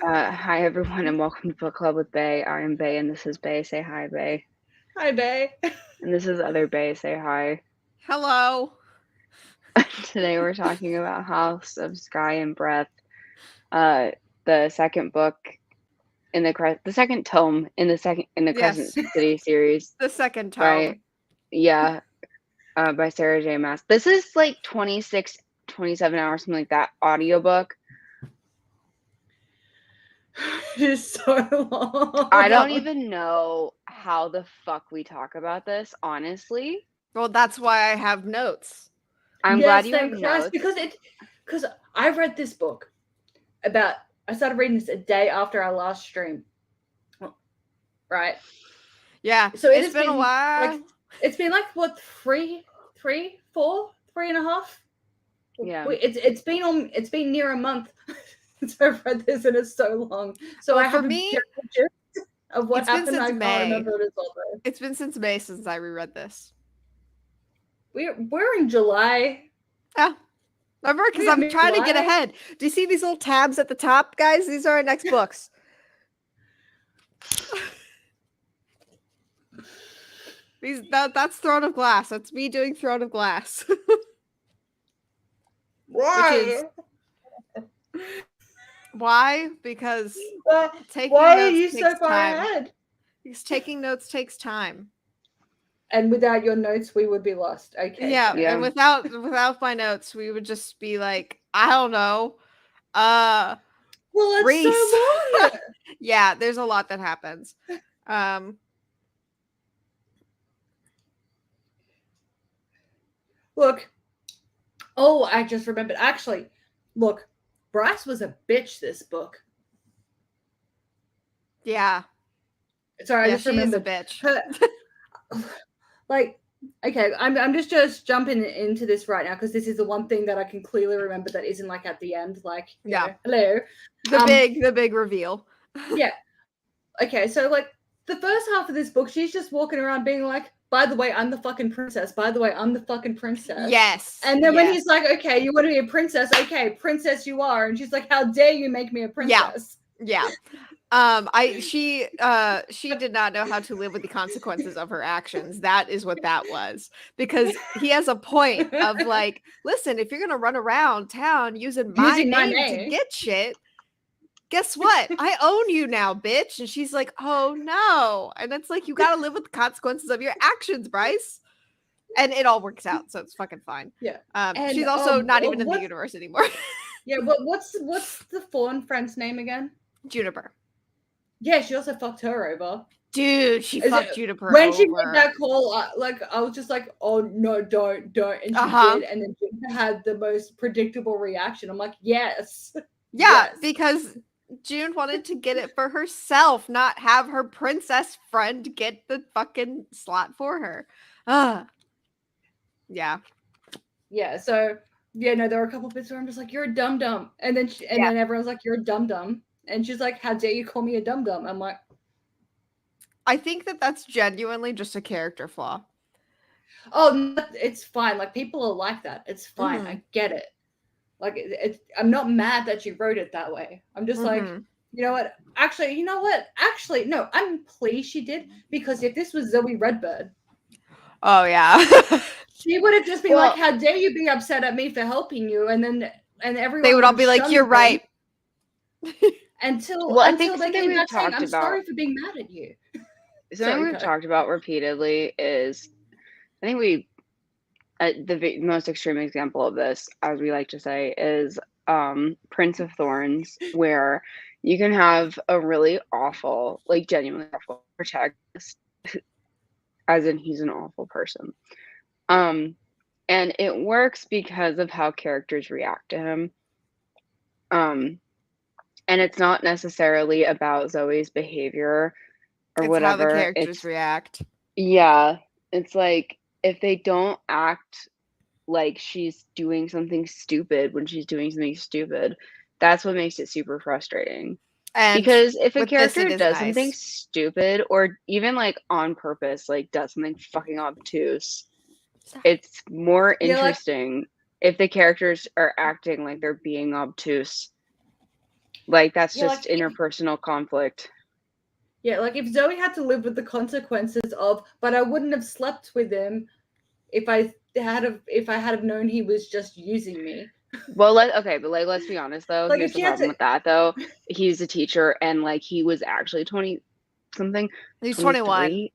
Hi everyone and welcome to Book Club with Bay. I am Bay and this is Bay. Say hi, Bay. Hi, Bay. And this is other Bay. Say hi. Hello. Today we're talking about House of Sky and Breath, the second book in the second tome in the Crescent City series. The second tome. By Sarah J. Maas. This is like 26, 27 hours, something like that, audiobook. It is so long. I don't even know how the fuck we talk about this, honestly. Well, that's why I have notes. I'm glad you have notes. Because I read this book I started reading this a day after our last stream. Right? Yeah. So it's been a while. It's been like what, 3, 4, 3.5? Yeah. It's been near a month since I've read this and it's so long. So I have a general gist of what happened. I can't remember it as well though. It's been since May since I reread this. We're in July. Yeah. Remember? Because I'm trying to get ahead. Do you see these little tabs at the top, guys? These are our next books. That's Throne of Glass. That's me doing Throne of Glass. Why? Why? Because why are you so far ahead? Because taking notes takes time. And without your notes, we would be lost. Okay. Yeah. And without my notes, we would just be like, I don't know. Well, it's Reese. so long. Yeah, there's a lot that happens. Look. Oh, I just remembered. Actually, look, Bryce was a bitch this book. Yeah. Sorry, I just remembered. Is a bitch. Like, okay, I'm just jumping into this right now because this is the one thing that I can clearly remember that isn't like at the end, like, yeah, hello, the big reveal. Yeah. Okay, so like the first half of this book, she's just walking around being like, by the way, I'm the fucking princess. By the way, I'm the fucking princess. Yes. And then when he's like, okay, you want to be a princess? Okay, princess you are. And she's like, how dare you make me a princess? Yeah. She did not know how to live with the consequences of her actions. That is what that was. Because he has a point of like, listen, if you're gonna run around town using my name to get shit, guess what? I own you now, bitch. And she's like, oh no. And it's like, you gotta live with the consequences of your actions, Bryce. And it all works out, so it's fucking fine. Yeah. She's also not even in the universe anymore. Yeah, but what's the fawn friend's name again? Juniper. Yeah, she also fucked her over. Dude, she fucked Juniper when over. She made that call, I was just like, oh no, don't. And she did, and then Juniper had the most predictable reaction. I'm like, yes. Yeah, yes. Because June wanted to get it for herself, not have her princess friend get the fucking slot for her. Yeah. Yeah, so, there were a couple bits where I'm just like, you're a dum-dum. And then then everyone's like, you're a dum-dum. And she's like, how dare you call me a dum-dum? I'm like... I think that's genuinely just a character flaw. Oh, it's fine. Like, people are like that. It's fine. Mm-hmm. I get it. Like, I'm not mad that you wrote it that way. I'm just like, you know what? Actually, no, I'm pleased she did. Because if this was Zoe Redbird... Oh, yeah. She would have just been like, how dare you be upset at me for helping you? And everyone... They would all be like, you're right. Until they came back saying, I'm sorry for being mad at you. Something we've talked about repeatedly is, I think the most extreme example of this, as we like to say, is Prince of Thorns, where you can have a really awful, like genuinely awful protagonist, as in he's an awful person. And it works because of how characters react to him. And it's not necessarily about Zoe's behavior or whatever. How the characters react. Yeah. It's like, if they don't act like she's doing something stupid when she's doing something stupid, that's what makes it super frustrating. And because if a character does something stupid or even like on purpose, like does something fucking obtuse, it's more interesting if the characters are acting like they're being obtuse. Like, that's Yeah, just like, interpersonal conflict. yeah, like if Zoe had to live with the consequences of, but I wouldn't have slept with him if I had known he was just using me. Well, let's be honest though. Like Here's if the she had problem to, with that though. He's a teacher, and like he was actually 20 something, He's 21. 23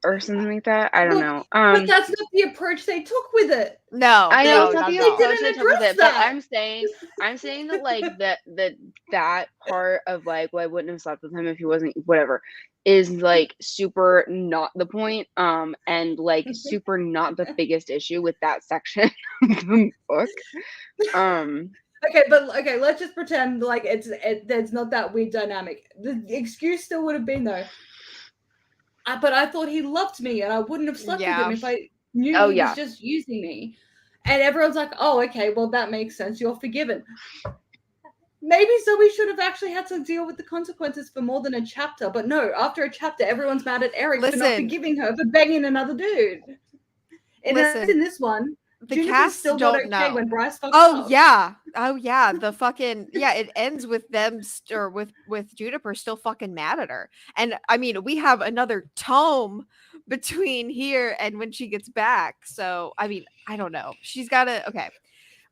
or something like that. I don't look, know. but that's not the approach they took with it. No, I know no, it's not not the at all. approach didn't they took with address it, but that. I'm saying that like that part of like, well, I wouldn't have slept with him if he wasn't whatever, is like super not the point, and like super not the biggest issue with that section of the book. Okay, but okay, let's just pretend like there's not that weird dynamic. The excuse still would have been though. But I thought he loved me, and I wouldn't have slept with him if I knew Oh, he yeah. was just using me. And everyone's like, "Oh, okay, well that makes sense. You're forgiven." Maybe Zoe should have actually had to deal with the consequences for more than a chapter. But no, after a chapter, everyone's mad at Eric for not Listen. forgiving her for banging another dude. And Listen, in this one, the Juniper's cast still don't not okay know. when Bryce fucks Oh up. yeah, the fucking it ends with them or with Juniper still fucking mad at her. And I mean, we have another tome between here and when she gets back. So I mean, I don't know. She's got to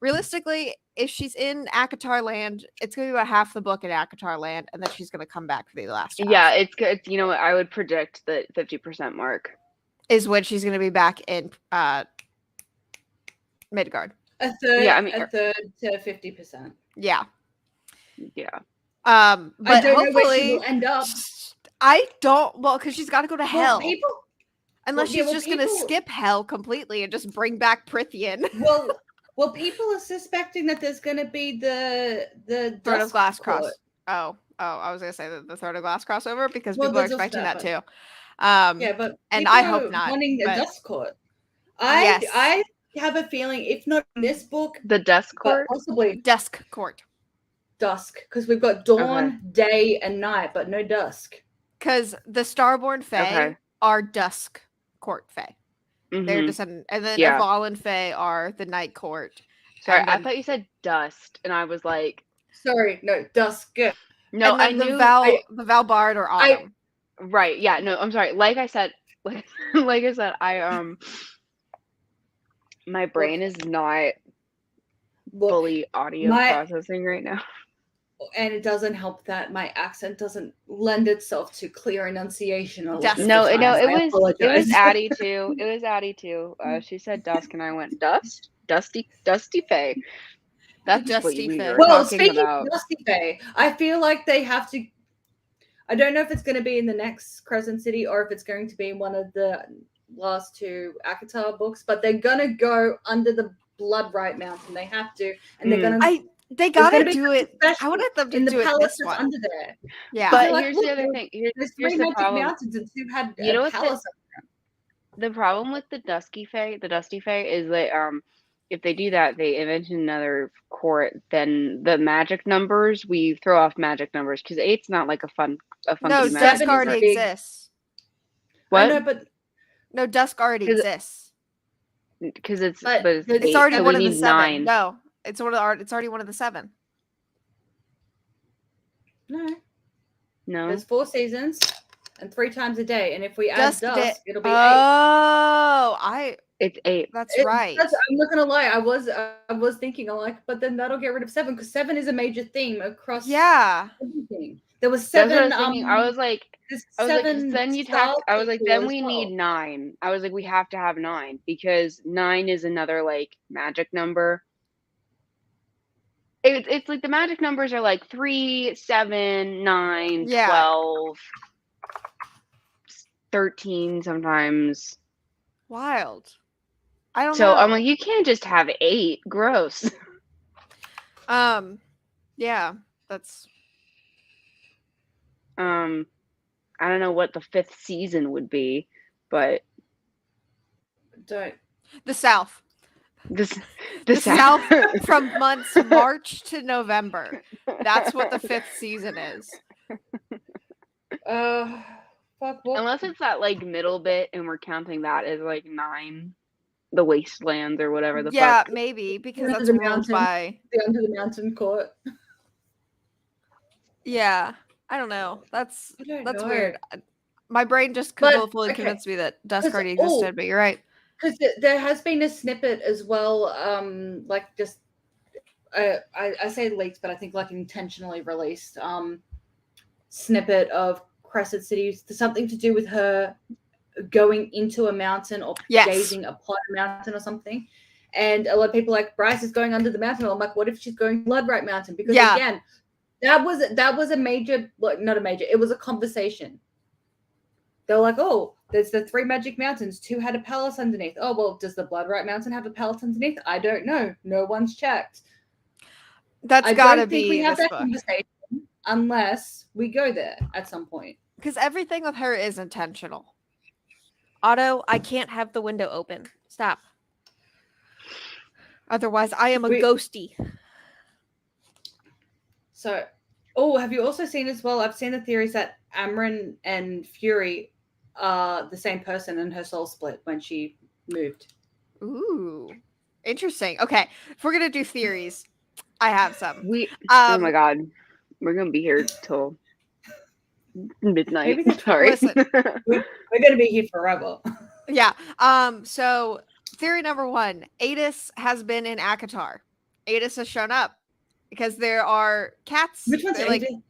realistically, if she's in ACOTAR land, it's gonna be about half the book in ACOTAR land, and then she's gonna come back for the last half. Yeah, it's good. You know what? I would predict the 50% mark is when she's gonna be back in Midgard. A third, Yeah, I mean, a third to 50%. Yeah. Yeah. But I don't know where she hopefully will end up. I don't because she's got to go to hell. People, unless she's just gonna skip hell completely and just bring back Prithian. Well, people are suspecting that there's gonna be the Throne of Glass Court. cross. Oh, I was gonna say the Throne of Glass crossover because Well, people are there's also expecting that that, too. Yeah, but and people I are hope not. wanting the but Dusk Court. yes. I have a feeling, if not in this book, The Dusk Court? but possibly Dusk Court. Dusk, because we've got dawn, day, and night, but no dusk. Because the Starborn Fae are Dusk Court Fae. Mhm. They're descendant, and then Yeah. Avalon Fae are the Night Court. Sorry, and I then- thought you said dust, and I was like, Sorry, no, dusk. no, and I then knew. the Valbard or Autumn. Right, yeah, no, I'm sorry. Like I said, my brain is not fully audio processing right now. And it doesn't help that my accent doesn't lend itself to clear enunciation. No, it was Addie too. It was Addie too. She said dusk, and I went dusty Fae. That's Dusty what we Fae. were Well, talking speaking about. of Dusty Fae, I feel like they have to. I don't know if it's going to be in the next Crescent City or if it's going to be in one of the last two ACOTAR books, but they're going to go under the Bloodright Mountain. They have to, and they're going to. They gotta do it. I wanted them to do it this one. Under there. Yeah, but here's the other thing. There's here's three the magic problem. mountains, and two had You know a what palace. The problem with the Dusty Fae is that if they do that, they invented another court. Then the magic numbers, we throw off magic numbers because 8's not like a funky no, magic Dusk number. already exists. What? I know, but no, Dusk already exists. Because it's it's already one of the 7. 9. No, it's already one of the 7. No. There's 4 seasons and 3 times a day, and if we add dusk, it'll be 8. Oh, it's 8. That's right. I'm not gonna lie. I was thinking, I'm like, but then that'll get rid of 7 because 7 is a major theme across. Yeah. Everything. There was 7. I was like, then you'd have. I was like, then we need 9. I was like, we have to have 9 because 9 is another like magic number. It's like the magic numbers are like 3, 7, 9, 12, 13 sometimes. Wild. I don't know. So I'm like, you can't just have 8. Gross. Yeah, that's. I don't know what the 5th season would be, but the South. The South from months March to November. That's what the 5th season is. Unless it's that like middle bit and we're counting that as like 9, the wastelands or whatever the fuck. Yeah, maybe because that's ruled by the under the mountain court. Yeah, I don't know. That's I don't that's know. weird. My brain just But fully okay, convinced me that Dusk because already existed, but you're right. because there has been a snippet as well, like just I say leaked, but I think like intentionally released snippet of Crescent City, something to do with her going into a mountain or Yes. gazing upon a mountain or something. And a lot of people are like, Bryce is going under the mountain. I'm like, what if she's going Bloodright Mountain? Because Yeah. again, that was a major, like not a major, it was a conversation. They're like, oh, there's the 3 magic mountains. 2 had a palace underneath. Oh, well, does the Bloodright Mountain have a palace underneath? I don't know. No one's checked. That's I gotta don't think be we have this that book. conversation unless we go there at some point. Because everything with her is intentional. Otto, I can't have the window open. Stop. Otherwise, I am a ghosty. So, oh, have you also seen as well? I've seen the theories that Amryn and Fury are the same person and her soul split when she moved. Ooh, interesting. Okay, if we're gonna do theories, I have some. Oh my god, we're gonna be here till midnight. Sorry. Listen, we're gonna be here forever. Yeah. So theory number 1: Adis has been in ACOTAR. Adis has shown up because there are cats. Which one's like Adis?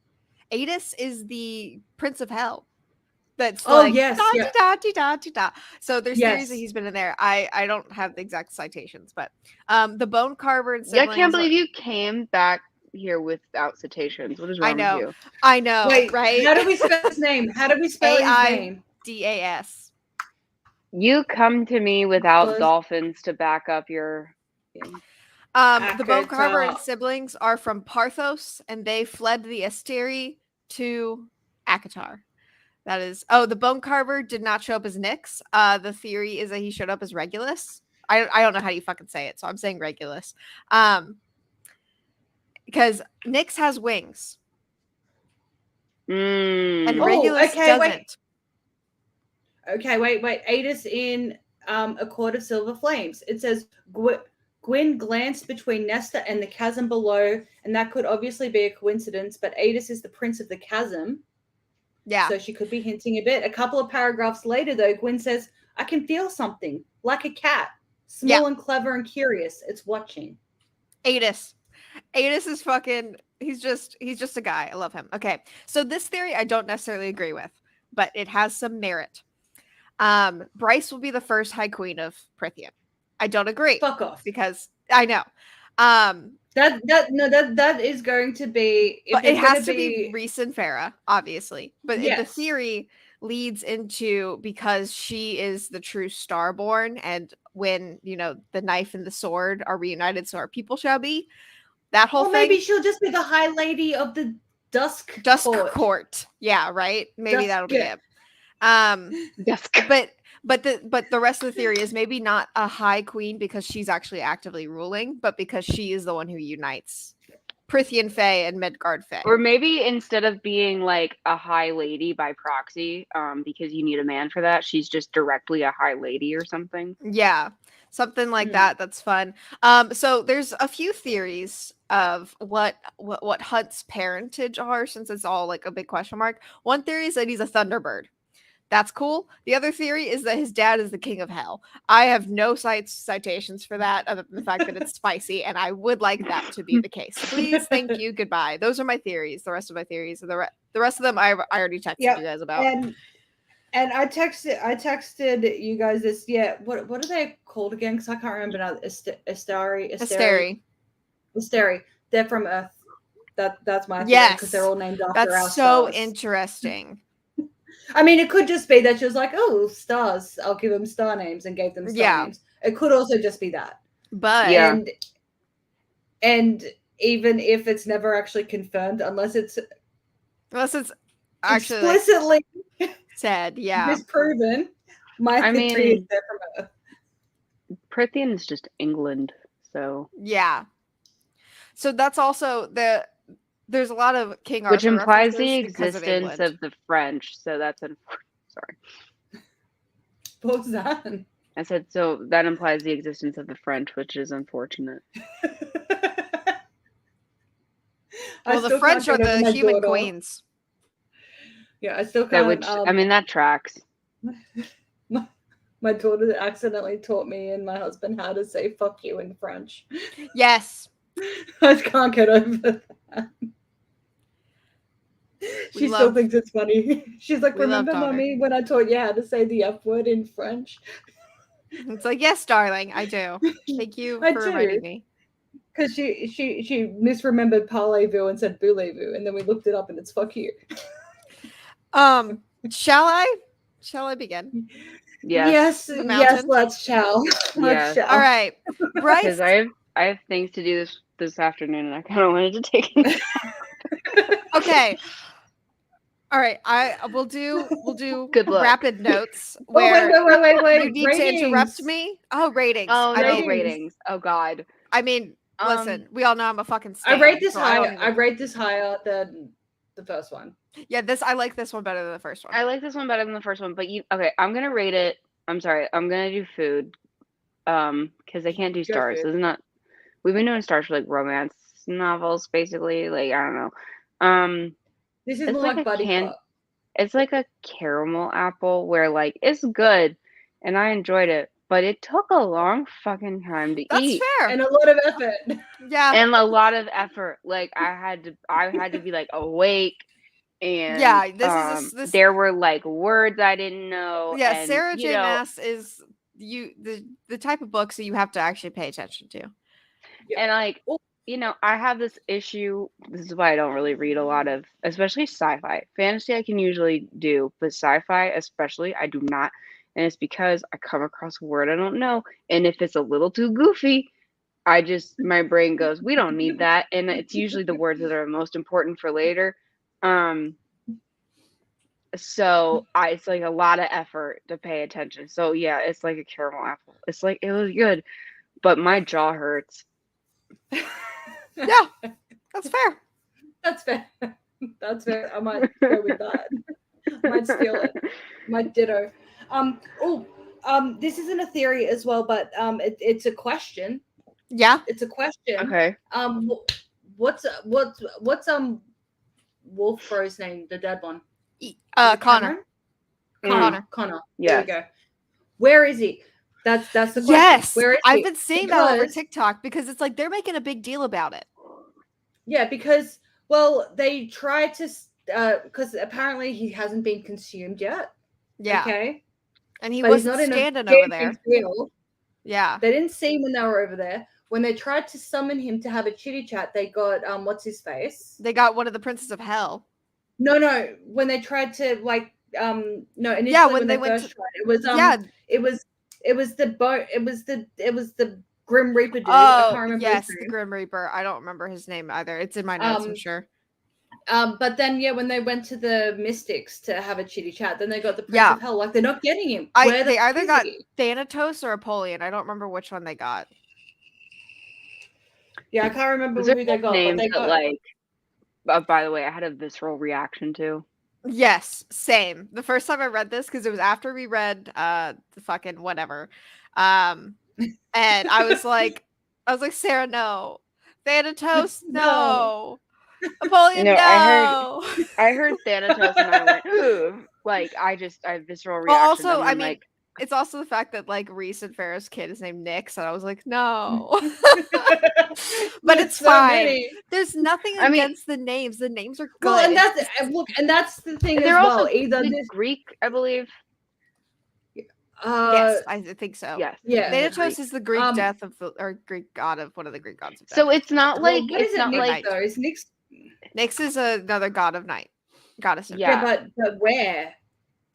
Adis is the Prince of Hell. That's yes, da. So there's theories that he's been in there. I don't have the exact citations, but the Bone Carver and siblings. I can't believe you came back here without citations. What is wrong with you? I know. Wait, right? How do we spell his name? How do we spell his name? AIDAS. You come to me without dolphins to back up your. The Bone Carver and siblings are from Parthos, and they fled the Asteri to ACOTAR. That is. Oh, the Bone Carver did not show up as Nyx. The theory is that he showed up as Regulus. I don't know how you fucking say it, so I'm saying Regulus. Because Nyx has wings. And Regulus doesn't. Okay, wait. Adis in A Court of Silver Flames. It says Gwyn glanced between Nesta and the chasm below, and that could obviously be a coincidence, but Adis is the prince of the chasm. Yeah. So she could be hinting a bit. A couple of paragraphs later, though, Gwyn says, I can feel something, like a cat. Small and clever and curious. It's watching. Adis is fucking, he's just a guy. I love him. Okay. So this theory I don't necessarily agree with, but it has some merit. Bryce will be the first High Queen of Prythian. I don't agree. Fuck off. Because I know. That is going to be. But it has to be Rhys and Farah, obviously. But the theory leads into because she is the true Starborn, and when the knife and the sword are reunited, so our people shall be. That whole thing. Maybe she'll just be the High Lady of the Dusk Court. Yeah, right. Maybe that'll be it. Dusk. But the rest of the theory is maybe not a High Queen because she's actually actively ruling, but because she is the one who unites Prythian Fae and Midgard Fae. Or maybe instead of being like a High Lady by proxy, because you need a man for that, she's just directly a High Lady or something. Yeah, something like that. That's fun. So there's a few theories of what Hunt's parentage are, since it's all like a big question mark. One theory is that he's a Thunderbird. That's cool. The other theory is that his dad is the king of hell. I have no citations for that other than the fact that it's spicy, and I would like that to be the case. Please, thank you, goodbye. Those are my theories. The rest of my theories, the rest of them, I already texted you guys about. And I texted you guys this. Yeah, what are they called again? Because I can't remember now. Asteri. They're from Earth. That's my theory, because they're all named after our stars. That's so interesting. I mean, it could just be that she was like, oh, stars, I'll give them star names, and gave them star names. It could also just be that. But and even if it's never actually confirmed, unless it's actually explicitly said, disproven, my theory is there from Earth. Prythian is just England, so so that's also there's a lot of King Arthur, which implies the existence of the French. So that's sorry. What was that? I said so that implies the existence of the French, which is unfortunate. Well, the French are the human queens. Yeah, I still can't. I mean, that tracks. My daughter accidentally taught me and my husband how to say "fuck you" in French. Yes. I can't get over that. She still thinks it's funny. She's like, "Remember, Mommy, when I taught you how to say the F word in French?" It's like, yes, darling, I do. Thank you for reminding me. Because she misremembered parlez-vous and said voulez-vous, and then we looked it up and it's "fuck you." Shall I begin? Yes, let's shall. Yes. All right, Bryce. Because I have things to do this afternoon, and I kind of wanted to take it. Okay. All right, we'll do Good luck. rapid notes where wait. you need to interrupt me. Oh, ratings. Oh, ratings. Oh God. I mean, listen, we all know I'm a fucking stan, I rate this higher than the first one. Yeah, I like this one better than the first one. I like this one better than the first one, but okay, I'm gonna rate it. I'm sorry, I'm gonna do food. Because I can't do stars. This is not. We've been doing stars for like romance novels, basically. Like, I don't know. This is more like Buddy Cop. It's like a caramel apple where like it's good, and I enjoyed it, but it took a long fucking time to eat. That's fair. And a lot of effort. Yeah. And a lot of effort. Like I had to be like awake. And this there were like words I didn't know. Yeah, and, Sarah J. Maas is the type of books that you have to actually pay attention to. And like, I have this issue. This is why I don't really read a lot of, especially sci-fi. Fantasy I can usually do, but sci-fi especially I do not. And it's because I come across a word I don't know, and if it's a little too goofy, my brain goes, we don't need that. And it's usually the words that are most important for later. So it's like a lot of effort to pay attention. So yeah, it's like a caramel apple. It's like, it was good, but my jaw hurts. Yeah, that's fair. That's fair. I might go with that. I might steal it. Might ditto. This isn't a theory as well, but it's a question. Yeah, it's a question. Okay. What's Wolfbro's name? The dead one. Connor. Connor. Yeah. There we go. Where is he? That's the question. Yes. Where is I've he? been seeing that over TikTok because it's like they're making a big deal about it. Yeah, because they tried to because apparently he hasn't been consumed yet. Yeah. Okay. And he wasn't standing over there. Field. Yeah. They didn't see him when they were over there. When they tried to summon him to have a chitty chat, they got what's his face? They got one of the princes of hell. No. When they tried to initially when they went to tried, it was the Grim Reaper dude. Oh, I can't remember yes, his name. The Grim Reaper. I don't remember his name either. It's in my notes, I'm sure. But then when they went to the Mystics to have a chitty chat, then they got the Prince of Hell. Like they're not getting him. They either got Thanatos or Apollyon. I don't remember which one they got. Yeah, I can't remember who they got. Names that, by the way, I had a visceral reaction to. Yes, same. The first time I read this, because it was after we read the fucking whatever. And I was like, Sarah, no. Thanatos, no. Apollyon, no. I heard Thanatos and I went, ooh. Like, I have visceral reaction. Also, I mean, it's also the fact that like Reese and Farrah's kid is named Nyx, and I was like, no. But it's fine. Many. There's nothing against the names. The names are good. Well, and that's the thing as well. Also either Greek, I believe. Yes, I think so. Yes. Yeah. Thanatos is the Greek death of or Greek god of one of the Greek gods of death. So it's not like it's not like though. Is Nyx? Nyx is another god of night. Goddess of yeah, but where?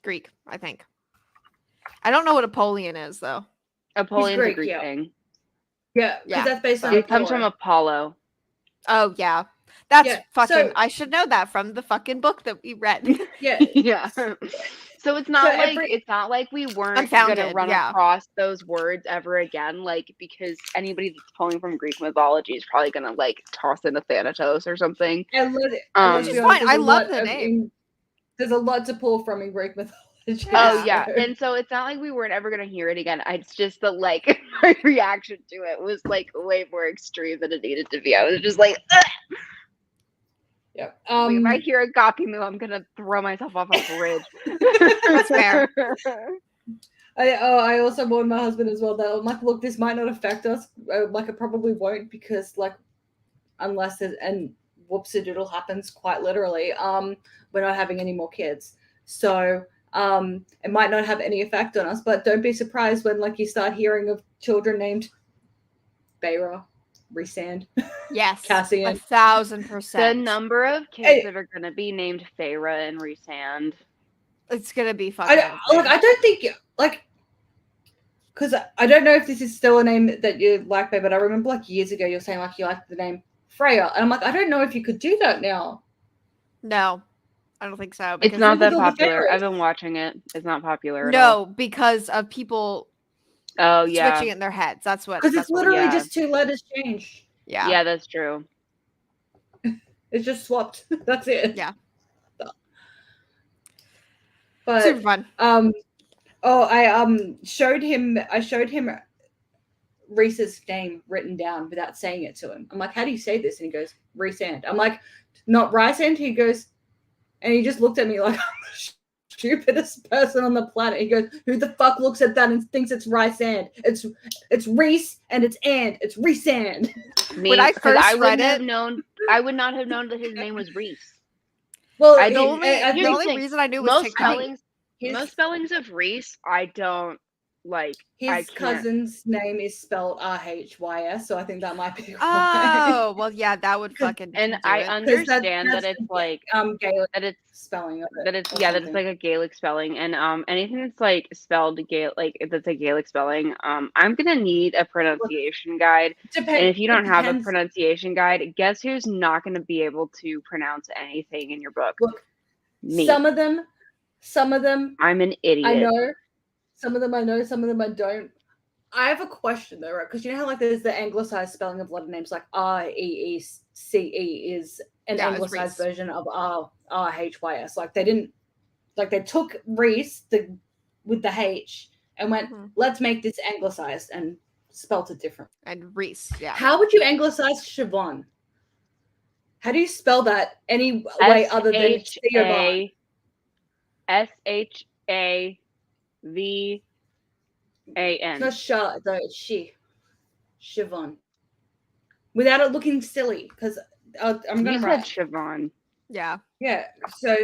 Greek, I think. I don't know what Apollyon is though. Apollyon's a Greek thing. Yeah, because that's based on. It comes from Apollo. Oh yeah, that's fucking. So, I should know that from the fucking book that we read. Yeah, yeah. So it's not like we weren't gonna run across those words ever again. Like because anybody that's pulling from Greek mythology is probably gonna like toss in a Thanatos or something. It's fine. I love the name. There's a lot to pull from in Greek mythology. Oh yeah, and so it's not like we weren't ever gonna hear it again. It's just that like my reaction to it was like way more extreme than it needed to be. I was just like, ugh! Yeah. If I hear a Goppy Moo, I'm gonna throw myself off a bridge. That's fair. I also warned my husband as well that I'm like, look, this might not affect us. Like, it probably won't, because like, unless there's, and whoopsie-doodle happens quite literally, we're not having any more kids. So it might not have any effect on us, but don't be surprised when like you start hearing of children named Bayra, Rhysand, Yes, Cassian. 1,000%. The number of kids that are gonna be named Feyre and Rhysand. It's gonna be fucking. I don't think like, because I don't know if this is still a name that you like, babe, but I remember like years ago you were saying like you liked the name Freya, and I'm like, I don't know if you could do that now. No, I don't think so. It's not that popular. I've been watching it. It's not popular. No, because of people. Oh yeah, switching it in their heads. That's what. Because it's literally just 2 letters changed. Yeah. Yeah, that's true. It's just swapped. That's it. Yeah. But super fun. I showed him Rhys's name written down without saying it to him. I'm like, how do you say this? And he goes, Rhysand. I'm like, not Rhysand. He goes, and he just looked at me like I'm the stupidest person on the planet. He goes, who the fuck looks at that and thinks it's Rhysand? It's Rhys and it's Rhysand. When I first read it, I would not have known that his name was Rhys. Well, the only reason I knew was TikTok. Most spellings of Rhys, I don't like. His cousin's name is spelled RHYS, so I think that might be. Oh, well, yeah, that would fucking. And I understand that it's like Gaelic that it's spelling of it. That it's that it's like a Gaelic spelling, and anything that's like spelled Gaelic, like that's a Gaelic spelling, I'm gonna need a pronunciation guide. And if you don't have a pronunciation guide, guess who's not gonna be able to pronounce anything in your book? Look, me. Some of them. I'm an idiot. I know. Some of them I know, some of them I don't. I have a question though, right? Because you know how like there's the anglicized spelling of a lot of names, like REECE is an anglicized version of RHYS. Like they didn't, like they took Rhys with the H and went, let's make this anglicized and spelt it different. And Rhys, yeah. How would you anglicize Siobhan? How do you spell that any way other than Siobhan? SHAVAN. It's not though, it's Siobhan. Without it looking silly, because I'm going to write Siobhan. Yeah. Yeah. So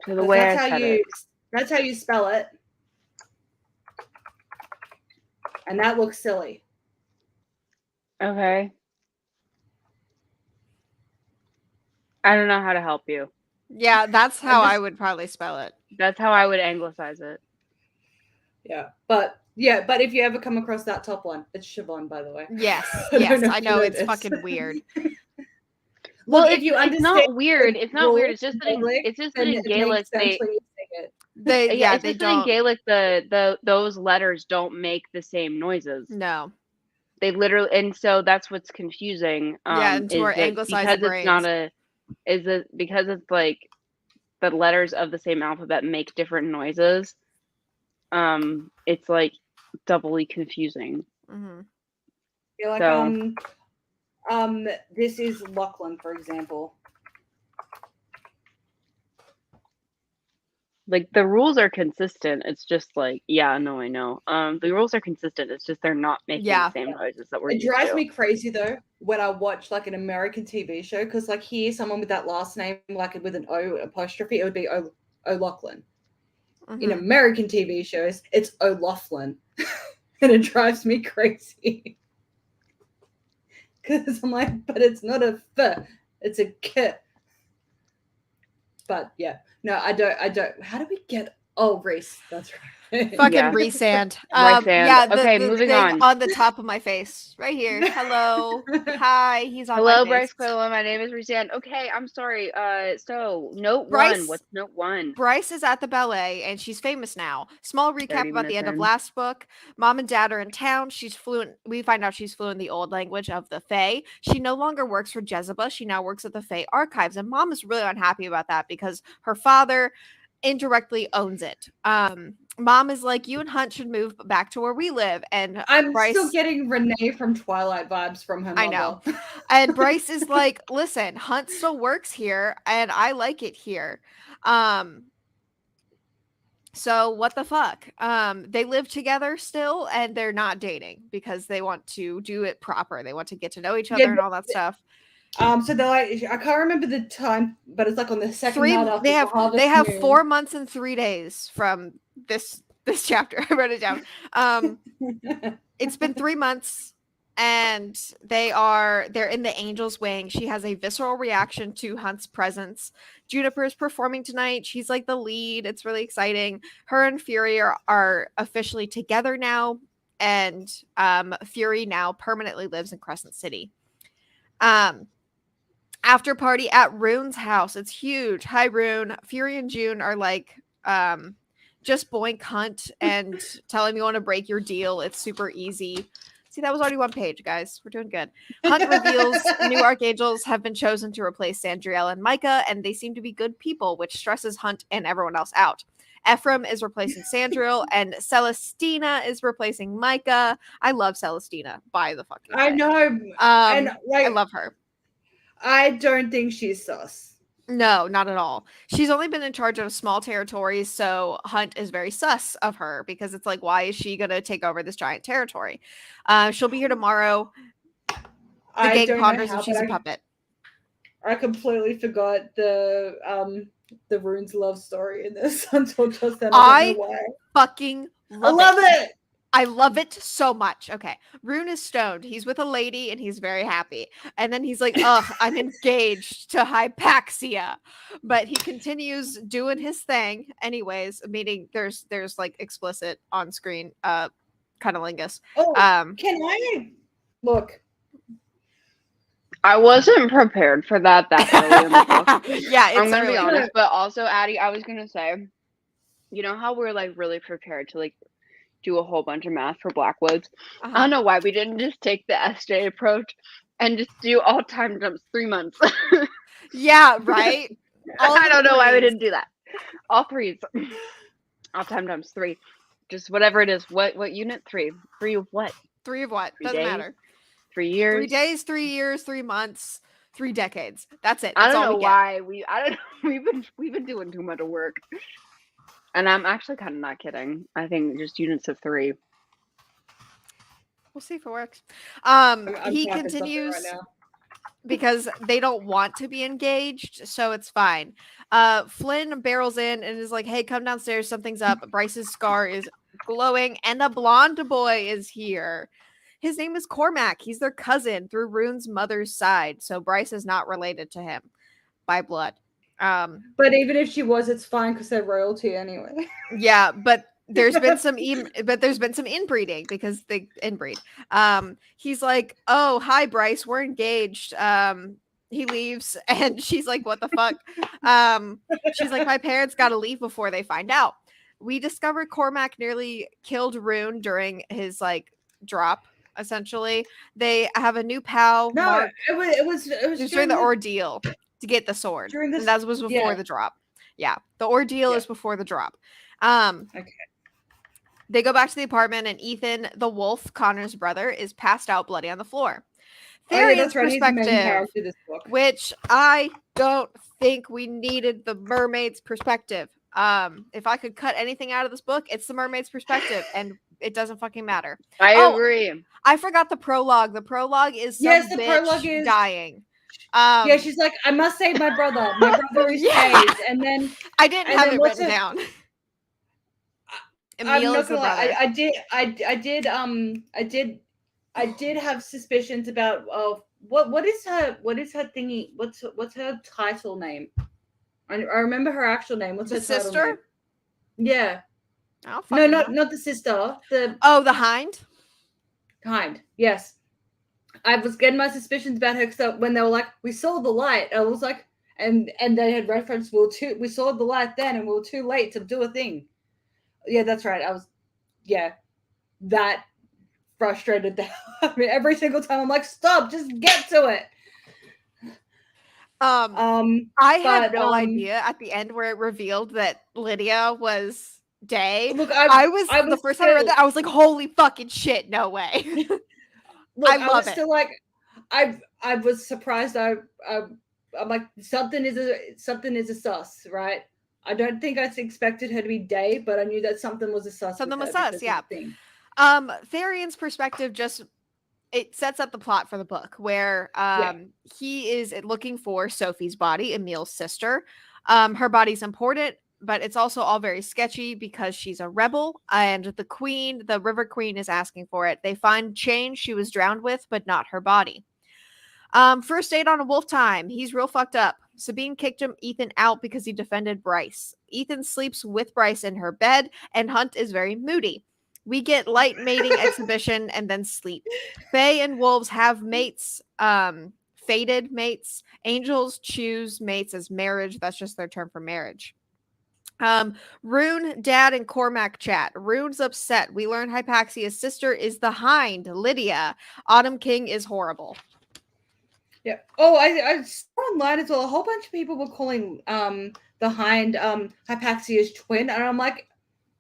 the way that's how you spell it. And that looks silly. Okay. I don't know how to help you. Yeah, that's how I would probably spell it. That's how I would anglicize it. Yeah, but if you ever come across that top one, it's Siobhan, by the way. Yes, yes, I know it's fucking weird. Well, if you understand, it's not weird. It's not weird. It's just that in Gaelic they don't. In Gaelic those letters don't make the same noises. No, they literally, and so that's what's confusing. Into our anglicized brains. Because it's like the letters of the same alphabet make different noises. It's like doubly confusing. Mm-hmm. You're like, this is Lachlan, for example. Like the rules are consistent. It's just like, yeah, no, I know. The rules are consistent. It's just they're not making the same noises that we're used to. It drives me crazy though when I watch like an American TV show, because like here someone with that last name, like with an O apostrophe, it would be O'Loughlin. Mm-hmm. In American TV shows, it's O'Loughlin. And it drives me crazy. Because I'm like, but it's not a F, it's a K. But yeah, no, I don't. How do we get? Oh, Rhys. That's right. Fucking Rhysand. Yeah. Okay, moving on. On the top of my face, right here. Hello. Hi. He's on. Hello, my Bryce face. Quilla. My name is Rhysand. Okay, I'm sorry. So note one. What's note one? Bryce is at the ballet, and she's famous now. Small recap about the end of last book. Mom and Dad are in town. She's fluent. We find out she's fluent in the old language of the Fae. She no longer works for Jezebel. She now works at the Fae Archives, and Mom is really unhappy about that because her father indirectly owns it. Mom is like, you and Hunt should move back to where we live. And I'm Bryce, still getting Renee from Twilight vibes from her mother. I know. And Bryce is like, listen, Hunt still works here and I like it here. So what the fuck? They live together still and they're not dating because they want to do it proper. They want to get to know each other and all that stuff. So they're like, I can't remember the time, but it's like on the second night after they have the harvest moon. 4 months and 3 days from this chapter. I wrote it down. It's been 3 months and they're in the Angel's wing. She has a visceral reaction to Hunt's presence. Juniper is performing tonight. She's like the lead. It's really exciting. Her and Fury are officially together now, and Fury now permanently lives in Crescent City. After party at Rune's house. It's huge. Hi, Rune. Fury and June are like just boink Hunt and tell him you want to break your deal. It's super easy. See, that was already 1 page, guys. We're doing good. Hunt reveals new archangels have been chosen to replace Sandriel and Micah, and they seem to be good people, which stresses Hunt and everyone else out. Ephraim is replacing Sandriel, and Celestina is replacing Micah. I love Celestina. By the fucking way. I know. And I love her. I don't think she's sus. No, not at all. She's only been in charge of small territories, so Hunt is very sus of her because it's like, why is she going to take over this giant territory? She'll be here tomorrow. The gang ponders if she's a puppet. I completely forgot the Rune's love story in this until just then. I fucking love it. I love it so much. Okay. Rune is stoned. He's with a lady and he's very happy. And then he's like, ugh, I'm engaged to Hypaxia. But he continues doing his thing anyways, meaning there's like explicit on screen cunnilingus. Oh, can I look? I wasn't prepared for that early in the book. Yeah, I'm gonna be honest, but also Addie, I was gonna say, you know how we're like really prepared to like do a whole bunch of math for Blackwoods. I don't know why we didn't just take the SJ approach and just do all time jumps 3 months. Yeah, right. I don't know why we didn't do that. All threes. All time jumps 3. Just whatever it is. What unit? 3? 3 of what? 3 of what? 3 Doesn't days? matter. 3 years. 3 days, 3 years, 3 months, 3 decades. That's it. I don't know why I don't know. We've been doing too much work. And I'm actually kind of not kidding. I think just units of 3. We'll see if it works. I'm He continues because they don't want to be engaged, so it's fine. Flynn barrels in and is like, hey, come downstairs. Something's up. Bryce's scar is glowing, and a blonde boy is here. His name is Cormac. He's their cousin through Rune's mother's side, so Bryce is not related to him by blood. But even if she was, it's fine because they're royalty anyway. Yeah, but there's been some inbreeding because they inbreed. He's like, oh, hi Bryce, we're engaged. He leaves and she's like, what the fuck? She's like, my parents gotta leave before they find out. We discovered Cormac nearly killed Rune during his like drop. Essentially, they have a new pal. No, Mark. it was during the ordeal to get the sword. And that was before the drop. Yeah, the ordeal is before the drop. Okay. They go back to the apartment, and Ethan, the wolf, Connor's brother, is passed out bloody on the floor. Therian's perspective, which I don't think we needed the mermaid's perspective. If I could cut anything out of this book, it's the mermaid's perspective, and it doesn't fucking matter. I agree. I forgot the prologue. The prologue is prologue is dying. Yeah, she's like, I must save my brother. My brother is saved. And then I didn't have it written down. Emil is the brother. I did have suspicions about what is her thingy? What's her title name? I remember her actual name. What's the her sister? Name? Yeah. No, not the sister. The Hind. Hind. Yes. I was getting my suspicions about her because when they were like, we saw the light. I was like, and they had referenced we saw the light then, and we were too late to do a thing. Yeah, that's right. I was, that frustrated. I mean, every single time I'm like, stop, just get to it. I had no idea at the end where it revealed that Lydia was day. Look, I was the first time I read that, I was like, holy fucking shit, no way. Look, I love was it. Still like, I was surprised. I'm like, something is a sus, right? I don't think I expected her to be Day, but I knew that something was a sus. Something was sus, yeah. Thing. Tharion's perspective just it sets up the plot for the book where he is looking for Sophie's body, Emil's sister. Her body's important, but it's also all very sketchy because she's a rebel, and the River Queen, is asking for it. They find chains she was drowned with, but not her body. First date on a wolf time. He's real fucked up. Sabine kicked Ethan out because he defended Bryce. Ethan sleeps with Bryce in her bed, and Hunt is very moody. We get light mating exhibition and then sleep. Fae and wolves have mates, fated mates. Angels choose mates as marriage. That's just their term for marriage. Rune, Dad, and Cormac chat. Rune's upset. We learn Hypaxia's sister is the Hind, Lydia. Autumn King is horrible. Yeah. Oh, I saw online as well. A whole bunch of people were calling the Hind Hypaxia's twin, and I'm like,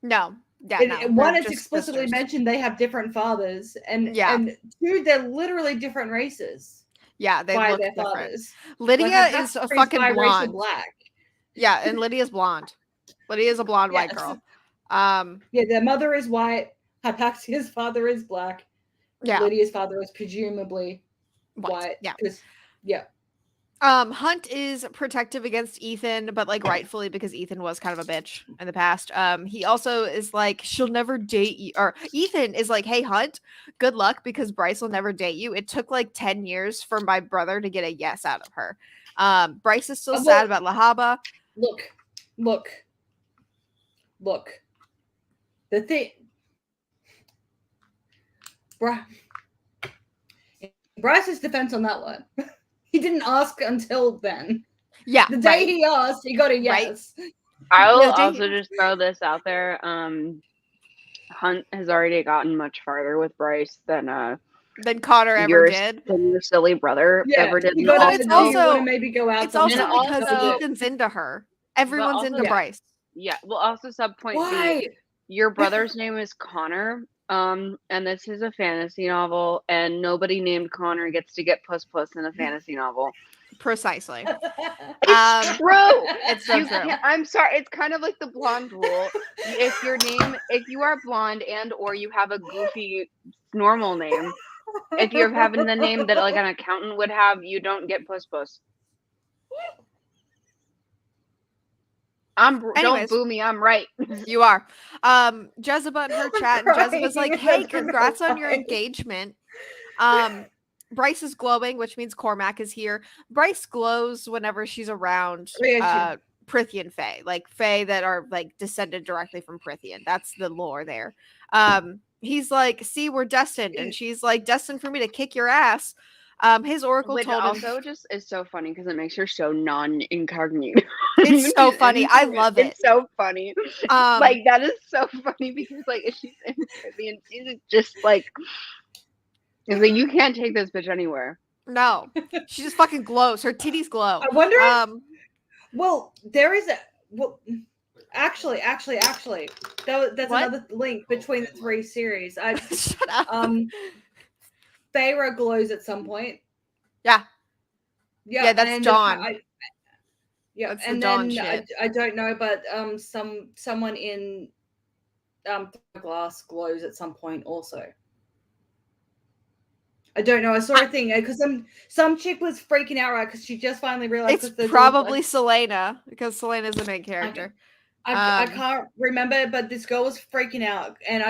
no. Yeah, one, it's explicitly mentioned they have different fathers, and two, they're literally different races. Yeah, they look different. Fathers. Lydia is a fucking blonde. Black. Yeah, and Lydia's blonde. Lydia's a blonde white girl. Yeah, their mother is white. Hypaxia's father is black. Yeah. Lydia's father is presumably white. Yeah. Hunt is protective against Ethan, but like rightfully, because Ethan was kind of a bitch in the past. He also is like, she'll never date you. Or Ethan is like, hey, Hunt, good luck because Bryce will never date you. It took like 10 years for my brother to get a yes out of her. Bryce is still sad about Lahaba. Look. The thing, Bryce's defense on that one. He didn't ask until then. Yeah. The day he asked, he got a yes. Right. I will also just throw this out there. Hunt has already gotten much farther with Bryce than Connor ever did. Than your silly brother ever did. It's also maybe go out. It's also because Ethan's into her. Everyone's into Bryce. Yeah. Well, also subpoint B. Your brother's name is Connor. And this is a fantasy novel, and nobody named Connor gets to get puss in a fantasy novel. Precisely. It's true. It's so true. I'm sorry. It's kind of like the blonde rule. If you are blonde and or you have a goofy normal name, if you're having the name that like an accountant would have, you don't get puss. Don't boo me. I'm right. You are. Jezebel in her chat, and Jezebel's like, "Hey, congrats on your engagement." Bryce is glowing, which means Cormac is here. Bryce glows whenever she's around Prythian Fae, like Fae that are like descended directly from Prythian. That's the lore there. He's like, "See, we're destined," and she's like, "Destined for me to kick your ass." His oracle told him. Also, just is so funny because it makes her so non-incognito. It's so funny. I love it. It's so funny. Like that is so funny because like if she's in Caribbean, she's just like, it's like you can't take this bitch anywhere. No, she just fucking glows. Her titties glow. I wonder. Well, there is actually, that's what? Another link between the three series. Shut up. Feyre glows at some point. Yeah, that's Dawn. That's and then I don't know, but someone in Glass glows at some point also. I don't know. I saw a thing because some chick was freaking out, right? Because she just finally realized it's probably Selena because Selena's the main character. I can't remember, but this girl was freaking out, and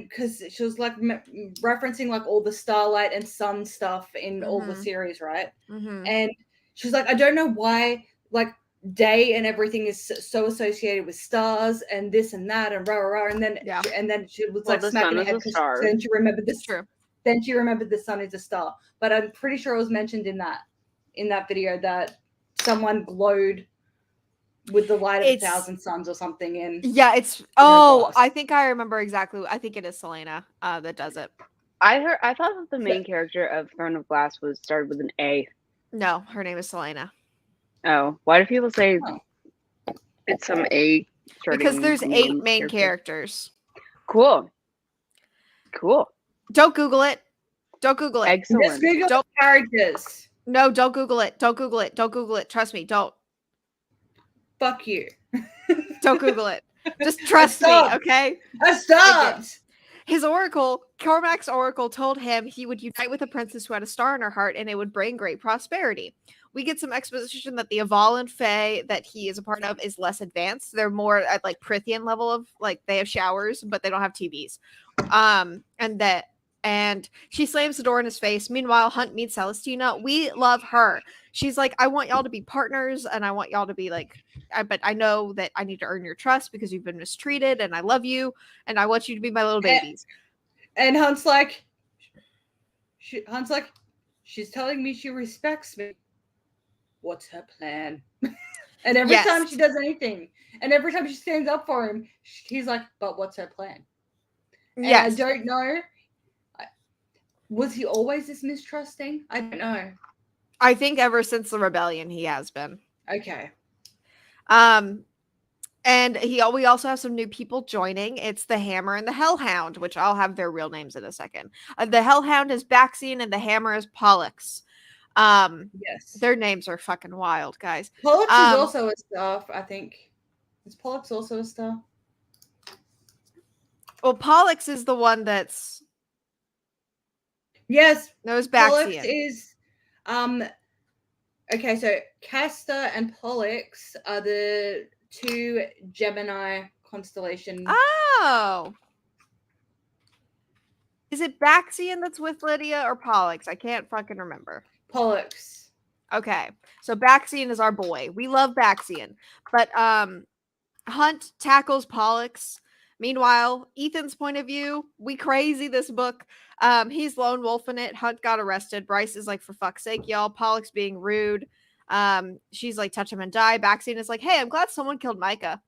because she was like referencing like all the starlight and sun stuff in all the series, right? And she was like, I don't know why like day and everything is so associated with stars and this and that and rah, and then she was like smacking her head because then she remembered this. True. Then she remembered the sun is a star, but I'm pretty sure it was mentioned in that video that someone glowed with the light of 1,000 suns or something. I think I remember exactly. I think it is Selena that does it. I thought that the main character of Throne of Glass started with an A. No, her name is Selena. Oh, why do people say it's some A Because there's 8 main characters. characters. Cool. Don't Google it. Don't Google it. Excellent. Just Google Don't- characters. No, don't Google it. Don't Google it. Don't Google it. Trust me. Don't. Fuck you. Don't Google it. Just trust me, stopped. okay? I stopped. His oracle, Cormac's oracle, told him he would unite with a princess who had a star in her heart and it would bring great prosperity. We get some exposition that the Avalon Fae that he is a part of is less advanced. They're more at like Prithian level of like they have showers, but they don't have TVs. And she slams the door in his face. Meanwhile, Hunt meets Celestina. We love her. She's like, I want y'all to be partners, and I want y'all to be like, but I know that I need to earn your trust because you've been mistreated, and I love you, and I want you to be my little babies. And Hunt's like, she's telling me she respects me. What's her plan? And every time she does anything, and every time she stands up for him, he's like, but what's her plan? Yes. I don't know. Was he always this mistrusting? I don't know. I think ever since the rebellion, he has been. Okay. And we also have some new people joining. It's the Hammer and the Hellhound, which I'll have their real names in a second. The Hellhound is Baxian and the Hammer is Pollux. Yes. Their names are fucking wild, guys. Pollux is also a star, I think. Is Pollux also a star? Well, Pollux is the one that's... Yes. No, it's Baxian. Pollux is... Okay, so Castor and Pollux are the 2 Gemini constellation. Oh. Is it Baxian that's with Lydia or Pollux? I can't fucking remember. Pollux. Okay. So Baxian is our boy. We love Baxian. But Hunt tackles Pollux. Meanwhile, Ethan's point of view, we crazy this book. He's lone wolfing it. Hunt got arrested. Bryce is like, for fuck's sake, y'all. Pollux being rude. She's like, touch him and die. Baxian is like, hey, I'm glad someone killed Micah.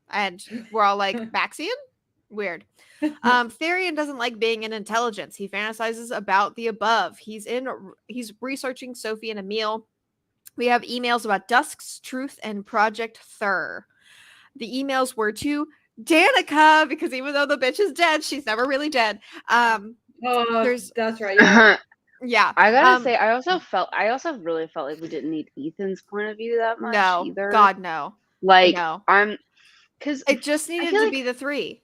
And we're all like, Baxian? Weird. Therian doesn't like being in intelligence. He fantasizes about the above. He's researching Sophie and Emil. We have emails about Dusk's Truth and Project Thur. The emails were to Danica, because even though the bitch is dead, she's never really dead. That's right. Yeah. I gotta say, I also really felt like we didn't need Ethan's point of view that much either. God, no. Like, no. Because it just needed to be the 3.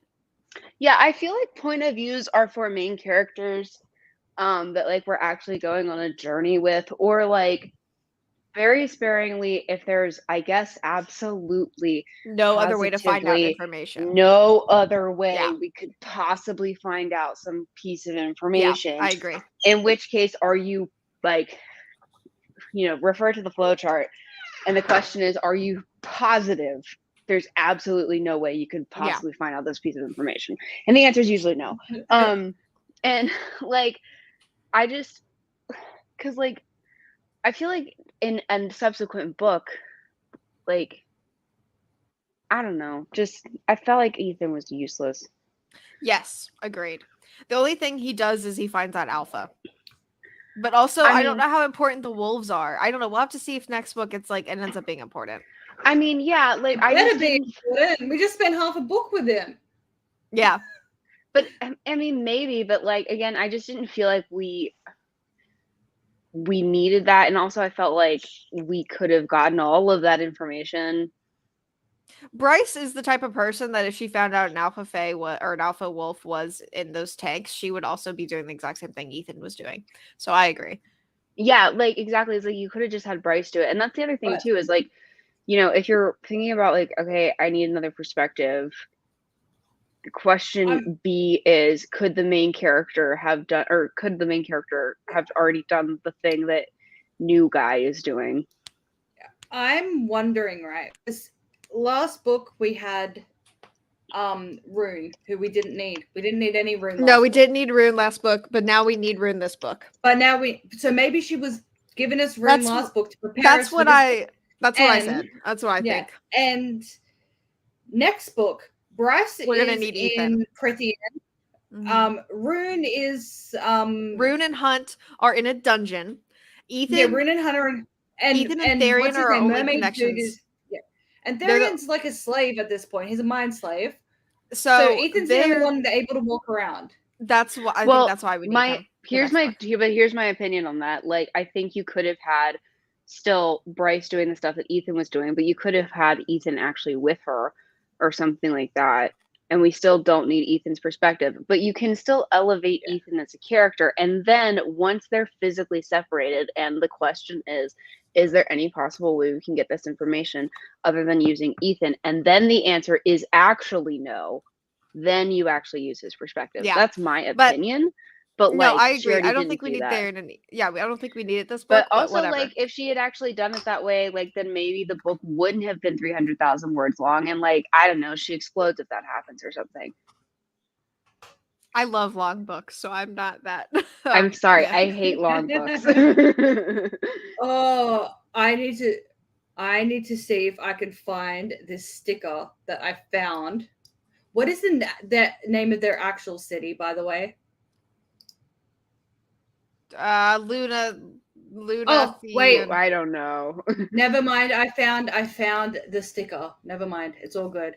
Yeah, I feel like point of views are for main characters that like we're actually going on a journey with, or like very sparingly if there's, I guess, absolutely no other way to find out information. No other way we could possibly find out some piece of information. Yeah, I agree. In which case, are you like, refer to the flowchart, and the question is, are you positive there's absolutely no way you could possibly find out this piece of information? And the answer is usually no. And like, because like, I feel like in a subsequent book, like, I don't know, I felt like Ethan was useless. Yes, agreed. The only thing he does is he finds out Alpha. But also, I don't know how important the wolves are. I don't know. We'll have to see if next book it ends up being important. I mean, yeah, like we just spent half a book with him. Yeah. But I mean, maybe, but like, again, I just didn't feel like we needed that. And also I felt like we could have gotten all of that information. Bryce is the type of person that if she found out an Alpha Fae or an Alpha Wolf was in those tanks, she would also be doing the exact same thing Ethan was doing. So I agree. Yeah, like, exactly. It's like, you could have just had Bryce do it. And that's the other thing too, is like, if you're thinking about like, okay, I need another perspective, question B is, could the main character have already done the thing that new guy is doing? I'm wondering, right? This last book we had Rune, who we didn't need. We didn't need any Rune. No, we didn't need Rune last book, but now we need Rune this book. But now so maybe she was giving us Rune last book to prepare us. That's what I said. That's what I think. And next book, Bryce gonna need in Prithian. Rune is Rune and Hunt are in a dungeon. Ethan, Rune and Hunt are Ethan and Therian are only connections. And They're the- Therion's like a slave at this point. He's a mind slave. So So Ethan's the only they're one that's able to walk around. that's what I Well, think that's why we need him. here's my opinion on that. Like, I think you could have had still Bryce doing the stuff that Ethan was doing, but you could have had Ethan actually with her or something like that. And we still don't need Ethan's perspective, but you can still elevate Ethan as a character. And then once they're physically separated, and the question is there any possible way we can get this information other than using Ethan? And then the answer is actually no. Then you actually use his perspective. Yeah. That's my opinion. But no, like, I she agree. already I don't didn't think we do need that. there. I don't think we needed this book. But also, whatever. like, if she had actually done it that way, like, then maybe the book wouldn't have been 300,000 words long. And like, I don't know, she explodes if that happens or something. I love long books, so I'm not that. I'm sorry, yeah. I hate long books. Oh, I need to see if I can find this sticker that I found. What is the name of their actual city, by the way? Luna. Oh, wait. I don't know. Never mind. I found the sticker. Never mind. It's all good.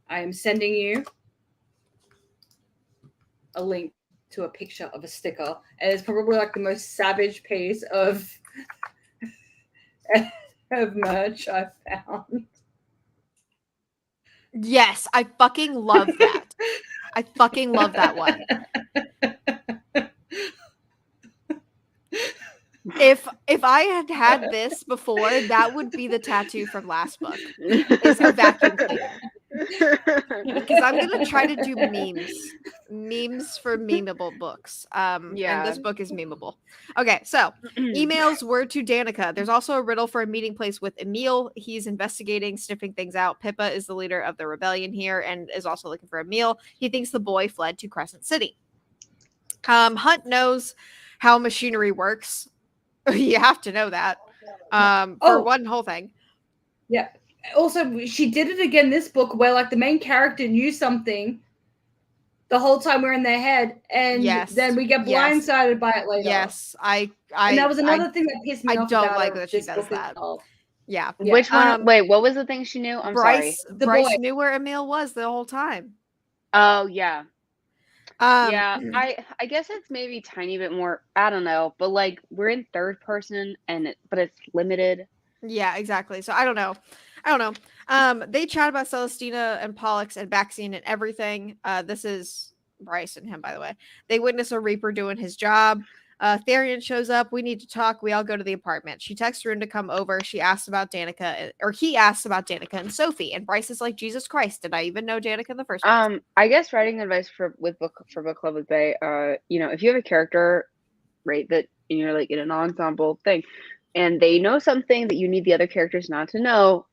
I am sending you a link to a picture of a sticker, and it's probably like the most savage piece of merch I've found. Yes, I fucking love that. I fucking love that one. If I had this before, that would be the tattoo from last book. It's a vacuum cleaner. Because I'm gonna try to do memes for memeable books. And this book is memeable. Okay, so emails were to Danica. There's also a riddle for a meeting place with Emil. He's investigating, sniffing things out. Pippa is the leader of the rebellion here and is also looking for Emil. He thinks the boy fled to Crescent City. Hunt knows how machinery works. You have to know that for one whole thing. Yeah. Also, she did it again this book where like the main character knew something the whole time we're in their head, and then we get blindsided by it later. Yes, and that was another thing that pissed me off. I don't like that she does that. Yeah. Which one? Wait, what was the thing she knew? Bryce boy knew where Emil was the whole time. Oh yeah. I guess it's maybe a tiny bit more, I don't know, but like we're in third person but it's limited. Yeah, exactly. So I don't know. They chat about Celestina and Pollux and Baxian and everything. This is Bryce and him, by the way. They witness a Reaper doing his job. Therion shows up. We need to talk. We all go to the apartment. She texts Rune to come over. She asks about Danica, or he asks about Danica and Sophie. And Bryce is like, Jesus Christ, did I even know Danica in the first place? I guess writing advice for book club with Bay, if you have a character, right, that you're like in an ensemble thing, and they know something that you need the other characters not to know,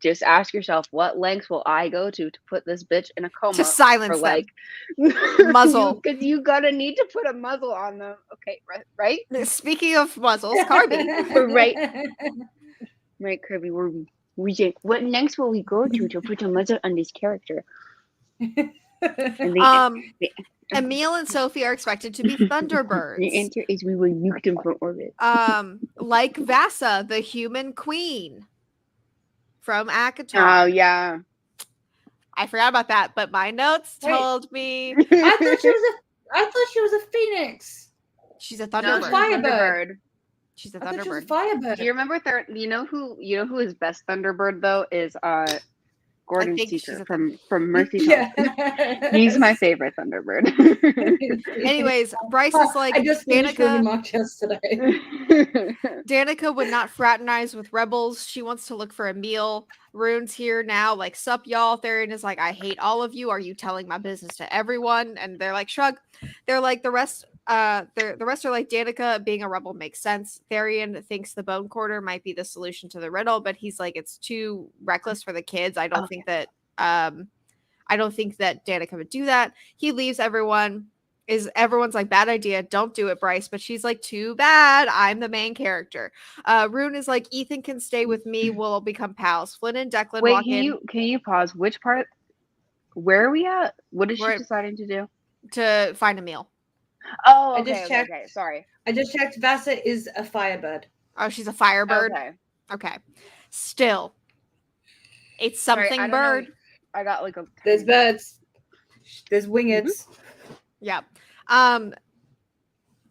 just ask yourself, what lengths will I go to put this bitch in a coma to silence them. Muzzle, because you gotta need to put a muzzle on them. Okay, right. Speaking of muzzles, Kirby, right, Kirby. What lengths will we go to put a muzzle on this character? Emil and Sophie are expected to be Thunderbirds. The answer is we will nuke them from orbit. Like Vassa, the human queen from ACOTAR. Oh yeah, I forgot about that, but my notes told me. I thought she was a phoenix. She's a Thunderbird. Firebird. She's a Thunderbird. Firebird. Do you remember? You know who his best Thunderbird though is Gordon Seeker from Mercy. Yeah. He's my favorite Thunderbird. Anyways, Bryce is like, I just finished reading Mock yesterday. Danica would not fraternize with rebels. She wants to look for Emil. Rune's here now, like, sup, y'all. Therion is like, I hate all of you. Are you telling my business to everyone? And they're like, shrug. They're like, the rest are like, Danica being a rebel makes sense. Therion thinks the bone quarter might be the solution to the riddle, but he's like, it's too reckless for the kids. I don't think that Danica would do that. He leaves everyone. Everyone's like, bad idea, don't do it, Bryce. But she's like, too bad, I'm the main character. Rune is like, Ethan can stay with me, we'll become pals. Flynn and Declan walk in. Can you pause? Which part? Where are we at? What is she deciding to do? To find Emil. Oh, okay, I just checked. Okay, sorry. I just checked. Vassa is a Firebird. Oh, she's a Firebird. Okay. Okay. Still, It's Sorry, something I don't know. bird. I got like a. There's birds. There's wingeds. Yeah.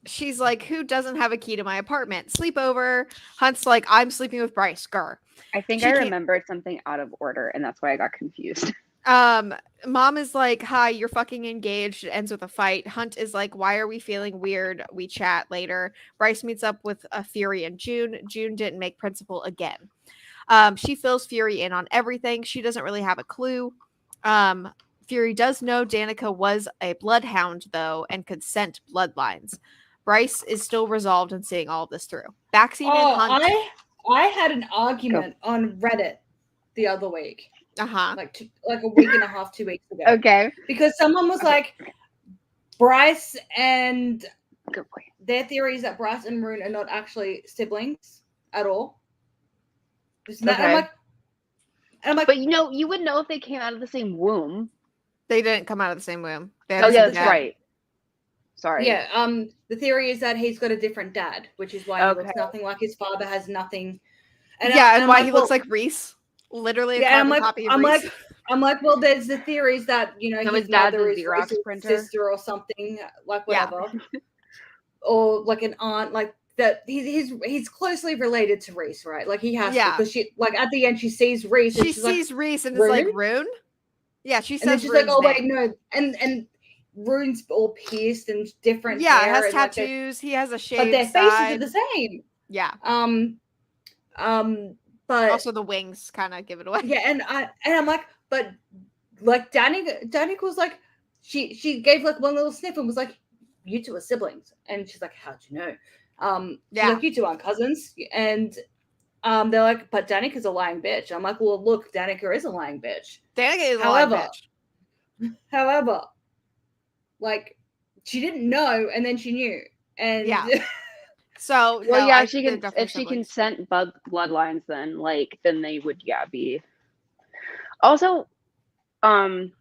She's like, who doesn't have a key to my apartment? Sleepover. Hunt's like, I'm sleeping with Bryce. Grr. I think She I can't- remembered something out of order, and that's why I got confused. Mom is like, hi, you're fucking engaged. It ends with a fight. Hunt is like, why are we feeling weird? We chat later. Bryce meets up with Fury and June. June didn't make principal again. She fills Fury in on everything. She doesn't really have a clue. Fury does know Danica was a bloodhound, though, and could scent bloodlines. Bryce is still resolved in seeing all of this through. Backseat and Hunt. I had an argument on Reddit the other week. Like a week and a half, 2 weeks ago. Okay. Because someone was like, Bryce and Good point. their theory is that Bryce and Rune are not actually siblings at all. Okay. And I'm like, But you would know if they came out of the same womb. They didn't come out of the same womb. Oh yeah, that's right. Sorry. Yeah. The theory is that he's got a different dad, which is why he looks nothing like his father. Has nothing. And why he looks like Reese. Literally, a carbon copy of Reese. I'm like, well, there's the theories that his mother is Reese's sister or something, like whatever, or like an aunt, like that. He's closely related to Reese, right? Like he has to, because she, like at the end, she sees Reese. She sees Reese and is like, Rune. Yeah, she says. And she's like, oh wait, no, and Rune's all pierced and different. Yeah, hair has tattoos. He has a shaved but their side. faces are the same. Yeah. But also the wings kind of give it away. Yeah, and I'm like, but like Danica was like, she gave like one little sniff and was like, you two are siblings, and she's like, how'd you know? Like, you two aren't cousins, and they're like, but Danica's a lying bitch. I'm like, well, look, Danica is a lying bitch. Danica is a lying bitch. However, like she didn't know, and then she knew, and So she can, if she can scent bloodlines, then they would be. Also, the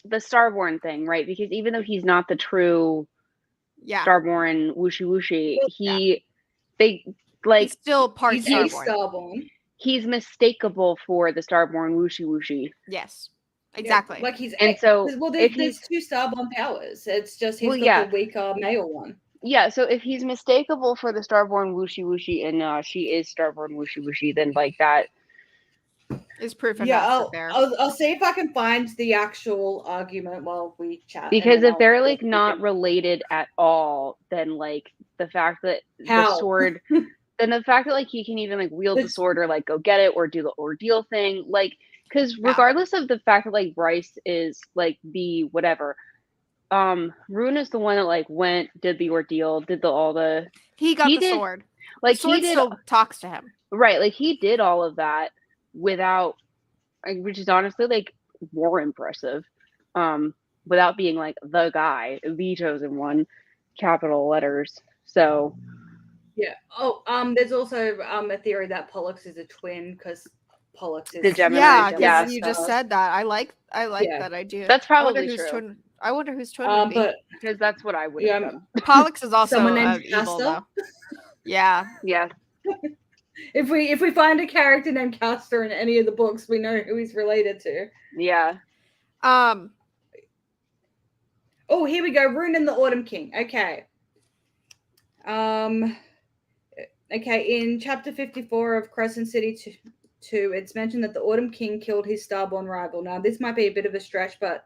Starborn thing, right? Because even though he's not the true Starborn Wooshi, he's still part Starborn. He's mistakable for the Starborn Wooshi. Yes. Exactly. Yeah, like he's there's two Starborn powers. It's just he's got the weaker male one. Yeah, so if he's mistakable for the Starborn Wooshi and she is Starborn Wooshi, then that is proof enough. I'll see if I can find the actual argument while we chat. Because if they're not related at all, then the fact that the sword, then the fact that he can even wield the sword or go get it or do the ordeal thing, because regardless of the fact that Bryce is the whatever. Rune is the one that did the ordeal, did he got the sword. The sword still talks to him. Right, he did all of that without, which is honestly more impressive. Without being the guy, the chosen one, capital letters. So yeah. Oh, there's also a theory that Pollux is a twin because Pollux is the Gemini. Yeah, you just said that. I like that idea. That's probably true. I wonder whose twin would be. But because that's what I would have done. Pollux is also someone named evil, Castor. though. Yeah. If we find a character named Castor in any of the books, we know who he's related to. Yeah. Oh, here we go. Rune and the Autumn King. Okay. Okay, in chapter 54 of Crescent City 2, it's mentioned that the Autumn King killed his Starborn rival. Now, this might be a bit of a stretch, but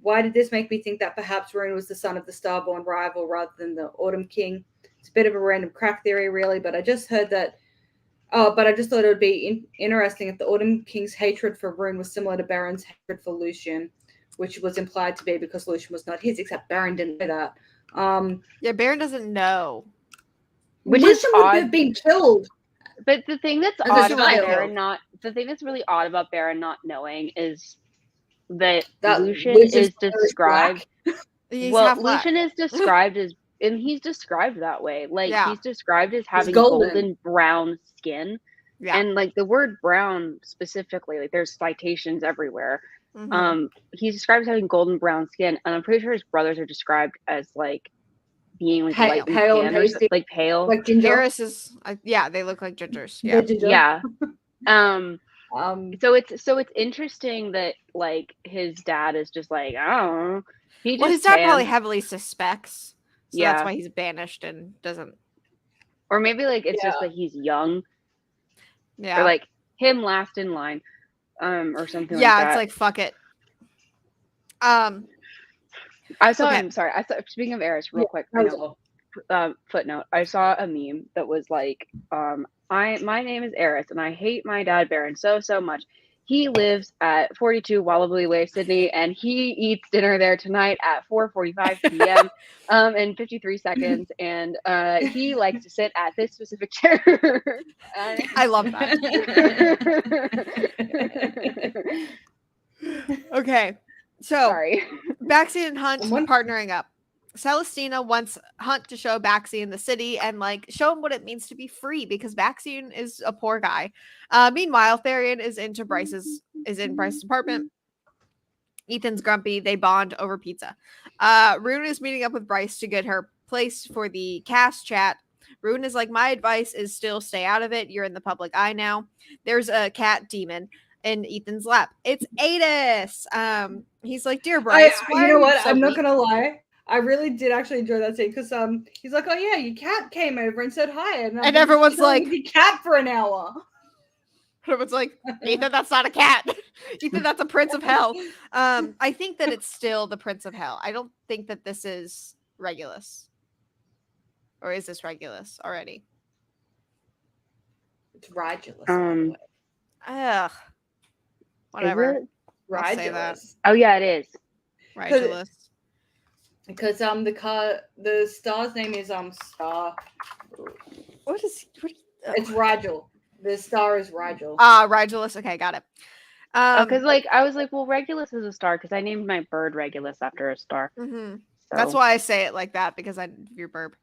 why did this make me think that perhaps Rune was the son of the Starborn rival rather than the Autumn King? It's a bit of a random crack theory, really, but I just heard that. But I just thought it would be interesting if the Autumn King's hatred for Rune was similar to Baron's hatred for Lucien, which was implied to be because Lucien was not his, except Baron didn't know that. Yeah, Baron doesn't know. Which Lucien is would odd. have been killed. But the thing that's odd about the thing that's really odd about Baron not knowing is that Lucien is described. Lucien is described as, and he's described that way. He's described as having golden brown skin. Yeah. And the word brown specifically, there's citations everywhere. Mm-hmm. He's described as having golden brown skin, and I'm pretty sure his brothers are described as being pale, pale, like ginger. Eris is, they look like gingers. Yeah. Yeah. So it's interesting that like his dad is just like, I don't know. He Well, his just dad probably can. heavily suspects, so that's Yeah. why he's banished and doesn't. Or maybe like it's Yeah. just that he's young. Yeah. Or like him last in line. Or something like Yeah, that. it's like fuck it. I saw Okay. him. Sorry, I saw. Speaking of Eris, real quick, that was all. footnote. I saw a meme that was like, my name is Eris, and I hate my dad Baron so much. He lives at 42 Wallaby Way, Sydney, and he eats dinner there tonight at 4:45 p.m. In 53 seconds, and he likes to sit at this specific chair. I love that. Okay. So Sorry. Baxi and Hunt Someone- partnering up. Celestina wants Hunt to show Baxi in the city and like show him what it means to be free because Baxi is a poor guy. Meanwhile, Therian is in Bryce's apartment. Ethan's grumpy. They bond over pizza. Rune is meeting up with Bryce to get her place for the cast chat. Rune is like, my advice is still stay out of it. You're in the public eye now. There's a cat demon in Ethan's lap. It's Adis. He's like, dear Bryce, why you know are what? so I'm not weak? gonna lie. I really did actually enjoy that scene because he's like, oh yeah, your cat came over and said hi, And everyone's like, the cat for an hour. Everyone's like, Ethan, that's not a cat. Ethan, that's a prince of hell. I think that it's still the prince of hell. I don't think that this is Regulus. Or is this Regulus already? It's Rigulus. Ugh. Whatever. Is it? I'll say that. Rigulus. Oh yeah, it is. Rigulus. Because the star's name is Star. What is It's Rigel. The star is Rigel. Rigulus. Okay, got it. Because like I was like, well, Regulus is a star because I named my bird Regulus after a star. Mm-hmm. So. That's why I say it like that because I your burp.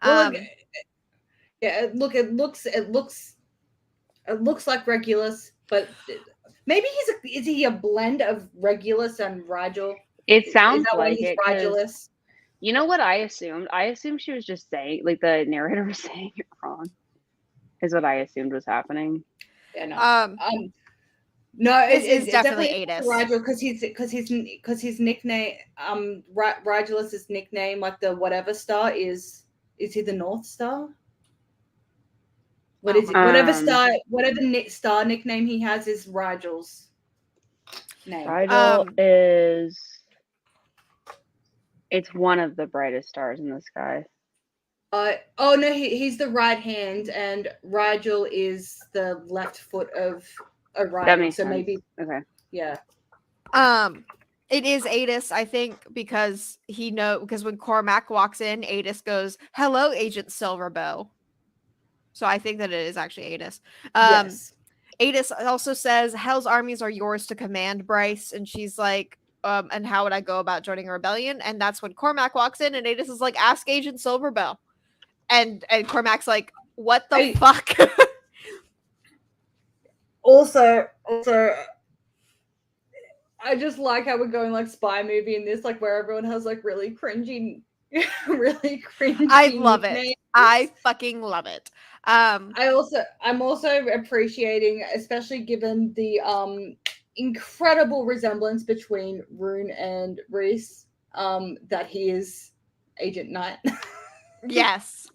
Well, yeah, look, it looks like Regulus, but maybe is he a blend of Regulus and Rigel? It sounds is that like why he's it. Rigulus? You know what I assumed? I assumed she was just saying, like the narrator was saying it wrong. Is what I assumed was happening. Yeah, no. No, it's definitely Adis. Rigel because his nickname Rigelus's nickname, like the whatever star is he the North Star? What is it? Whatever star nickname he has is Rigel's name. Rigel is. It's one of the brightest stars in the sky. Oh no, he's the right hand, and Rigel is the left foot of Orion. That makes sense. Maybe okay. Yeah. It is Adis, I think, because when Cormac walks in, Adis goes, "Hello, Agent Silverbow." So I think that it is actually Adis. Yes. Adis also says, "Hell's armies are yours to command, Bryce," and she's like, and how would I go about joining a rebellion? And that's when Cormac walks in, and Adis is like, "Ask Agent Silverbow," and Cormac's like, "What the fuck?" Also, I just like how we're going like spy movie in this, like where everyone has like really cringy. I love it. I fucking love it. I'm also appreciating, especially given the incredible resemblance between Rune and Reese, that he is Agent Knight. Yes.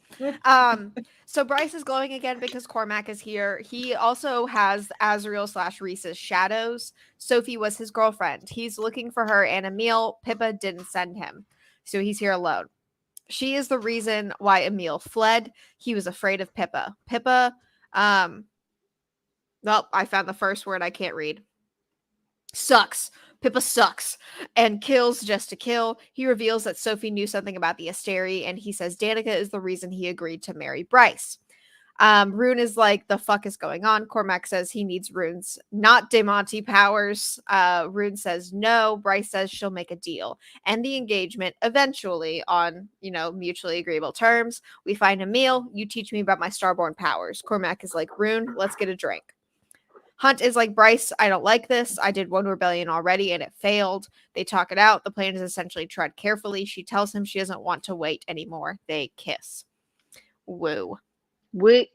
So Bryce is glowing again because Cormac is here. He also has Azriel/Reese's shadows. Sophie was his girlfriend. He's looking for her and Emil. Pippa didn't send him, so he's here alone. She is the reason why Emil fled. He was afraid of Pippa. Pippa, well, I found the first word I can't read. Sucks. Pippa sucks and kills just to kill. He reveals that Sophie knew something about the Asteri, and he says Danica is the reason he agreed to marry Bryce. Rune is like, the fuck is going on? Cormac says he needs Rune's not Demonti powers. Rune says no. Bryce says she'll make a deal. And the engagement eventually on, mutually agreeable terms. We find Emil. You teach me about my starborn powers. Cormac is like, Rune, let's get a drink. Hunt is like, Bryce, I don't like this. I did one rebellion already and it failed. They talk it out. The plan is essentially tread carefully. She tells him she doesn't want to wait anymore. They kiss. Woo. Woo.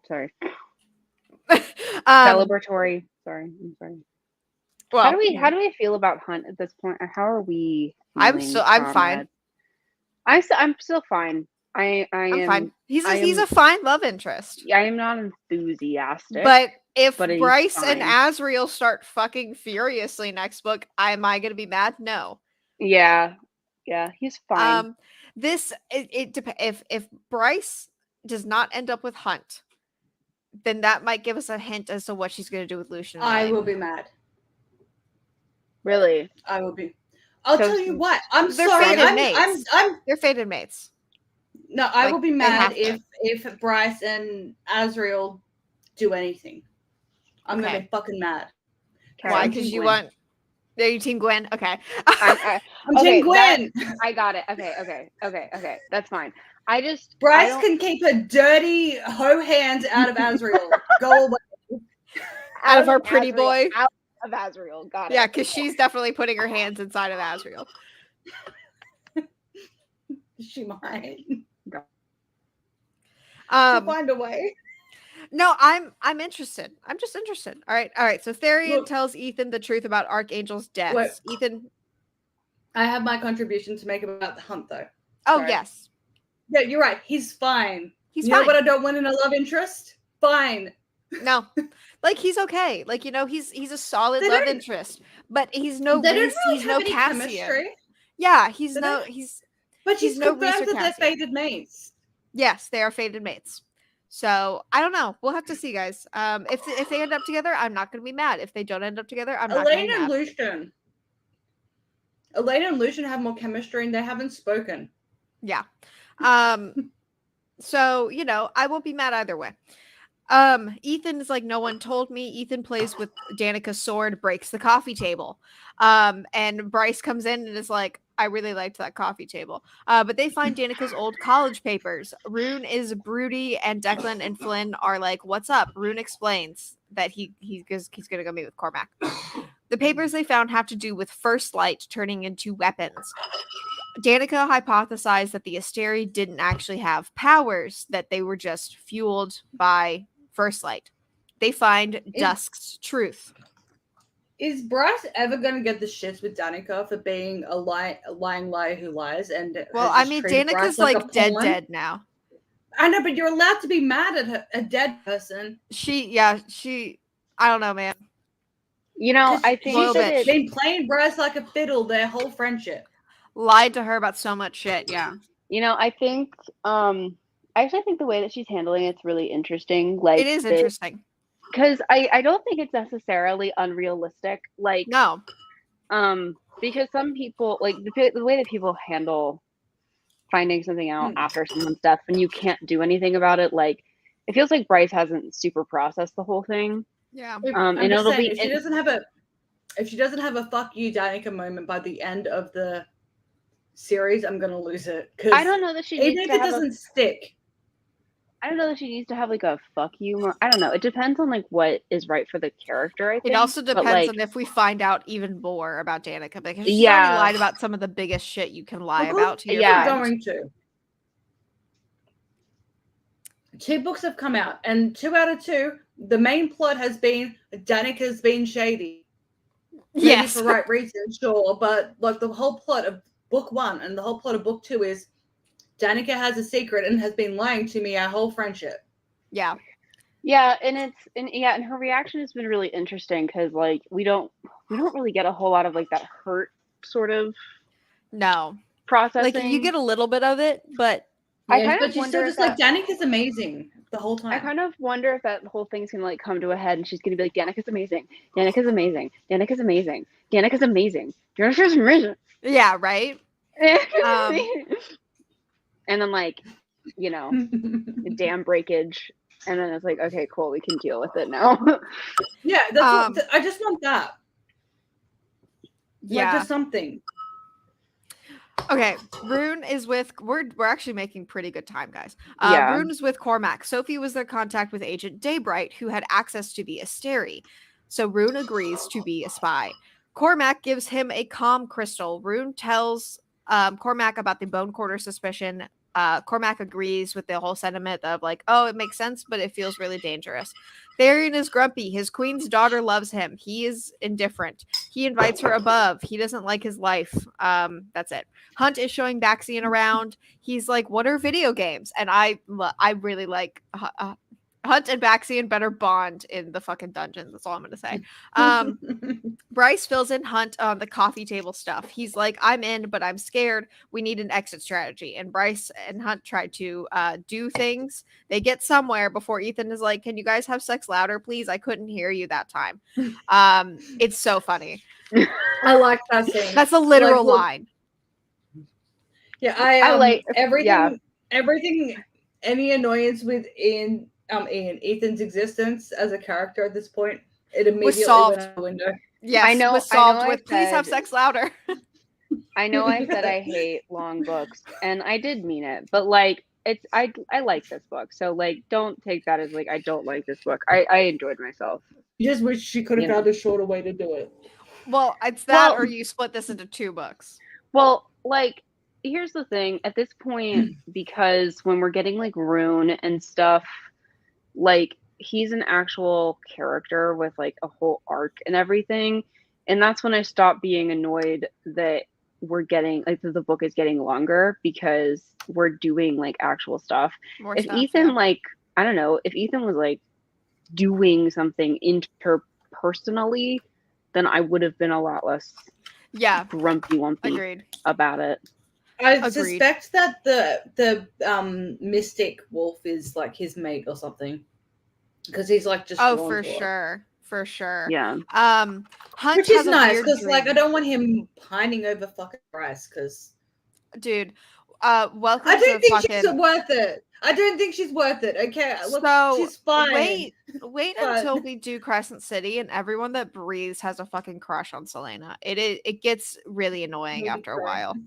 Sorry. Celebratory. Sorry, I'm sorry. Well, how do we feel about Hunt at this point? Or how are we? I'm fine. Conrad? I'm still fine. I'm fine. He's I a am, fine love interest. I am not enthusiastic. But if but he's Bryce and fine. Azriel start fucking furiously next book, am I gonna be mad? No. Yeah, he's fine. If Bryce does not end up with Hunt, then that might give us a hint as to what she's gonna do with Lucian. And I William. will be mad. Really? I will be. I'll tell you what. I'm They're sorry. fated mates. They're fated mates. No, I will be mad to. if Bryce and Azriel do anything. I'm gonna be fucking mad. Why? Because you want. Are you Team Gwen? Okay. I'm Team Gwen. I got it. Okay. That's fine. Bryce can keep her dirty hoe hands out of Azriel. Go away. Out of our pretty boy. Out of Azriel. Got it. Yeah, because she's definitely putting her hands inside of Azriel. She might. She'll find a way. No, I'm interested. I'm just interested. All right. So Therian tells Ethan the truth about Archangel's deaths. Ethan, I have my contribution to make about the Hunt, though. Oh, yes. Yeah, you're right. He's fine. He's fine. You know what I don't want in a love interest? Fine. No. Like, he's okay. Like, he's a solid love interest. But he's no Cassian. Chemistry. Yeah, But she's confirmed that they're fated mates. Yes, they are fated mates. So I don't know. We'll have to see, guys. If they end up together, I'm not going to be mad. If they don't end up together, I'm not going to be mad. Elena and Lucian have more chemistry, and they haven't spoken. Yeah. So I won't be mad either way. Ethan is like, no one told me. Ethan plays with Danica's sword, breaks the coffee table. And Bryce comes in and is like, I really liked that coffee table. But they find Danica's old college papers. Rune is broody, and Declan and Flynn are like, what's up? Rune explains that he's gonna go meet with Cormac. The papers they found have to do with First Light turning into weapons. Danica hypothesized that the Asteri didn't actually have powers, that they were just fueled by First Light. They find Dusk's truth. Is Bryce ever going to get the shits with Danica for being a lying liar who lies? Well, I mean, Danica's like dead now. I know, but you're allowed to be mad at a dead person. I don't know, man. I think she's been playing Bryce like a fiddle their whole friendship. Lied to her about so much shit. Yeah. I think I actually think the way that she's handling it's really interesting. Like, it is interesting. Because I don't think it's necessarily unrealistic. Like, no. Because some people, like, the way that people handle finding something out after someone's death when you can't do anything about it, like, it feels like Bryce hasn't super processed the whole thing. Yeah. And it'll be if she doesn't have a fuck you Danica moment by the end of the series, I'm gonna lose it. I don't know that she needs even if it doesn't stick. I don't know that she needs to have like a fuck you. I don't know. It depends on like what is right for the character. I think it also depends on if we find out even more about Danica, because she already lied about some of the biggest shit you can lie about to your going to. 2 books have come out, and 2 out of 2, the main plot has been Danica's been shady. Maybe for right reasons, sure, but like the whole plot of book 1 and the whole plot of book 2 is Danica has a secret and has been lying to me our whole friendship. Yeah. Yeah, and her reaction has been really interesting because like we don't really get a whole lot of like that hurt sort of processing. Like you get a little bit of it, but but she's still just like Danica's amazing the whole time. I kind of wonder if that whole thing's gonna like come to a head and she's gonna be like, Danica's amazing. Danica's amazing. Danica's amazing. Danica's amazing. Danica's amazing. Yeah, right. And then like, the dam breakage, and then it's like, okay, cool, we can deal with it now. Yeah, that's I just want that. Yeah, just something. Okay, Rune is with. We're actually making pretty good time, guys. Rune is with Cormac. Sophie was their contact with Agent Daybright, who had access to the Asteri. So Rune agrees to be a spy. Cormac gives him a comm crystal. Rune tells Cormac about the Bone Quarter suspicion Cormac agrees with the whole sentiment of like, oh, it makes sense, but it feels really dangerous. Tharion is grumpy. His queen's daughter loves him. He is indifferent. He invites her above. He doesn't like his life. That's it. Hunt is showing Baxian around. He's like, what are video games? And I really like Hunt and Baxian better bond in the fucking dungeons. That's all I'm gonna say. Bryce fills in Hunt on the coffee table stuff. He's like, I'm in, but I'm scared. We need an exit strategy. And Bryce and Hunt try to do things. They get somewhere before Ethan is like, can you guys have sex louder, please? I couldn't hear you that time. It's so funny. I like that scene. That's a literal line. Yeah, I like everything. Yeah. Everything. Any annoyance with Ian, Ethan's existence as a character at this point, it immediately went out the window. Yes, I know. Was solved with please have sex louder. I know I said I hate long books, and I did mean it, but like I like this book, so like don't take that as like I don't like this book. I enjoyed myself. You just wish she could have found a shorter way to do it. Well, it's that, or you split this into 2 books. Well, like here's the thing at this point, because when we're getting like Rune and stuff, like he's an actual character with like a whole arc and everything, and that's when I stopped being annoyed that we're getting like the book is getting longer because we're doing like actual stuff. If Ethan like I don't know, if Ethan was like doing something interpersonally, then I would have been a lot less grumpy wumpy about it. I suspect that the mystic wolf is like his mate or something, because he's like just for sure. Yeah. Hunt which is nice because like I don't want him pining over fucking Bryce because, dude, welcome. I don't think she's worth it. I don't think she's worth it. Okay, look, so she's fine. Wait until we do Crescent City and everyone that breathes has a fucking crush on Celaena. It gets really annoying after a while.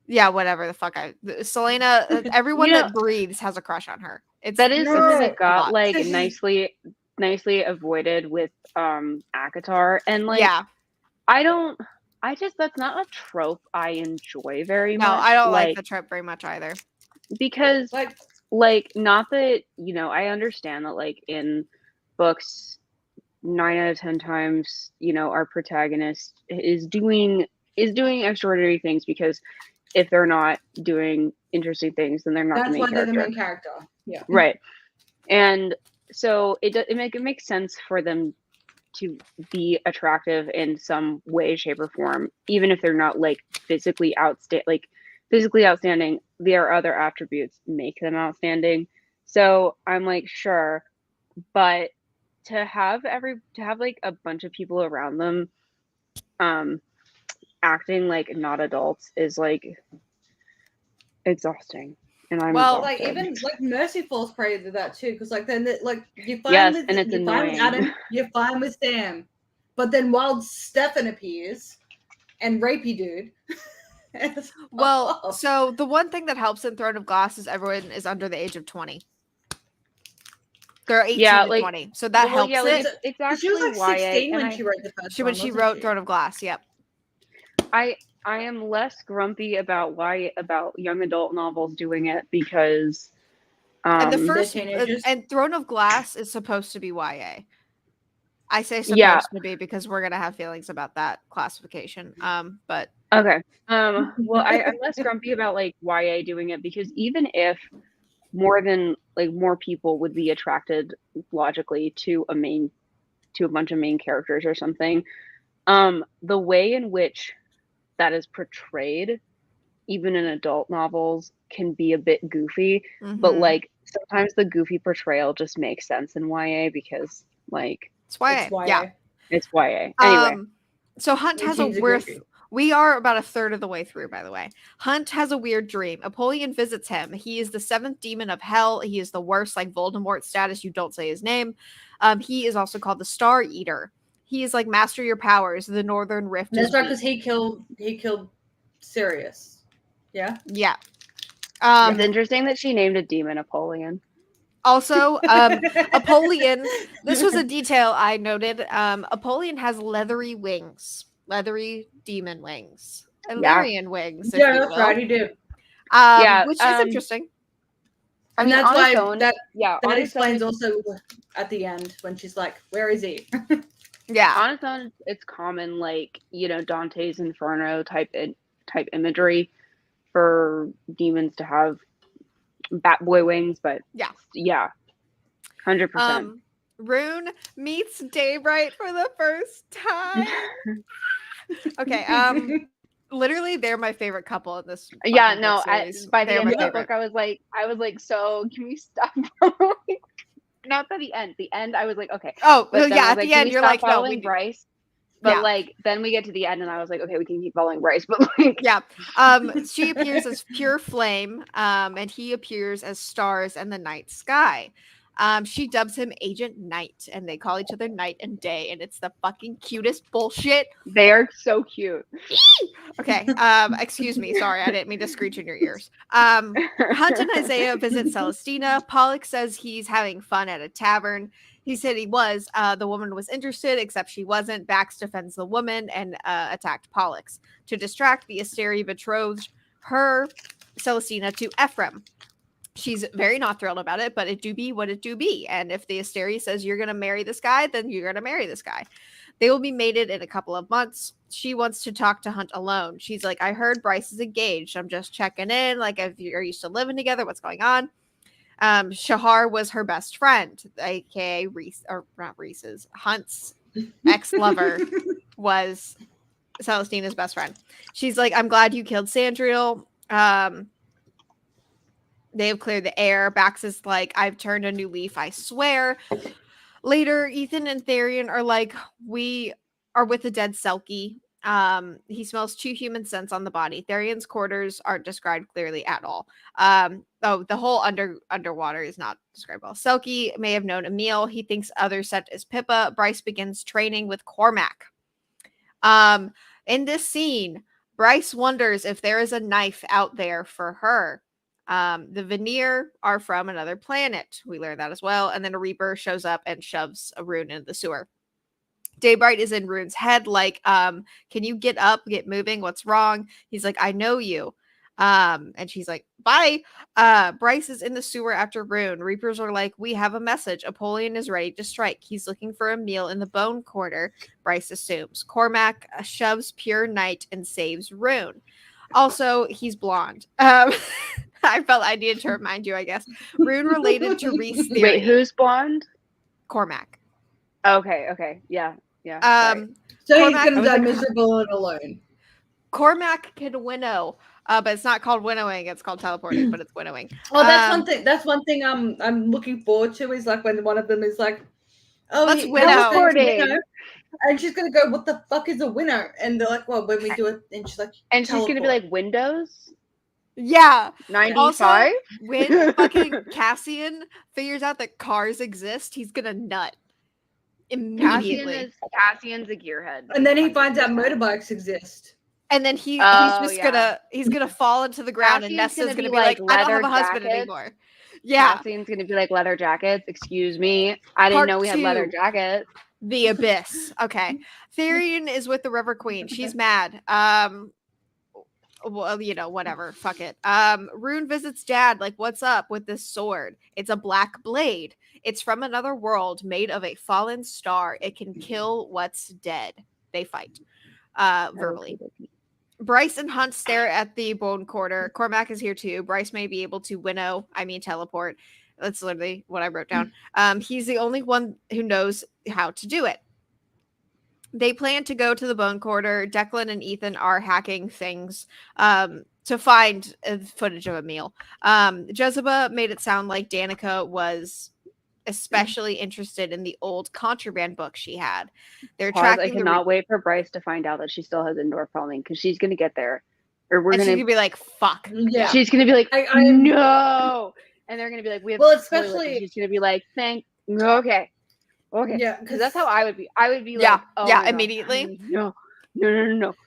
Yeah, whatever the fuck. Celaena, everyone that breathes has a crush on her. That is something that got like nicely avoided with ACOTAR, and like that's not a trope I enjoy very much. No, I don't like the trope very much either. Because like not that, you know, I understand that like in books 9 out of 10 times, you know, our protagonist is doing extraordinary things, because if they're not doing interesting things, then they're not the main character. That's why they're the main character. Yeah. Right. And so it makes sense for them to be attractive in some way, shape, or form, even if they're not like physically outstanding. Their other attributes make them outstanding. So I'm like, sure, but to have like a bunch of people around them acting like not adults is like exhausting. And I'm exhausted. Like even like Mercy falls prey to that too, because like then like you're fine with Adam, you're fine with Sam, but then while Stefan appears and rapey dude. Well, so the one thing that helps in Throne of Glass is everyone is under the age of 20. They're 18 to 20, so that helps it. It's actually she was like 16 when she wrote the first one. When she wrote Throne of Glass, yep. I am less grumpy about young adult novels doing it, because and the first and Throne of Glass is supposed to be YA. I say supposed to be because we're gonna have feelings about that classification. But okay. Well, I'm less grumpy about like YA doing it, because even if more people would be attracted logically to a bunch of main characters or something, the way in which that is portrayed, even in adult novels, can be a bit goofy. Mm-hmm. But like sometimes the goofy portrayal just makes sense in YA, because like it's YA. Yeah, it's YA. Anyway, so Hunt has a worth. We are about a third of the way through, by the way. Hunt has a weird dream. Apollyon visits him. He is the 7th demon of hell. He is the worst, like Voldemort status. You don't say his name. He is also called the Star Eater. He is like master your powers. The Northern Rift. That's right, because he killed Sirius. Yeah. Yeah. It's interesting that she named a demon Apollyon. Also, Apollyon. This was a detail I noted. Apollyon has leathery wings. Leathery demon wings. Illyrian wings. Yeah, that's right, he did. Which is interesting. And that's on why its own, that on its explains own, also at the end when she's like, "Where is he?" Yeah. On its own, it's common, like, Dante's Inferno type imagery for demons to have bat boy wings, but yeah, 100%. Rune meets Daybright for the first time. Okay, literally, they're my favorite couple in this. Yeah, no. By the They're end of my the book, I was like, so can we stop? Not by the end. The end, I was like, okay. Oh, but well, then yeah. I was At like, the can end, we you're stop like, no, following we Bryce. But like, then we get to the end, and I was like, okay, we can keep following Bryce. But like, yeah. She appears as pure flame, and he appears as stars and the night sky. She dubs him Agent Night, and they call each other night and day, and it's the fucking cutest bullshit. They are so cute. Okay. Excuse me. Sorry, I didn't mean to screech in your ears. Hunt and Isaiah visit Celestina. Pollux says he's having fun at a tavern. He said he was. The woman was interested, except she wasn't. Bax defends the woman and attacked Pollux. To distract, the Asteri betrothed her, Celestina, to Ephraim. She's very not thrilled about it, but it do be what it do be. And if the Asteri says you're going to marry this guy, then you're going to marry this guy. They will be mated in a couple of months. She wants to talk to Hunt alone. She's like, I heard Bryce is engaged. I'm just checking in. Like, if you're used to living together, what's going on? Shahar was her best friend, aka Reese, or not Reese's, Hunt's ex-lover was Celestina's best friend. She's like, I'm glad you killed Sandriel. They have cleared the air. Bax is like, I've turned a new leaf, I swear. Later, Ethan and Therian are like, we are with the dead Selkie. He smells 2 human scents on the body. Therian's quarters aren't described clearly at all. The whole underwater is not described well. Selkie may have known Emil. He thinks other set is Pippa. Bryce begins training with Cormac. In this scene, Bryce wonders if there is a knife out there for her. The Veneer are from another planet. We learned that as well. And then a Reaper shows up and shoves a Rune into the sewer. Daybright is in Rune's head, like, can you get up, get moving? What's wrong? He's like, I know you. And she's like, bye. Bryce is in the sewer after Rune. Reapers are like, we have a message. Apollyon is ready to strike. He's looking for a meal in the bone quarter, Bryce assumes. Cormac shoves Pure Night and saves Rune. Also, he's blonde. I felt I needed to remind you, I guess. Rune related to Reese theory. Wait, who's blonde? Cormac. Okay. Yeah. So Cormac, he's gonna die miserable and alone. Cormac can winnow, but it's not called winnowing. It's called teleporting, but it's winnowing. Oh, that's one thing. I'm looking forward to is like when one of them is like, "Oh, let's winnow." And she's gonna go, "What the fuck is a winnow?" And they're like, "Well, when we do it," and she's like, and she's gonna be like, "Windows." Yeah. 95. When fucking Cassian figures out that cars exist, he's gonna nut immediately. Cassian's a gearhead. And then he finds out motorbikes exist. And then he's gonna fall into the ground, and Nesta's gonna be like, I don't have a husband anymore. Yeah. Cassian's gonna be like leather jackets. Excuse me. I didn't know we had leather jackets. The Abyss. Okay. Therian is with the River Queen. She's mad. Well, whatever. Fuck it. Rune visits Dad. Like, what's up with this sword? It's a black blade. It's from another world made of a fallen star. It can kill what's dead. They fight verbally. Bryce and Hunt stare at the bone quarter. Cormac is here too. Bryce may be able to teleport. That's literally what I wrote down. He's the only one who knows how to do it. They plan to go to the bone quarter. Declan and Ethan are hacking things to find footage of Emil. Jezebel made it sound like Danica was especially interested in the old contraband book she had. They're tracking. I cannot wait for Bryce to find out that she still has indoor plumbing, because she's gonna get there, or she's gonna be like, "Fuck." Yeah, she's gonna be like, "No," and they're gonna be like, "We have." Well, especially she's gonna be like, Okay. Yeah, because that's how I would be. I would be like, immediately. No.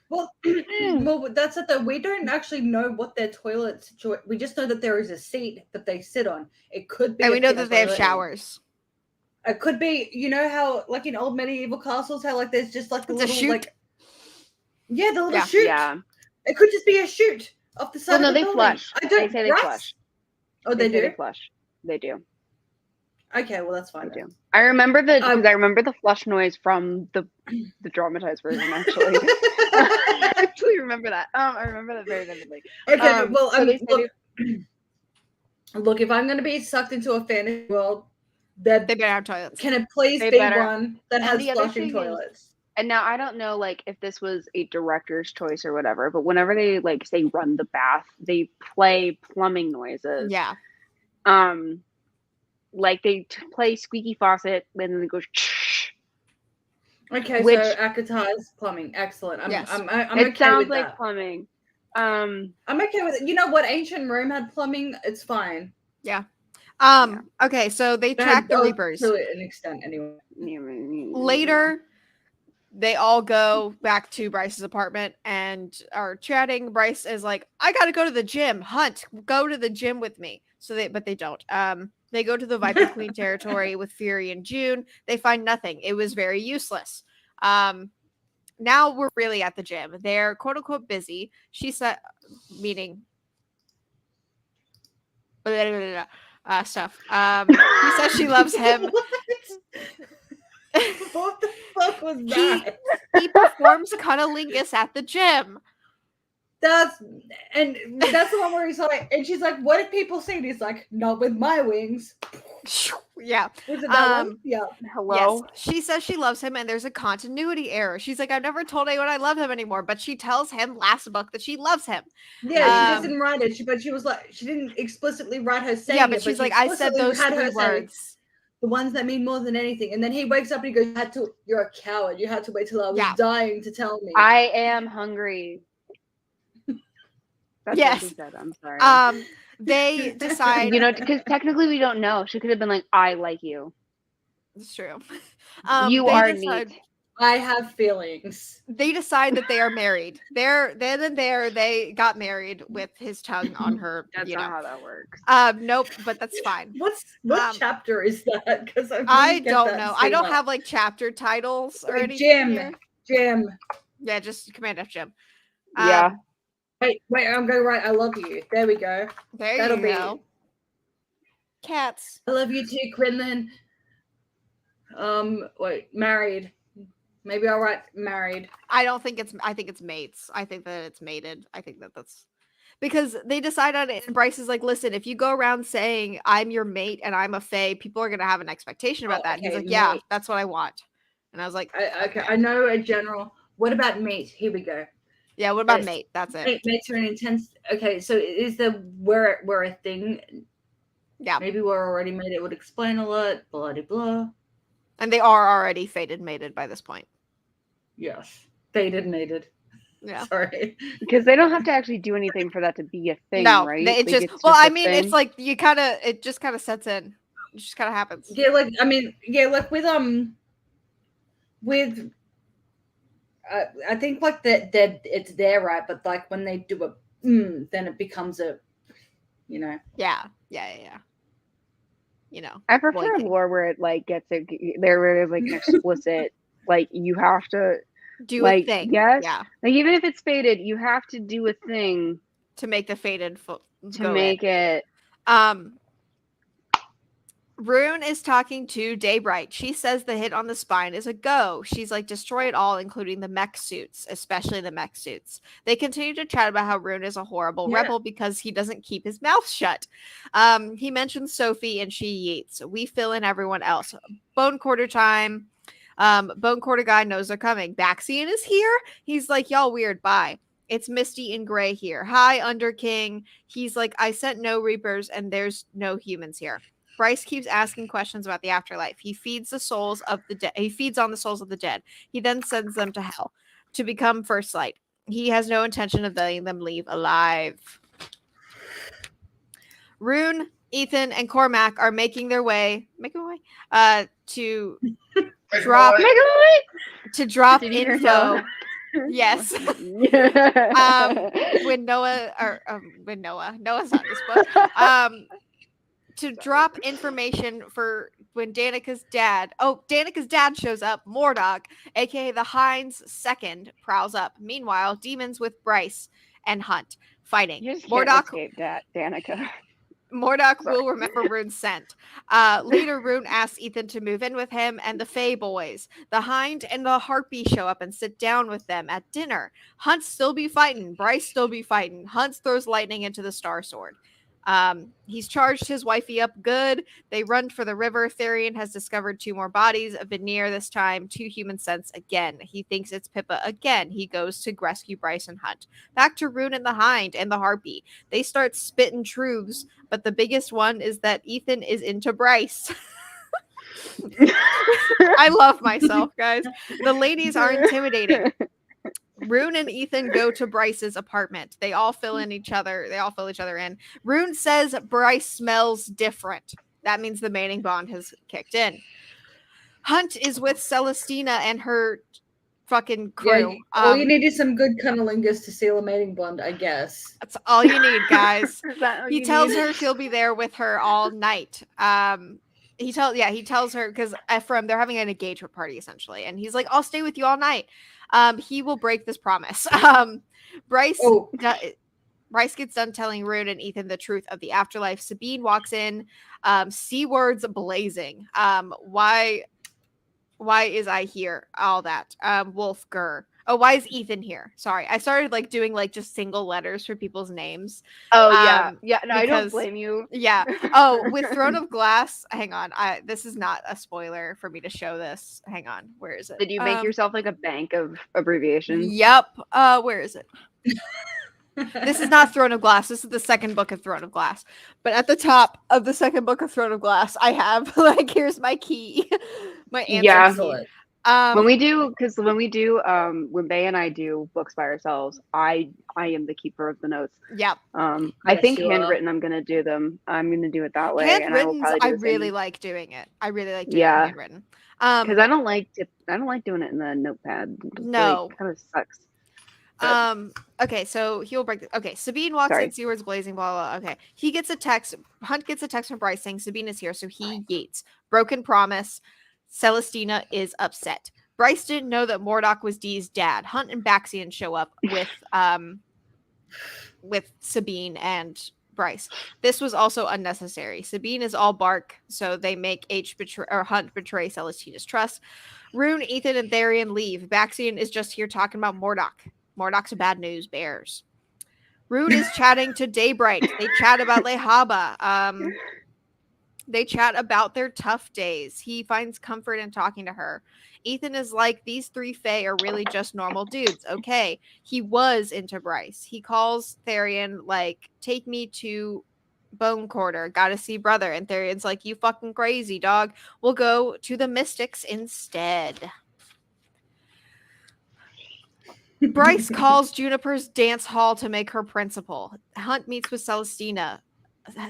Well, well, that's it though. We don't actually know what their toilet situation. We just know that there is a seat that they sit on. It could be, and we know that they have showers. It could be, how like in old medieval castles, how like there's just like a little chute. like, the little chute. Yeah. It could just be a chute off the side Well, no, of the they building. flush. I They don't. say they Bryce? flush. Oh, they say do. They flush. They do. Okay, well that's fine. They do. I remember because I remember the flush noise from the dramatized version. Actually, I actually remember that. I remember that very vividly. Okay, well, so look, if I'm going to be sucked into a fantasy world, that They better have toilets. can it please They be better. one that And has the other flushing thing is- toilets? And now I don't know, like, if this was a director's choice or whatever, but whenever they like say run the bath, they play plumbing noises. Yeah. Like they play squeaky faucet, and then it goes. Okay, Which- so Akatai's plumbing, excellent. Yes. I'm It okay sounds with like that. plumbing. I'm okay with it. You know what? Ancient Rome had plumbing. It's fine. Okay, so they They track had- the oh, Reapers. to an extent, anyway. Later, they all go back to Bryce's apartment and are chatting. Bryce is like, I gotta go to the gym. Hunt, go to the gym with me. But they don't. They go to the Viper Queen territory with Fury and June. They find nothing. It was very useless. Now we're really at the gym. They're quote unquote busy. She said, meaning stuff. He says she loves him. What the fuck was that? He performs cunnilingus at the gym. That's the one where he's like, and she's like, "What did people say?" And he's like, "Not with my wings." Yeah. Was it that one? Yeah. Hello. Yes. She says she loves him, and there's a continuity error. She's like, I've never told anyone I love him anymore, but she tells him last book that she loves him. Yeah, she doesn't write it. But she was like, she didn't explicitly write her saying Yeah, but it, she's she like, I said explicitly those had her three say, words. the ones that mean more than anything. And then he wakes up and he goes, "You're a coward. You had to wait till I was dying to tell me." I am hungry. That's Yes. what she said. I'm sorry. They decide. You know, because technically we don't know. She could have been like, "I like you." It's true. You they are decide, neat. I have feelings. They decide that they are married. Then and there, they got married with his tongue on her. That's not how that works. Nope, but that's fine. What chapter is that? Because I don't know. I don't have like chapter titles or anything. Jim. Yeah, just Command F Jim. Yeah. Wait, I'm going right. I love you. There we go. That'll you go. Cats. I love you too, Quinlan. Wait, married. Maybe I'll write married. I think it's mates. I think that it's mated. I think that's because they decide on it, and Bryce is like, listen, if you go around saying I'm your mate and I'm a fae, people are gonna have an expectation about that. And he's like, yeah, that's what I want. And I was like, okay, I know a general. What about mate? Here we go. Yeah, what about mate? That's it. Mates are an intense. Okay, so is the we're a thing? Yeah. Maybe we're already made. It would explain a lot. Blah de blah. And they are already fated mated by this point. Yes, fated mated. Yeah. Sorry. Because they don't have to actually do anything for that to be a thing, no, right? It like, just I mean, it's like it just kind of sets in. It just kind of happens. Yeah, like I mean, yeah, like with I think like that it's there, right? But like when they do a then it becomes a, you know. Yeah. You know, I prefer a lore where it like gets it there where there's like an explicit like you have to do like, a thing. Yes, yeah. Like even if it's fated, you have to do a thing to make the fated to make it. Rune is talking to Daybright. She says the hit on the spine is a go. She's like, destroy it all, including the mech suits, especially the mech suits. They continue to chat about how Rune is a horrible rebel because he doesn't keep his mouth shut. He mentions Sophie and she yeets. We fill in everyone else. Bone quarter time. Bone quarter guy knows they're coming. Baxian is here. He's like, y'all weird. Bye. It's Misty and Gray here. Hi, Underking. He's like, I sent no Reapers and there's no humans here. Bryce keeps asking questions about the afterlife. He feeds the souls of the dead. He feeds on the souls of the dead. He then sends them to hell to become First Light. He has no intention of letting them leave alive. Rune, Ethan, and Cormac are making their way to drop info. Yes. When Noah's on this book. To drop information for when Danica's dad shows up, Mordog, aka the Heinz II, prowls up. Meanwhile, demons with Bryce and Hunt fighting. You just Mordok can't escape that, Danica. Mordok Sorry. will remember Rune's scent. Later, Rune asks Ethan to move in with him and the Fae boys. The Hind and the Harpy show up and sit down with them at dinner. Hunt still be fighting. Bryce still be fighting. Hunt throws lightning into the Star Sword. He's charged his wifey up good. They run for the river. Therian has discovered 2 more bodies. A veneer this time. 2 human scents again. He thinks it's Pippa again. He goes to rescue Bryce and Hunt. Back to Rune and the Hind and the Harpy. They start spitting truths, but the biggest one is that Ethan is into Bryce. I love myself, guys. The ladies are intimidating. Rune and Ethan go to Bryce's apartment. They all fill each other in. Rune says Bryce smells different. That means the mating bond has kicked in. Hunt is with Celestina and her fucking crew. Yeah, all you need is some good cunnilingus to seal a mating bond, I guess. That's all you need, guys. He tells need? her he'll be there with her all night. He tells her because Ephraim, they're having an engagement party essentially, and he's like, I'll stay with you all night. He will break this promise. Bryce gets done telling Rune and Ethan the truth of the afterlife. Sabine walks in, C words blazing. Why is I here? All that. Wolfgar. Oh, why is Ethan here? Sorry. I started like doing like just single letters for people's names. Oh yeah. Yeah, no, I don't blame you. Yeah. Oh, with Throne of Glass, hang on. This is not a spoiler for me to show this. Hang on. Where is it? Did you make yourself like a bank of abbreviations? Yep. Where is it? This is not Throne of Glass. This is the second book of Throne of Glass. But at the top of the second book of Throne of Glass, I have like here's my key. My answer. Yeah. Key. When Bay and I do books by ourselves, I am the keeper of the notes. Yep. I think handwritten. I'm gonna do them. I'm gonna do it that way. Handwritten. I really like doing it. I really like doing handwritten. Because I don't like doing it in the notepad. No, kind of sucks. Okay, so he'll break. Okay, Sabine walks in, see words blazing, blah, blah. Okay, he gets a text. Hunt gets a text from Bryce saying Sabine is here, so he yeets. Broken promise. Celestina is upset. Bryce didn't know that Mordok was Dee's dad. Hunt and Baxian show up with Sabine and Bryce. This was also unnecessary. Sabine is all bark, so they make Hunt betray Celestina's trust. Rune, Ethan, and Therian leave. Baxian is just here talking about Mordok. Mordok's bad news bears. Rune is chatting to Daybright. They chat about Lehaba. They chat about their tough days. He finds comfort in talking to her. Ethan is like, these 3 Fae are really just normal dudes. Okay. He was into Bryce. He calls Therian like, take me to Bone Quarter. Gotta see brother. And Therian's like, you fucking crazy, dog. We'll go to the Mystics instead. Bryce calls Juniper's dance hall to make her principal. Hunt meets with Celestina.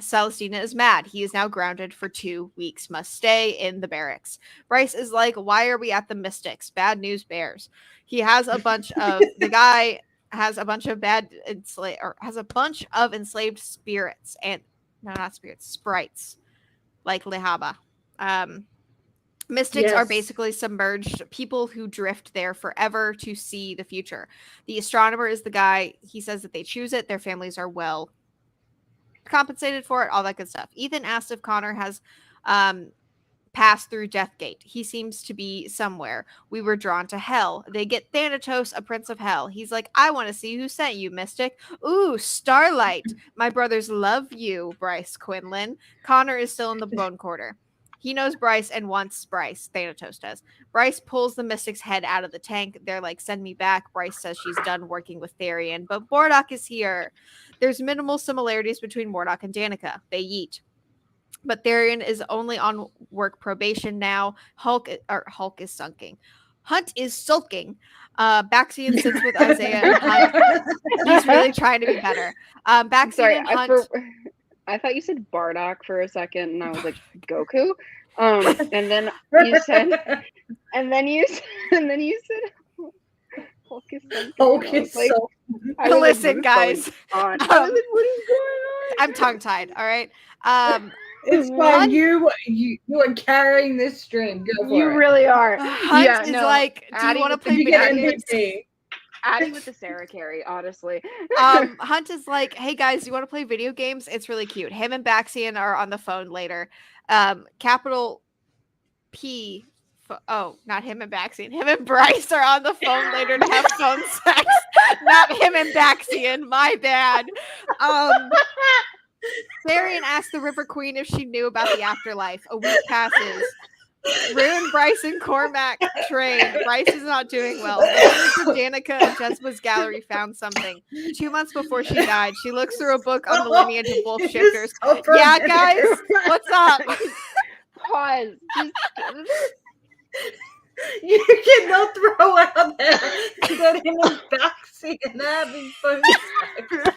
Celestina is mad. He is now grounded for 2 weeks. Must stay in the barracks. Bryce is like, why are we at the Mystics? Bad news bears. He has a bunch of the guy has a bunch of enslaved spirits and no, not spirits, sprites like Lehaba. Mystics are basically submerged people who drift there forever to see the future. The astronomer is the guy. He says that they choose it. Their families are well compensated for it, all that good stuff. Ethan asked if Connor has passed through Deathgate. He seems to be somewhere. We were drawn to hell. They get Thanatos, a prince of hell. He's like, I want to see who sent you, Mystic. Ooh, Starlight. My brothers love you, Bryce Quinlan. Connor is still in the Bone Quarter. He knows Bryce and wants Bryce. Thanatos does. Bryce pulls the Mystic's head out of the tank. They're like, send me back. Bryce says she's done working with Therian, but Mordok is here. There's minimal similarities between Mordok and Danica. They yeet. But Therian is only on work probation now. Hulk is sulking. Hunt is sulking. Baxian sits with Isaiah and Hunt. He's really trying to be better. Baxian and Hunt... I thought you said Bardock for a second, and I was like, Goku. And then you said, Hulk is so. Listen, guys. I was like, what is going on? I'm tongue tied. All right. It's fine. You are carrying this stream. Go for it. You really are. Hunt is like, do you want to play video games? Addie with the Sarah Carey, honestly. Hunt is like, hey guys, you want to play video games? It's really cute. Him and Baxian are on the phone later. Capital P. Oh, not him and Baxian. Him and Bryce are on the phone later to have phone sex. Not him and Baxian. My bad. Marion asked the River Queen if she knew about the afterlife. A week passes. Rue, Bryce, and Cormac train. Bryce is not doing well. Danica and Jessica's gallery found something. 2 months before she died, she looks through a book on the lineage of wolf shifters. Yeah, guys, what's up? Pause. You cannot throw out there that him and Baxi and having phone sex.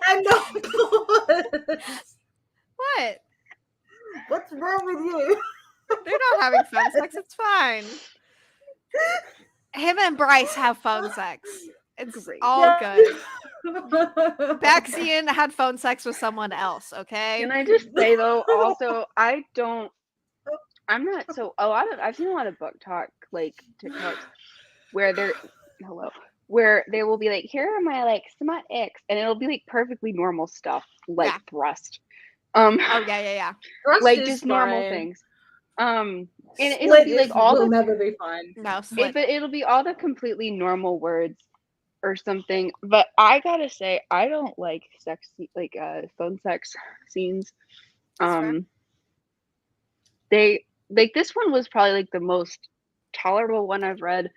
And no pause. What? What's wrong with you? They're not having phone sex. It's fine. Him and Bryce have phone sex. It's Great. all good. Baxian had phone sex with someone else, okay? Can I just say though, also, I'm not so I've seen a lot of book talk like TikToks where where they will be like, here are my like smut icks, and it'll be like perfectly normal stuff like thrust. Oh yeah. Thrust like is just fine. normal things. And it'll be like all will the never be fine. No, but it'll be all the completely normal words or something. But I gotta say, I don't like phone sex scenes. They like this one was probably like the most tolerable one I've read,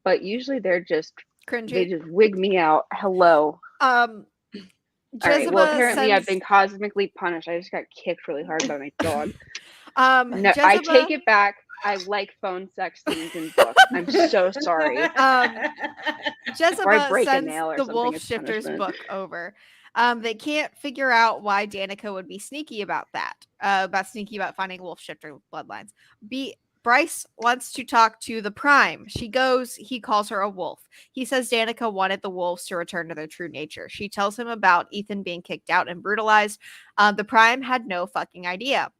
but usually they're just cringy. They just wig me out. Hello. All right. Well, apparently I've been cosmically punished. I just got kicked really hard by my dog. No, I take it back. I like phone sex scenes in books. I'm so sorry. Jezebel sends the Wolf Shifters book over. They can't figure out why Danica would be sneaky about that. About finding Wolf Shifter bloodlines. Bryce wants to talk to the Prime. She goes, he calls her a wolf. He says Danica wanted the wolves to return to their true nature. She tells him about Ethan being kicked out and brutalized. The Prime had no fucking idea.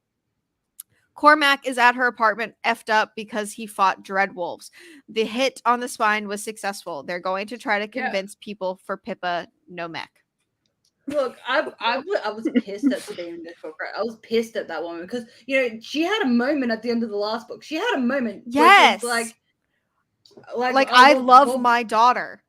Cormac is at her apartment effed up because he fought dread wolves. The hit on the spine was successful. They're going to try to convince people for Pippa no mech. Look, I was pissed at Sabine in this book. Right? I was pissed at that woman because she had a moment at the end of the last book. She had a moment. Yes, like I love my daughter.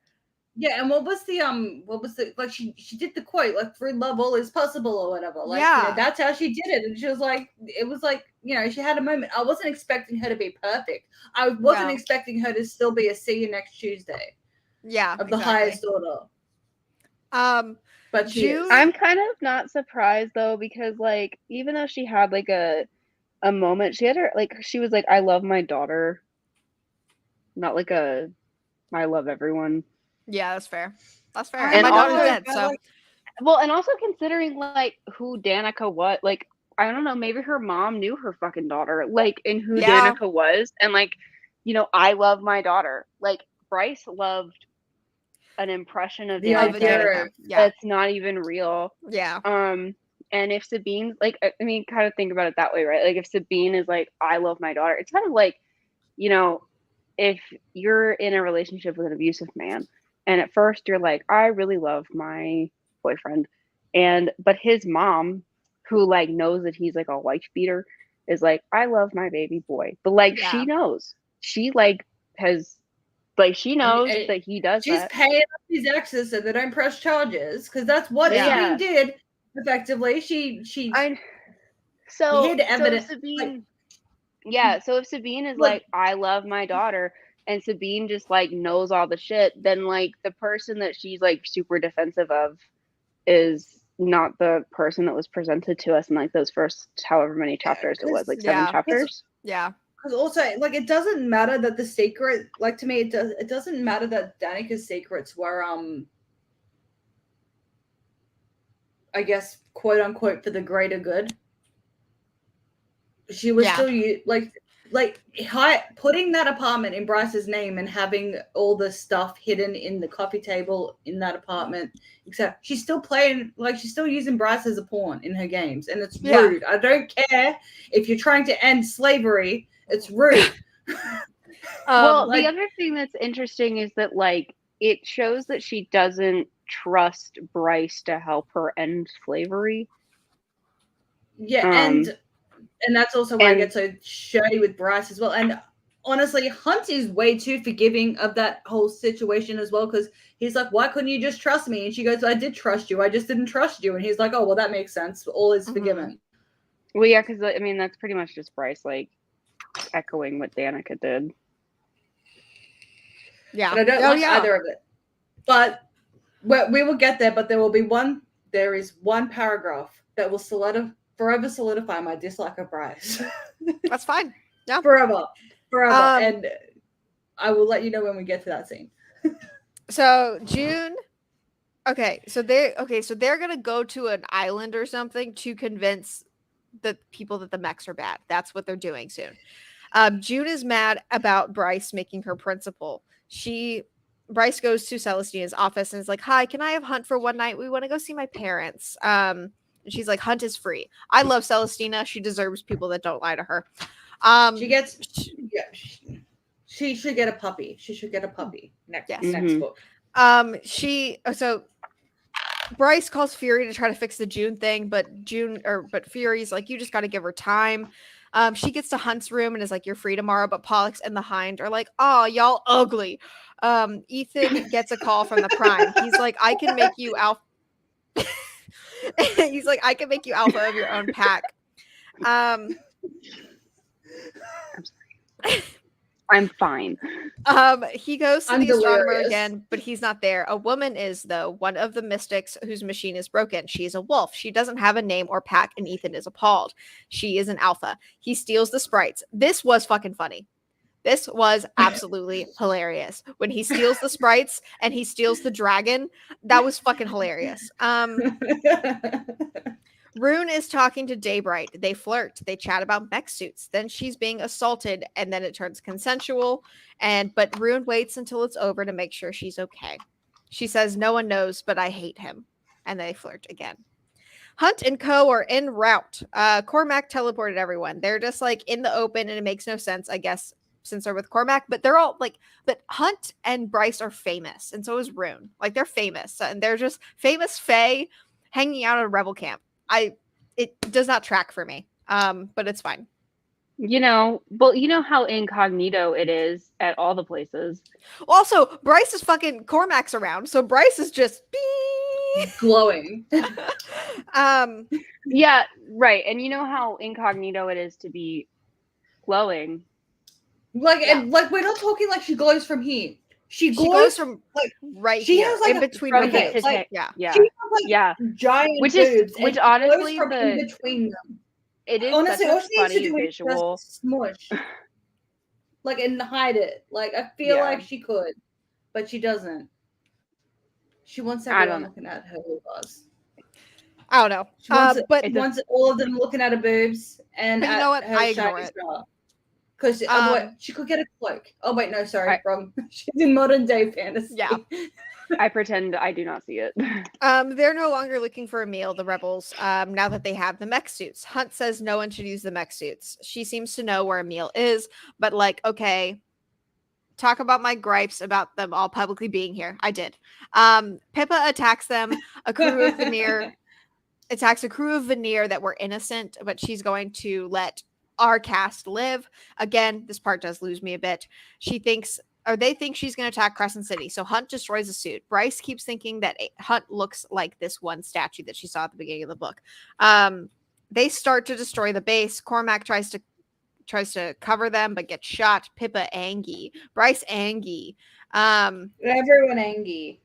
Yeah, and what was the like she did the quote like through love all is possible or whatever. Like that's how she did it, and she was like, it was like she had a moment. I wasn't expecting her to be perfect. I wasn't expecting her to still be a see you next Tuesday. Yeah, of the highest order. But I'm kind of not surprised though, because like even though she had like a moment, she had her like she was like, I love my daughter, not like a I love everyone. Yeah, that's fair. That's fair. And my also, daughter's dead, so well, and also considering like who Danica was, like I don't know, maybe her mom knew her fucking daughter, like and who Danica was, and like I love my daughter. Like Bryce loved an impression of Danica that's not even real. Yeah. And if Sabine, like, I mean, kind of think about it that way, right? Like, if Sabine is like, I love my daughter, it's kind of like, if you're in a relationship with an abusive man, and at first you're like, I really love my boyfriend, but his mom, who like knows that he's like a wife beater, is like, I love my baby boy, but like she knows, she like has. Like she knows that he does. She's paying up these exes so they don't press charges because that's what Sabine did. Effectively, she hid evidence. So Sabine, so if Sabine is like, I love my daughter, and Sabine just like knows all the shit, then like the person that she's like super defensive of is not the person that was presented to us in like those first however many chapters it was, like 7 chapters. Yeah. Because also, like, it doesn't matter that the secret, like, to me, it doesn't matter that Danica's secrets were, I guess, quote unquote, for the greater good. She was still, putting that apartment in Bryce's name and having all the stuff hidden in the coffee table in that apartment, except she's still playing, like, she's still using Bryce as a pawn in her games, and it's rude. I don't care if you're trying to end slavery. It's rude. Well, the other thing that's interesting is that, like, it shows that she doesn't trust Bryce to help her end slavery. Yeah, and that's also why I get so shirty with Bryce as well. And honestly, Hunt is way too forgiving of that whole situation as well, because he's like, why couldn't you just trust me? And she goes, I did trust you. I just didn't trust you. And he's like, oh, well, that makes sense. All is forgiven. Well, yeah, because I mean, that's pretty much just Bryce, like, echoing what Danica did. Yeah. But I don't like either of it. But we will get there, but there is one paragraph that will forever solidify my dislike of Bryce. That's fine. Yeah. Forever. And I will let you know when we get to that scene. So June. So they're gonna go to an island or something to convince the people that the mechs are bad. That's what they're doing soon. June is mad about Bryce making her principal. Bryce goes to Celestina's office and is like, "Hi, can I have Hunt for one night? We want to go see my parents." And she's like, "Hunt is free." I love Celestina. She deserves people that don't lie to her. She should get a puppy. She should get a puppy next book. So Bryce calls Fury to try to fix the June thing, but Fury's like, you just got to give her time. She gets to Hunt's room and is like, you're free tomorrow, but Pollux and the Hind are like, oh, y'all ugly. Ethan gets a call from the Prime. He's like, I can make you alpha. He's like, I can make you alpha of your own pack. I'm sorry. I'm fine. He goes to the astronomer again, but he's not there. A woman is, though, one of the mystics whose machine is broken. She's a wolf. She doesn't have a name or pack, and Ethan is appalled. She is an alpha. He steals the sprites. This was fucking funny. This was absolutely hilarious. When he steals the sprites and he steals the dragon, that was fucking hilarious. Rune is talking to Daybright. They flirt. They chat about mech suits. Then she's being assaulted, and then it turns consensual. But Rune waits until it's over to make sure she's okay. She says, no one knows, but I hate him. And they flirt again. Hunt and Co. are en route. Cormac teleported everyone. They're just like in the open, and it makes no sense, I guess, since they're with Cormac. But they're all like, but Hunt and Bryce are famous, and so is Rune. Like, they're famous, and they're just famous fae hanging out at a rebel camp. It does not track for me, but it's fine. You know how incognito it is at all the places. Also, Bryce is fucking Cormac's around, so Bryce is just glowing. Yeah, right. And you know how incognito it is to be glowing. Like, yeah. And like, we're not talking like she glows from here. She glows from like right she here, has like in between her hips. Like, yeah. She has like giant boobs, which honestly in between them. It is honestly such a funny visual. Smush. Like, and hide it. Like, I feel like she could, but she doesn't. She wants everyone looking at her boobs. I don't know. She wants all of them looking at her boobs and you know what? Her I ignore it. Because she could get a cloak. Oh wait, no, sorry, wrong. She's in modern day fantasy. Yeah. I pretend I do not see it. They're no longer looking for a meal, the rebels, now that they have the mech suits. Hunt says no one should use the mech suits. She seems to know where a meal is, but like, okay, talk about my gripes about them all publicly being here. I did. Pippa attacks them. A crew of Veneer attacks a crew of Veneer that were innocent, but she's going to let our cast live. Again, this part does lose me a bit. They think she's going to attack Crescent City. So Hunt destroys the suit. Bryce keeps thinking that Hunt looks like this one statue that she saw at the beginning of the book. They start to destroy the base. Cormac tries to cover them, but gets shot. Pippa angry. Bryce angry. Everyone angry.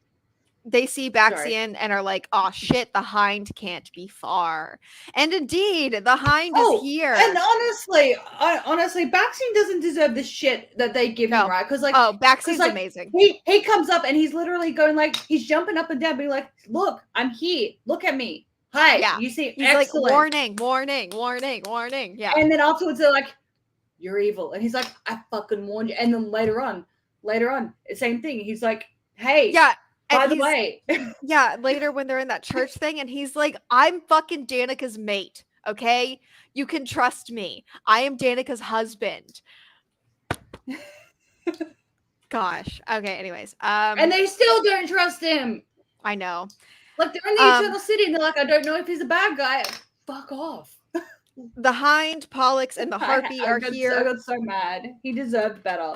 They see Baxian and are like, oh shit, the Hind can't be far. And indeed, the Hind is here. And honestly, Baxian doesn't deserve the shit that they give him, right? Because Baxian's amazing. He comes up and he's literally going like, he's jumping up and down, being like, look, I'm here. Look at me. Hi. You see, he's excellent. Like, warning. Yeah. And then afterwards they're like, you're evil. And he's like, I fucking warned you. And then later on, same thing. He's like, hey. Yeah. By the way. Yeah, later when they're in that church thing, and he's like, I'm fucking Danica's mate, okay? You can trust me. I am Danica's husband. Gosh. Okay. Anyways. And they still don't trust him. I know. Like they're in the Eternal City, and they're like, I don't know if he's a bad guy. Fuck off. The Hind, Pollux, and the Harpy are here. I got so mad. He deserved better.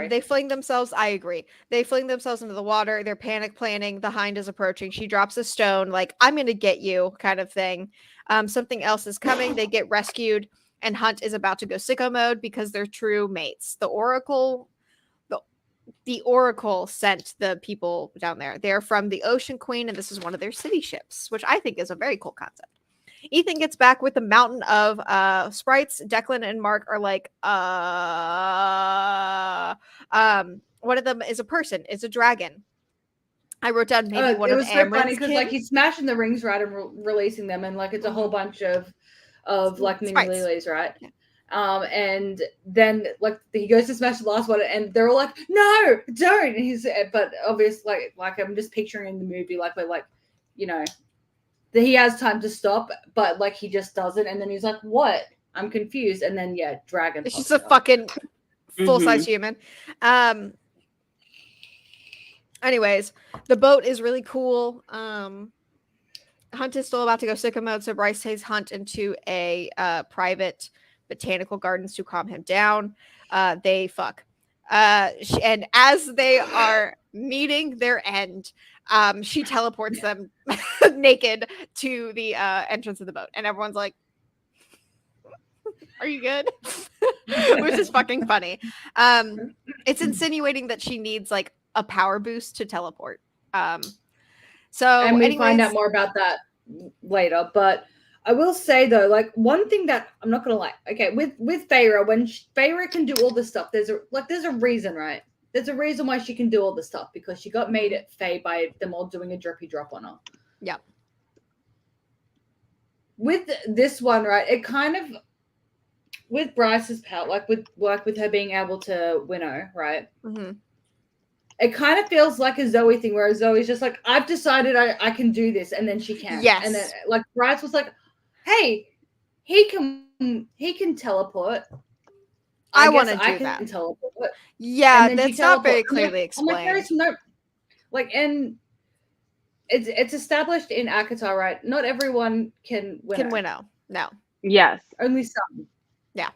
They fling themselves. I agree. They fling themselves into the water. They're panic planning. The Hind is approaching. She drops a stone, like I'm gonna get you, kind of thing. Something else is coming. They get rescued, and Hunt is about to go sicko mode because they're true mates. The Oracle sent the people down there. They're from the Ocean Queen, and this is one of their city ships, which I think is a very cool concept. Ethan gets back with a mountain of sprites. Declan and Mark are like, one of them is a person, is a dragon. I wrote down maybe one of Amren's. It was so funny because like he's smashing the rings, right, and releasing them, and like it's a whole bunch of like mini lilies, right? Yeah. And then like he goes to smash the last one, and they're all like, "No, don't!" And he's, but obviously, like I'm just picturing in the movie, like we're like, you know, that he has time to stop, but like he just doesn't, and then he's like, "What? I'm confused." And then yeah, dragon. It's just a fucking full-size human. Anyways, the boat is really cool. Hunt is still about to go sicko mode, so Bryce takes Hunt into a private botanical gardens to calm him down. They fuck. And as they are meeting their end, she teleports them naked to the entrance of the boat, and everyone's like, "Are you good?" Which is fucking funny. It's insinuating that she needs like a power boost to teleport. And we find out more about that later. But I will say though, like one thing that I'm not gonna lie. Okay, with Feyre, when Feyre can do all this stuff, there's a reason, right? There's a reason why she can do all this stuff, because she got made at Fae by them all doing a drippy drop on her. Yeah. With this one, right, it kind of, with Bryce's power, like with her being able to winnow, right? Mm-hmm. It kind of feels like a Zoe thing, where Zoe's just like, I've decided I can do this, and then she can. Yes. And then like Bryce was like, hey, he can teleport. I want to do that. Teleport. Yeah, that's not very clearly explained. Like, there's no, like, and it's established in ACOTAR, right? Not everyone can winnow. Can winnow. No. Yes. Only some. Yeah.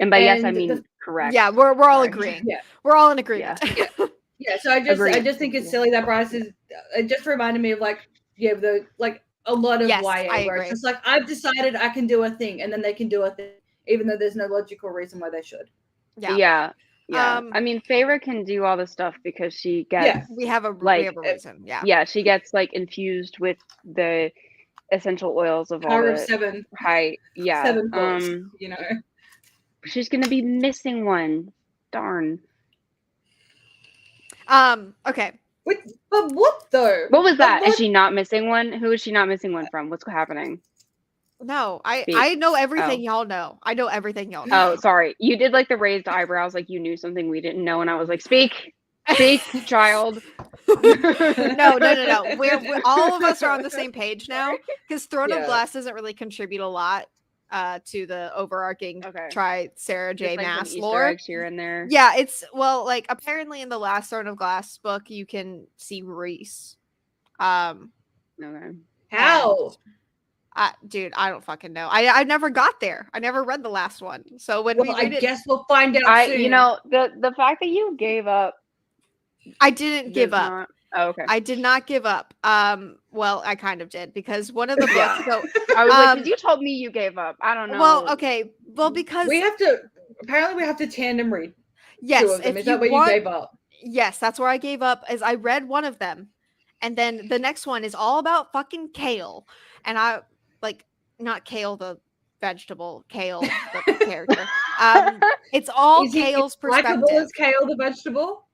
And by yes, I mean correct. Yeah, we're all agreeing. Yeah. We're all in agreement. Yeah. Yeah. So I just think it's silly that Bryce is. It just reminded me of like a lot of YA, where it's just like, I've decided I can do a thing, and then they can do a thing, even though there's no logical reason why they should. Yeah. I mean, Feyre can do all this stuff because she gets. We have a reason. Yeah. Yeah, she gets like infused with the essential oils of all the 7 high. Yeah. 7 books, you know. She's gonna be missing one. Darn. Okay. But what though? What was that? Is she not missing one? Who is she not missing one from? What's happening? No, I know everything y'all know. I know everything y'all know. Oh, sorry. You did like the raised eyebrows, like you knew something we didn't know, and I was like, speak, child. No. We're all of us are on the same page now, because Throne of Glass doesn't really contribute a lot to the overarching Sarah J. Maas lore here and there. Yeah, it's like apparently in the last Throne of Glass book you can see Rhys. Okay. How? Dude, I don't fucking know. I never got there. I never read the last one. So when I guess we'll find out soon. You know, the fact that you gave up. I didn't give up. Oh, okay. I did not give up. Well, I kind of did, because one of the books. So I was like, because you told me you gave up. I don't know. Well, okay. Well, because we have to tandem read. Yes. Is that where you gave up? Yes, that's where I gave up. As I read one of them, and then the next one is all about fucking Kale, and I like not Kale the vegetable, Kale the character. It's all Kale's perspective. Likeable as Kale the vegetable?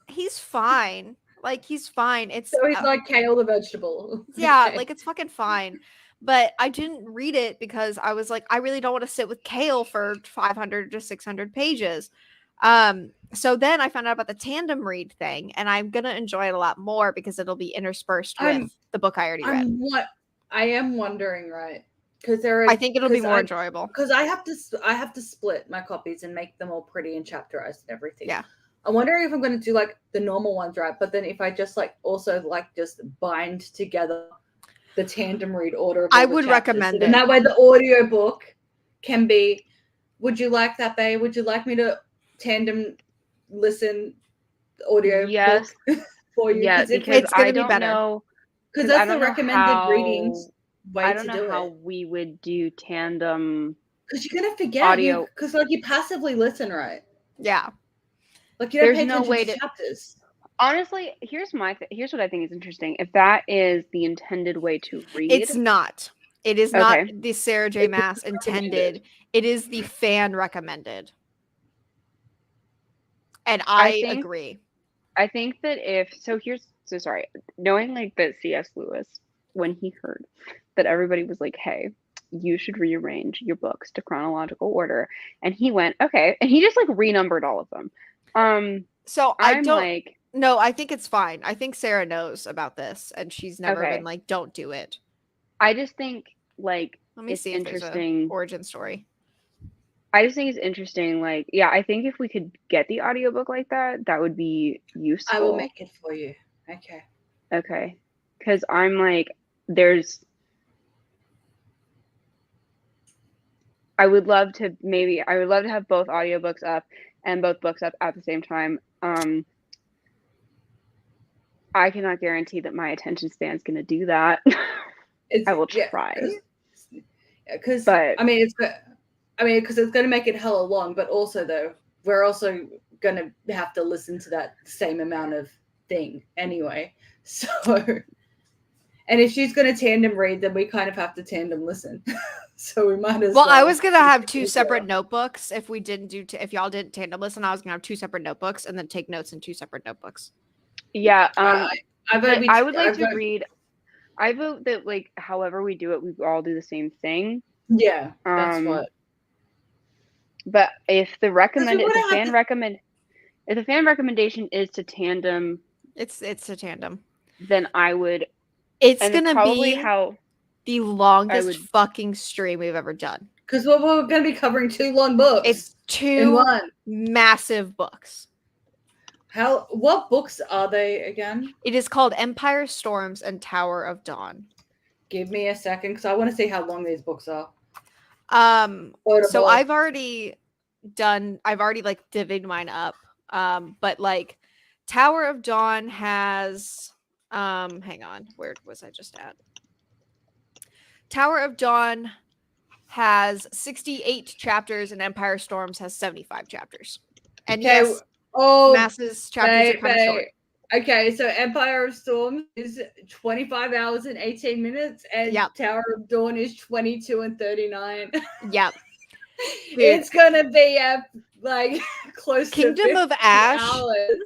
He's fine. Like, he's fine. It's so he's like Kale the vegetable. Yeah, like it's fucking fine. But I didn't read it because I was like, I really don't want to sit with Kale for 500 to 600 pages. So then I found out about the tandem read thing, and I'm gonna enjoy it a lot more because it'll be interspersed with the book I already read. I am wondering, right? because there are. I think it'll be more enjoyable. Because I have to split my copies and make them all pretty and chapterized and everything. Yeah. I'm wondering if I'm going to do like the normal ones, right? But then if I just like also like just bind together the tandem read order. Of all I the would chapters, recommend and it. that way the audiobook can be. Would you like that, Bae? Would you like me to tandem listen audio Yes. book for you? Yeah, because it's gonna I be don't better. know. Because I that's don't the know recommended how- readings way I to don't do know how it. we would do tandem. Because you're gonna forget Audio. because like you passively listen, right? Yeah. Like you don't There's pay no attention way to to- chapters. Honestly, here's what I think is interesting. If that is the intended way to read, It's not. It is not Okay. the Sarah J. It is Maas intended. recommended. It is the fan recommended. And I think- agree. I think that sorry, knowing like that C.S. Lewis, when he heard that everybody was like, hey, you should rearrange your books to chronological order, and he went, okay, and he just like renumbered all of them. So I I'm don't like, no, I think it's fine. I think Sarah knows about this and she's never Okay. been like, don't do it. I just think like Let me it's see if there's interesting. an origin story. I just think it's interesting. Like, yeah, I think if we could get the audiobook like that, that would be useful. I will make it for you. Okay. Okay. Because I'm like, I would love to have both audiobooks up and both books up at the same time. I cannot guarantee that my attention span is going to do that. I will try. Because But- because it's going to make it hella long, but also though we're also going to have to listen to that same amount of thing anyway. So, and if she's going to tandem read, then we kind of have to tandem listen. So we might as well. Well, I was gonna have two separate notebooks if we didn't do if y'all didn't tandem listen. I was gonna have two separate notebooks and then take notes in two separate notebooks. Yeah. I would like to read. I vote that like however we do it, we all do the same thing. Yeah, that's what. But if the If fan recommendation is to tandem, It's a tandem. then I would. It's And it's gonna probably be how the longest would- fucking stream we've ever done. Because we're going to be covering 2 long books. It's in 2 one. massive books. What books are they again? It is called Empire Storms and Tower of Dawn. Give me a second because I want to see how long these books are. So Audible. I've already like divvied mine up. But like Tower of Dawn has hang on, where was I just at? Tower of Dawn has 68 chapters and Empire Storms has 75 chapters. And yes, Mass's chapters are kind of short. Okay, so Empire of Storms is 25 hours and 18 minutes, and Yep. Tower of Dawn is 22 and 39. Yep. It's gonna be like close Kingdom to of Ash. hours.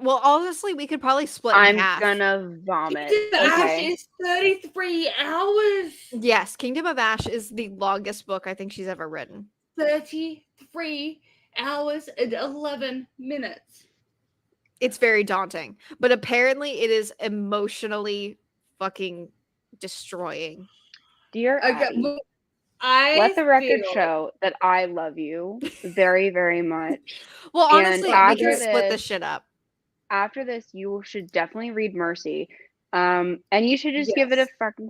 Well, honestly, we could probably split in I'm half. gonna vomit. Kingdom of Ash Okay. is 33 hours. Yes, Kingdom of Ash is the longest book I think she's ever written. 33 hours and 11 minutes. It's very daunting, but apparently it is emotionally fucking destroying. Dear Okay, Abby, well, I let the record feel- show that I love you very, very much. Well, And honestly, we after can split this this- shit up. After this, you should definitely read Mercy. And you should just give it a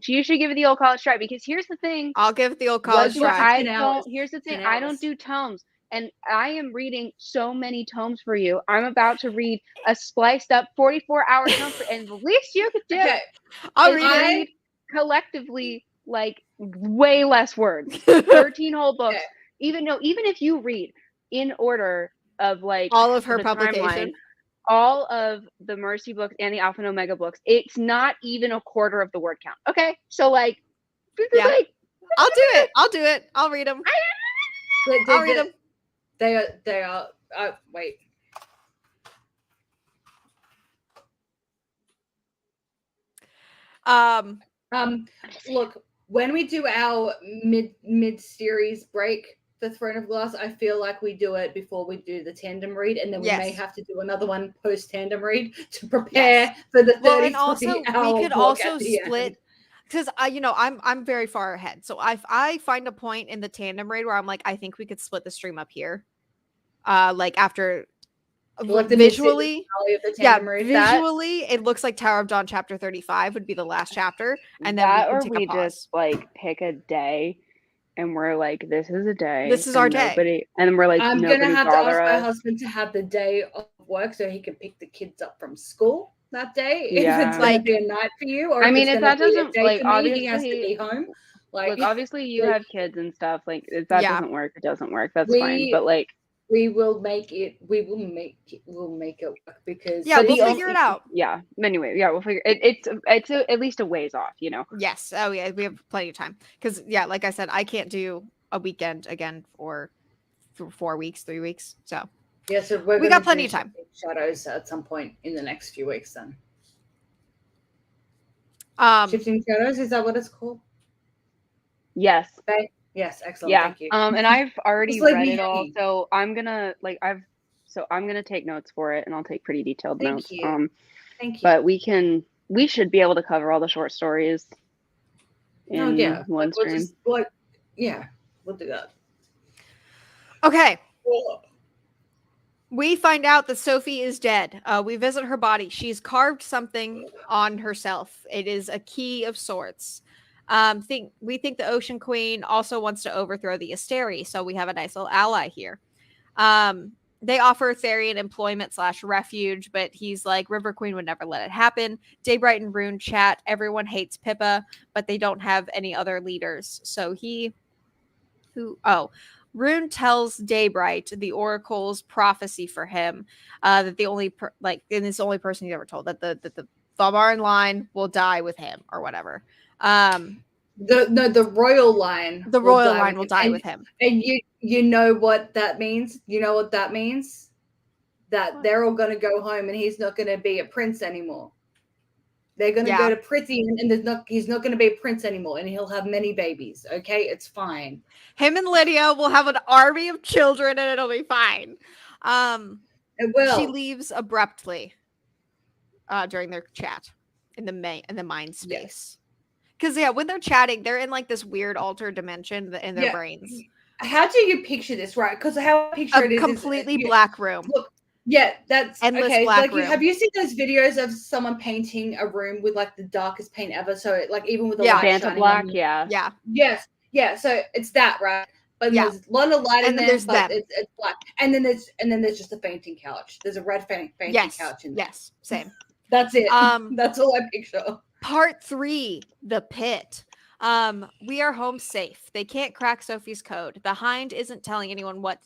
you should give it the old college try, because here's the thing. I'll give it the old college What try. I- Here's the thing. 10 I don't hours. do tomes, and I am reading so many tomes for you. I'm about to read a spliced up 44-hour tome, and the least you could do Okay, I'll is read it. read collectively like way less words. 13 whole books. Okay. Even if you read in order of like All of her the publication. timeline, all of the Mercy books and the Alpha and Omega books, it's not even a quarter of the word count. Okay, so like, Yeah. I'll do it. I'll read them. I'll read them. They are. Wait. Look, when we do our mid series break for Throne of Glass, I feel like we do it before we do the tandem read, and then we may Yes. have to do another one post tandem read to prepare for the 33 Well, and also hour we could book also at the split. end. because I'm very far ahead. So I find a point in the tandem raid where I'm like, I think we could split the stream up here. Like after Like the visually, finale of the yeah, tandem raid. visually, it looks like Tower of Dawn chapter 35 would be the last chapter, and then that, we or can take we a pause. just like pick a day, and we're like, this is a day. This is our day. Nobody, and then we're like, I'm nobody gonna have to bother ask my us. husband to have the day of work so he can pick the kids up from school that day. If Yeah. it's gonna Like- be a night for you, or I if mean, it's if gonna that be a doesn't, day like, for me, he has to obviously- be home. Like, Look, obviously you like- have kids and stuff. Like, if that Yeah. doesn't work, it doesn't work. That's fine. But like, we will make it. We'll make it work because Yeah, we'll the figure it out. yeah. Anyway, yeah, we'll figure it. It's at least a ways off, you know. Yes. Oh yeah, we have plenty of time. Because yeah, like I said, I can't do a weekend again for 4 weeks, 3 weeks. So yeah, so we got plenty of time. Shadows at some point in the next few weeks. Then Shifting Shadows, is that what it's called? Yes. Okay. Yes, excellent. Yeah. Thank you. And I've already Just let read me it all, hang. so I'm gonna take notes for it, and I'll take pretty detailed Thank notes. you. Thank you. But we should be able to cover all the short stories in one stream. We'll do that. Okay. We find out that Sophie is dead. We visit her body. She's carved something on herself. It is a key of sorts. We think the Ocean Queen also wants to overthrow the Asteri, so we have a nice little ally here. They offer Therian employment / refuge, but he's like, River Queen would never let it happen. Daybright and Rune chat. Everyone hates Pippa, but they don't have any other leaders. So Rune tells Daybright the Oracle's prophecy for him, that the only and it's the only person he's ever told, that the Valmarin line will die with him or whatever. The royal line. The royal line will die with him. And you know what that means? You know what that means? That they're all going to go home and he's not going to be a prince anymore. They're going to go to Prythian and he's not going to be a prince anymore, and he'll have many babies. Okay, it's fine. Him and Lydia will have an army of children and it'll be fine. It will. She leaves abruptly during their chat in the mind space. Because when they're chatting, they're in like this weird altered dimension in their brains. How do you picture this, right? Because how I picture it is completely black room. Look, yeah, that's endless okay. black room. Have you seen those videos of someone painting a room with like the darkest paint ever? So like even with the light Fanta shining black, on, yeah. Yes. So it's that, right? But there's a lot of light in there, but it's black. And then there's just a fainting couch. There's a red fainting couch in there. Yes, same. That's it. That's all I picture. Part 3, the pit. We are home safe. They can't crack Sophie's code. The Hind isn't telling anyone what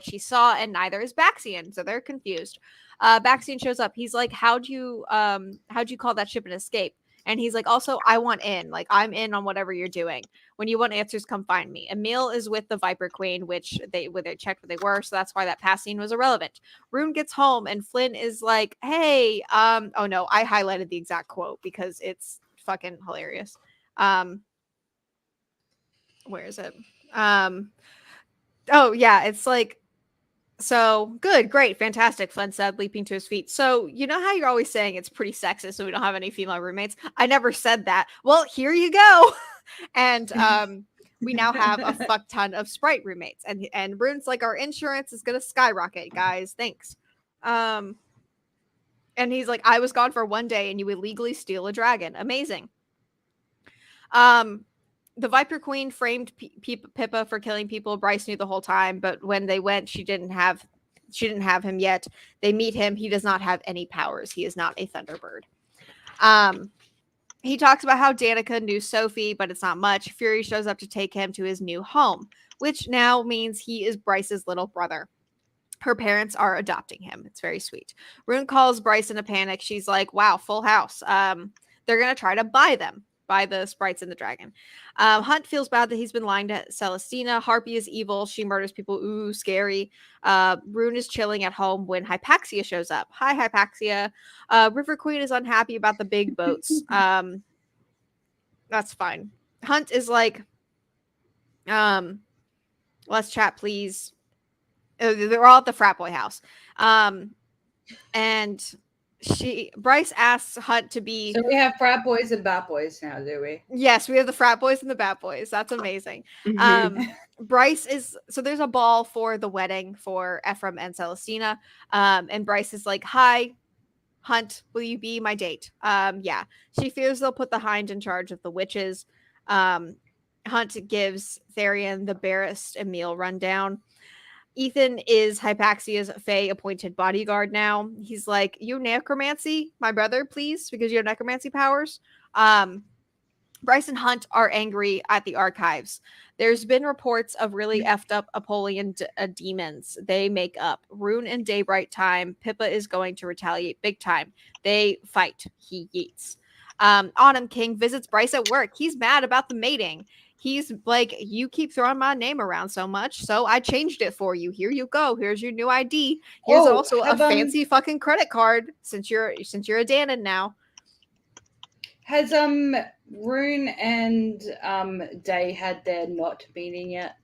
she saw, and neither is Baxian, so they're confused. Baxian shows up. He's like, how'd you call that ship an escape? And he's like, also, I want in. Like, I'm in on whatever you're doing. When you want answers, come find me. Emil is with the Viper Queen, which they checked what they were, so that's why that past scene was irrelevant. Rune gets home, and Flynn is like, hey, oh no, I highlighted the exact quote because it's fucking hilarious. Where is it? Oh yeah, it's like, so good, great, fantastic, Flynn said, leaping to his feet. So you know how you're always saying it's pretty sexist so we don't have any female roommates? I never said that. Well, here you go. And we now have a fuck ton of Sprite roommates, and Rune's like, our insurance is gonna skyrocket, guys, thanks. And he's like, I was gone for 1 day and you illegally steal a dragon. Amazing. The Viper Queen framed Pippa for killing people. Bryce knew the whole time, but when they went, she didn't have him yet. They meet him. He does not have any powers. He is not a Thunderbird. He talks about how Danica knew Sophie, but it's not much. Fury shows up to take him to his new home, which now means he is Bryce's little brother. Her parents are adopting him. It's very sweet. Rune calls Bryce in a panic. She's like, wow, full house. They're going to try to buy the sprites and the dragon. Hunt feels bad that he's been lying to Celestina. Harpy is evil. She murders people. Ooh, scary. Rune is chilling at home when Hypaxia shows up. Hi, Hypaxia. River Queen is unhappy about the big boats. That's fine. Hunt is like, let's chat, please. They're all at the frat boy house. And Bryce asks Hunt to be. So we have frat boys and bat boys now, do we? Yes, we have the frat boys and the bat boys. That's amazing. Bryce is so there's a ball for the wedding for Ephraim and Celestina. And Bryce is like, "Hi, Hunt, will you be my date?" Yeah. She fears they'll put the Hind in charge of the witches. Hunt gives Tharian the Barrist Emil rundown. Ethan is Hypaxia's Fae appointed bodyguard now. He's like, "You necromancy, my brother, please, because you have necromancy powers." Bryce and Hunt are angry at the archives. There's been reports of really effed up Apollyon demons. They make up. Rune and Daybright time. Pippa is going to retaliate big time. They fight. He yeets. Autumn King visits Bryce at work. He's mad about the mating. He's like, "You keep throwing my name around so much, so I changed it for you. Here you go. Here's your new ID. Here's also a fancy fucking credit card since you're a Danon now." Has Rune and Day had their not meeting yet?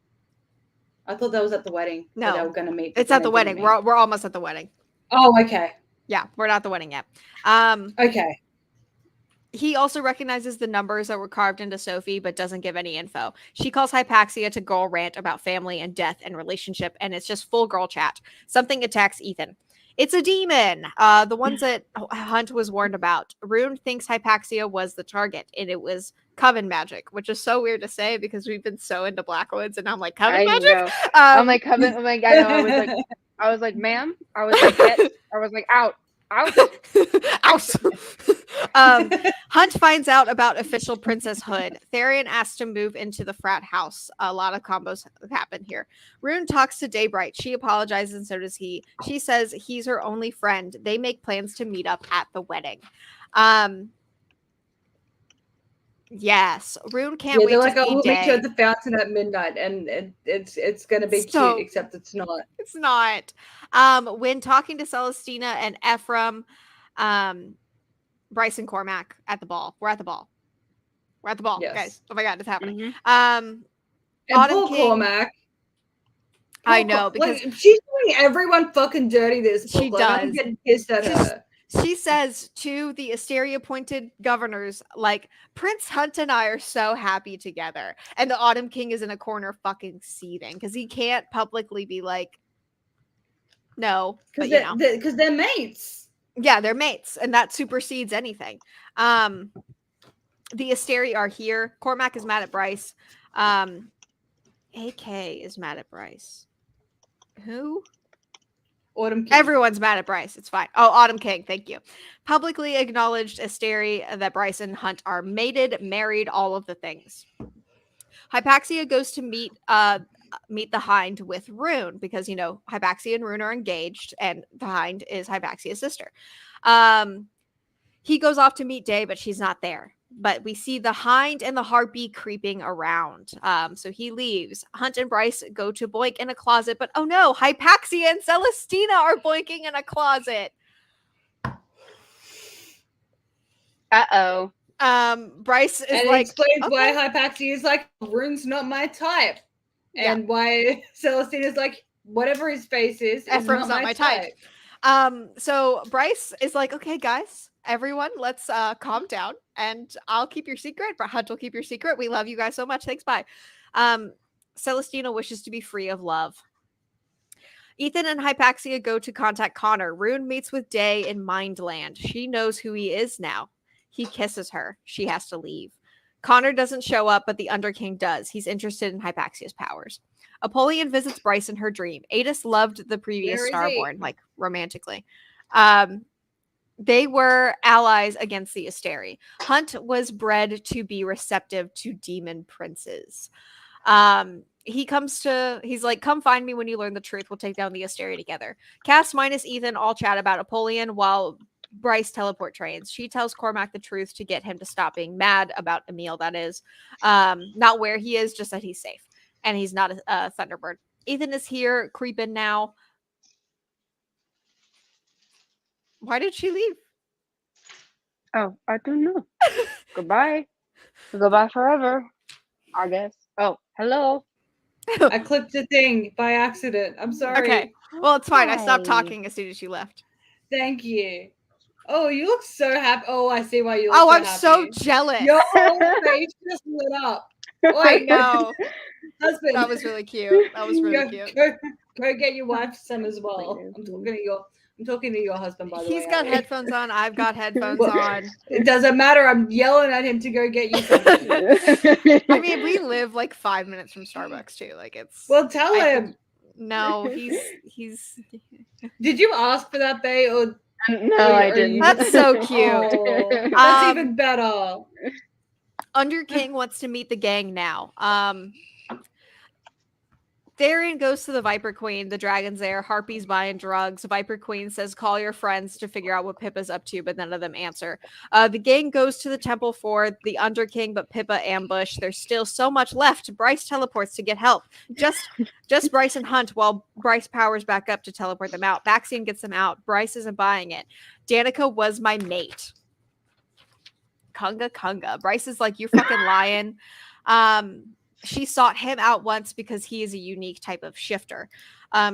I thought that was at the wedding. No, they were going to meet. It's at the wedding. We're almost at the wedding. Oh, okay. Yeah, we're not at the wedding yet. Okay. He also recognizes the numbers that were carved into Sophie, but doesn't give any info. She calls Hypaxia to girl rant about family and death and relationship, and it's just full girl chat. Something attacks Ethan. It's a demon. The ones that Hunt was warned about. Rune thinks Hypaxia was the target, and it was coven magic, which is so weird to say because we've been so into Blackwoods, and I'm like, coven magic? Know. I'm like, coven. I'm like, I know. I was like, ma'am. I was like, get. I was like, out. Hunt finds out about official Princess Hood. Tharian asks to move into the frat house. A lot of combos happen here. Rune talks to Daybright. She apologizes and so does he. She says he's her only friend. They make plans to meet up at the wedding. Yes, Rune can't wait. They're like, to we'll meet you at the fountain at midnight, and it's gonna be cute, except it's not. It's not. When talking to Celestina and Ephraim, Bryce and Cormac at the ball. We're at the ball. Yes. Guys. Oh my god, it's happening. And Autumn King, Cormac. I know because she's doing everyone fucking dirty. This book. She does. I'm getting pissed at her. She says to the Asteria appointed governors, like, "Prince Hunt and I are so happy together." And the Autumn King is in a corner fucking seething because he can't publicly be like, no. Because they're mates. Yeah, they're mates. And that supersedes anything. The Asteria are here. Cormac is mad at Bryce. AK is mad at Bryce. Who? Autumn King. Everyone's mad at Bryce. It's fine. Oh, Autumn King. Thank you. Publicly acknowledged Asteria that Bryce and Hunt are mated, married, all of the things. Hypaxia goes to meet the Hind with Rune because, Hypaxia and Rune are engaged and the Hind is Hypaxia's sister. He goes off to meet Day, but she's not there. But we see the Hind and the Harpy creeping around. So he leaves. Hunt and Bryce go to boink in a closet, but oh no, Hypaxia and Celestina are boinking in a closet. Uh-oh. Bryce is and like, it explains why Hypaxia is like, Rune's not my type. And why Celestina's like, whatever his face is Ephraim's not my type. So Bryce is like, okay, guys, everyone, let's calm down and I'll keep your secret. Hunt will keep your secret. We love you guys so much. Thanks. Bye. Celestina wishes to be free of love. Ethan and Hypaxia go to contact Connor. Rune meets with Day in Mindland. She knows who he is now. He kisses her. She has to leave. Connor doesn't show up, but the Underking does. He's interested in Hypaxia's powers. Apollyon visits Bryce in her dream. Adis loved the previous Starborn, like romantically. They were allies against the Asteri. Hunt was bred to be receptive to demon princes. He's like, come find me when you learn the truth. We'll take down the Asteri together. Cass minus Ethan all chat about Apollyon while Bryce teleport trains. She tells Cormac the truth to get him to stop being mad about Emil, that is. Not where he is, just that he's safe. And he's not a Thunderbird. Ethan is here, creeping now. Why did she leave? Oh, I don't know. Goodbye. Goodbye forever, I guess. Oh, hello. I clicked the thing by accident. I'm sorry. Okay. Well, it's fine. I stopped talking as soon as you left. Thank you. Oh, you look so happy. Oh, I see why you look Oh, so I'm happy. so jealous. Your whole face just lit up. I know. Husband. That was really cute. That was really cute. Go get your wife some as well. Please. I'm talking to your husband, by the way. He's got Ali. headphones on. I've got headphones Well, on. It doesn't matter. I'm yelling at him to go get you something. I mean, we live like 5 minutes from Starbucks too. Like it's. Well, tell I- him. No, he's. Did you ask for that, Bay? Or No, or I you- didn't. That's so cute. Oh, that's even better. Under King wants to meet the gang now. Therian goes to the Viper Queen. The dragon's there. Harpy's buying drugs. Viper Queen says, call your friends to figure out what Pippa's up to, but none of them answer. The gang goes to the temple for the Under King, but Pippa ambush. There's still so much left. Bryce teleports to get help. Just Bryce and Hunt, while Bryce powers back up to teleport them out. Baxian gets them out. Bryce isn't buying it. Danica was my mate. Kunga. Bryce is like, you're fucking lying. She sought him out once because he is a unique type of shifter.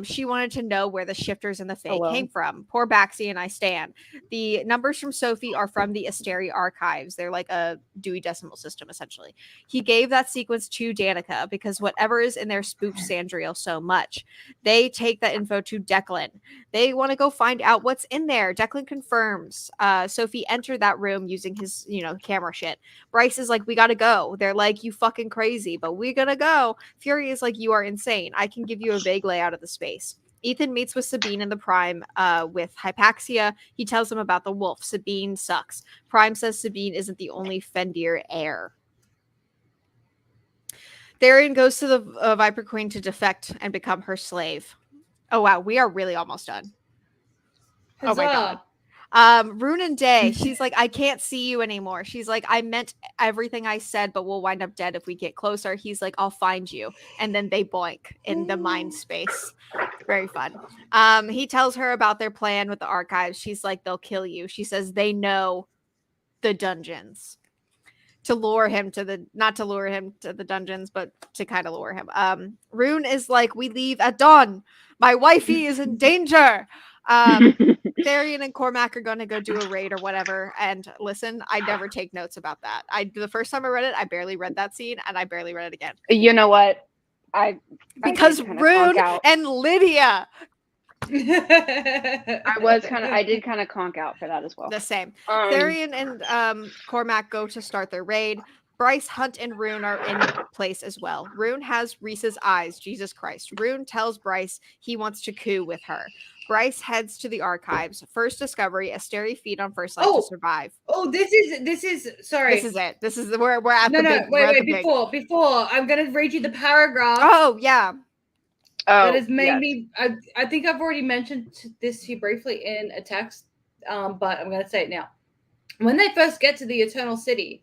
She wanted to know where the shifters and the Fae came from. Poor Baxi and I stand. The numbers from Sophie are from the Asteri archives. They're like a Dewey Decimal System, essentially. He gave that sequence to Danica because whatever is in there spooked Sandriel so much. They take that info to Declan. They want to go find out what's in there. Declan confirms. Sophie entered that room using his, camera shit. Bryce is like, we gotta go. They're like, you fucking crazy, but we gotta go. Fury is like, you are insane. I can give you a vague layout of the space. Ethan meets with Sabine in the Prime with Hypaxia. He tells them about the wolf. Sabine sucks. Prime says Sabine isn't the only Fendir heir. Therian goes to the Viper Queen to defect and become her slave. Oh, wow. We are really almost done. Huzzah. Oh, my God. Rune and Day, she's like, I can't see you anymore. She's like, I meant everything I said, but we'll wind up dead if we get closer. He's like, I'll find you. And then they boink in the mind space. Very fun. He tells her about their plan with the archives. She's like, they'll kill you. She says they know the dungeons. To lure him to the, not to lure him to the dungeons, but to kind of lure him. Rune is like, we leave at dawn. My wifey is in danger. Therian and Cormac are going to go do a raid or whatever. And listen, I never take notes about that. The first time I read it, I barely read that scene, and I barely read it again. You know what? Because Rune and Lydia. I did kind of conk out for that as well. The same. Therian and Cormac go to start their raid. Bryce, Hunt, and Rune are in place as well. Rune has Reese's eyes. Jesus Christ. Rune tells Bryce he wants to coup with her. Bryce heads to the archives. First discovery: Asteri feed on First Light to survive. Oh, this is sorry. This is it. This is we're at no, the big. Wait. Before I'm gonna read you the paragraph. Oh yeah. That has made me. I think I've already mentioned this to you briefly in a text, but I'm gonna say it now. When they first get to the Eternal City,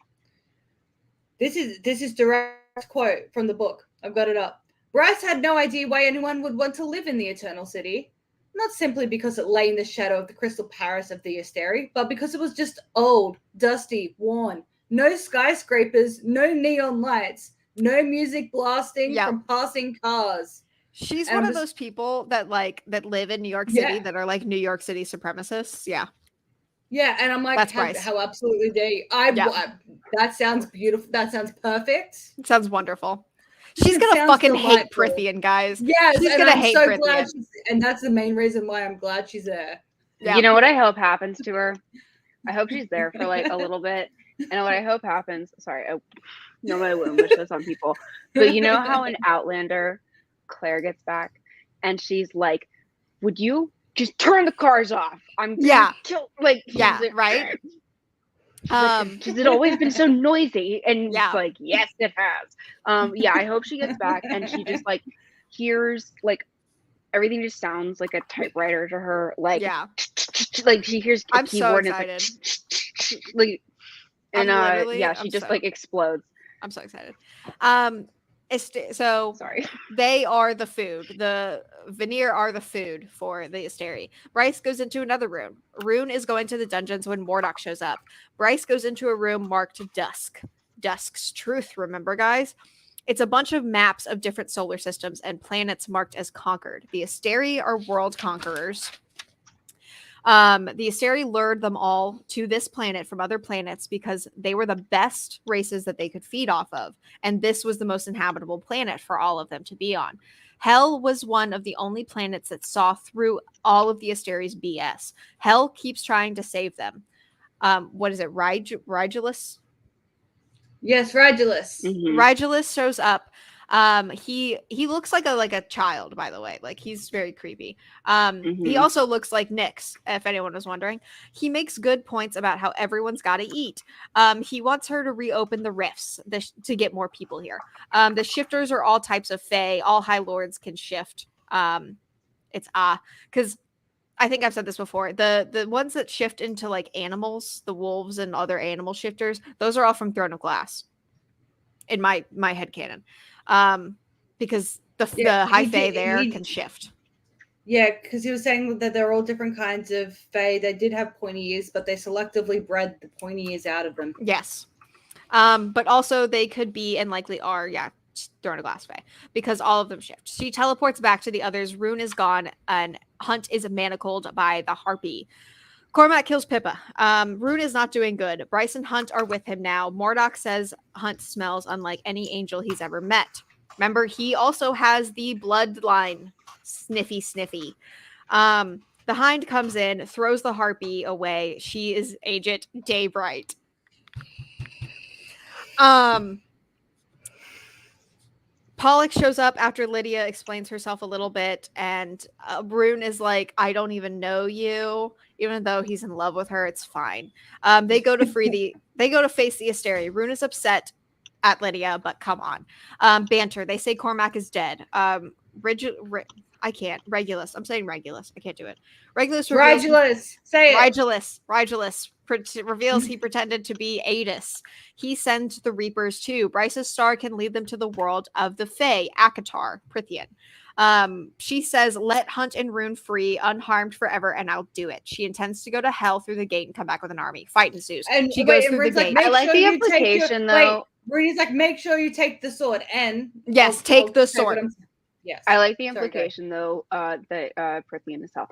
this is direct quote from the book. I've got it up. Bryce had no idea why anyone would want to live in the Eternal City. Not simply because it lay in the shadow of the crystal Paris of the Asteri, but because it was just old, dusty, worn. No skyscrapers, no neon lights, no music blasting from passing cars. She's one of those people that live in New York City that are like New York City supremacists. Yeah. Yeah, and I'm like, how absolutely dare you? That sounds beautiful. That sounds perfect. It sounds wonderful. She's gonna fucking hate Prithian, guys. Yeah, she's gonna hate Prithian. And that's the main reason why I'm glad she's there. Yeah. You know what I hope happens to her? I hope she's there for like a little bit. And what I hope happens, sorry, normally I wouldn't wish this on people, but you know how in Outlander, Claire gets back and she's like, would you just turn the cars off? I'm gonna kill, right? Has it always been so noisy? And it's like, yes, it has. I hope she gets back and she just like hears like everything just sounds like a typewriter to her. Like, like she hears a keyboard and it's like, and she just like explodes. I'm so excited. So sorry. They are the food. The Vanir are the food for the Asteri. Bryce goes into another room. Rune is going to the dungeons when Mordok shows up. Bryce goes into a room marked Dusk. Dusk's Truth, remember, guys? It's a bunch of maps of different solar systems and planets marked as conquered. The Asteri are world conquerors. The Asteri lured them all to this planet from other planets because they were the best races that they could feed off of, and this was the most inhabitable planet for all of them to be on. Hell was one of the only planets that saw through all of the Asteri's BS. Hell keeps trying to save them. What is it? Rigulus? Yes, Rigulus. Mhm. Rigulus shows up. He looks like a child, by the way. Like, he's very creepy. He Mhm. also looks like Nyx, if anyone was wondering. He makes good points about how everyone's got to eat. He wants her to reopen the rifts to get more people here. The shifters are all types of fae. All high lords can shift. It's because I think I've said this before. The ones that shift into like animals, the wolves and other animal shifters, those are all from Throne of Glass. In my headcanon. Because the high fae there can shift. Yeah, because he was saying that they're all different kinds of fae. They did have pointy ears, but they selectively bred the pointy ears out of them. Yes. But also they could be and likely are, Throne of Glass fae, because all of them shift. She teleports back to the others. Rune is gone, and Hunt is manacled by the Harpy. Cormac kills Pippa. Rune is not doing good. Bryce and Hunt are with him now. Mordock says Hunt smells unlike any angel he's ever met. Remember, he also has the bloodline sniffy. The Hind comes in, throws the Harpy away. She is Agent Daybright. Pollock shows up after Lydia explains herself a little bit, and Rune is like, I don't even know you. Even though he's in love with her, it's fine. They go to face the Asteri. Rune is upset at Lydia, but come on. Banter. They say Cormac is dead. I can't. Regulus. I'm saying Regulus. I can't do it. Regulus. Say it. Rigulus reveals he pretended to be Adis. He sends the Reapers too. Bryce's star can lead them to the world of the Fae, Akatar, Prythian. She says, let Hunt and Rune free, unharmed forever, and I'll do it. She intends to go to hell through the gate and come back with an army. Fight ensues. And she goes through the gate. I like the implication, though. Rune's like, make sure you take the sword. And yes, take the sword. Yes. I like the implication, though, that Prythian is hell.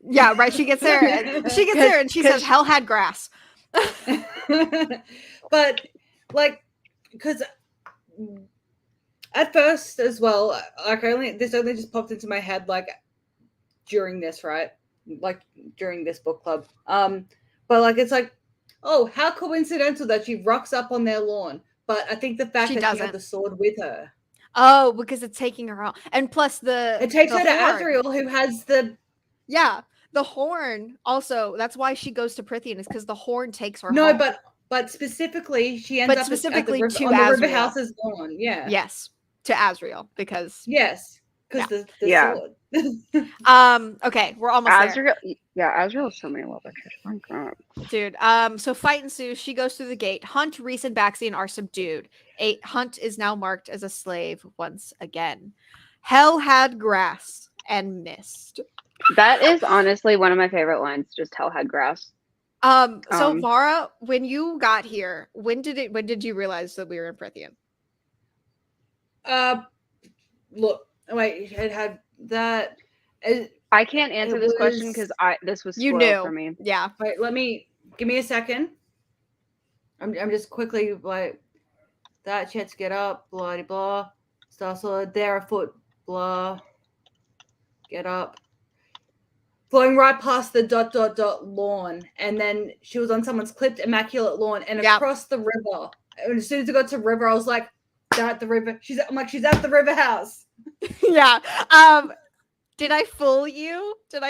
Yeah, right. She gets there. And she says, "Hell had grass." But like, because at first as well, like this only just popped into my head like during this, right? Like during this book club. But like it's like, oh, how coincidental that she rocks up on their lawn. But I think the fact that she had the sword with her. Oh, because it's taking her out, and plus it takes her to Azriel, who has the. Yeah, the horn also. That's why she goes to Prythian, is because the horn takes her home. But specifically, she ends up specifically at the river house's lawn. Yeah. Yes, to Azriel, because. Yes, because the sword. Okay, we're almost Azriel, there. Yeah, Azriel has so many love issues. Dude. So fight ensues. She goes through the gate. Hunt, Reese, and Baxian are subdued. Hunt is now marked as a slave once again. Hell had grass and mist. That is honestly one of my favorite lines. Just hell had grass. So Vara, when you got here, when did you realize that we were in Prythian? Look, wait, it had that. I can't answer this question because this was spoiled for me. Yeah. Wait, give me a second. I'm just quickly like that. She had to get up. Blah blah. Star Sword. There, a foot. Blah. Get up. Flowing right past the ... lawn, and then she was on someone's clipped immaculate lawn, and across the river. And as soon as I got to river, I was like, "They're at the river." She's at the river house. Yeah. Did I fool you? When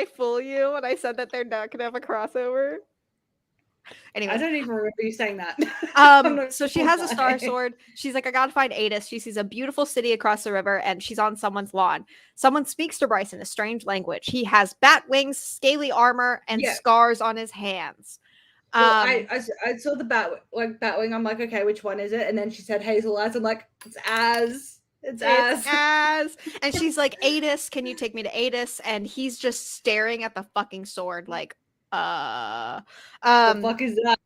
I said that they're not gonna have a crossover? Anyway, I don't even remember you saying that. So she has a star sword. She's like, I gotta find Adis. She sees a beautiful city across the river, and she's on someone's lawn. Someone speaks to Bryce in a strange language. He has bat wings, scaly armor, and scars on his hands. Well, I saw the batwing. I'm like, okay, which one is it? And then she said Hazel Az. I'm like, it's Az. It's Az. And she's like, Adis, can you take me to Adis? And he's just staring at the fucking sword, like, the fuck is that?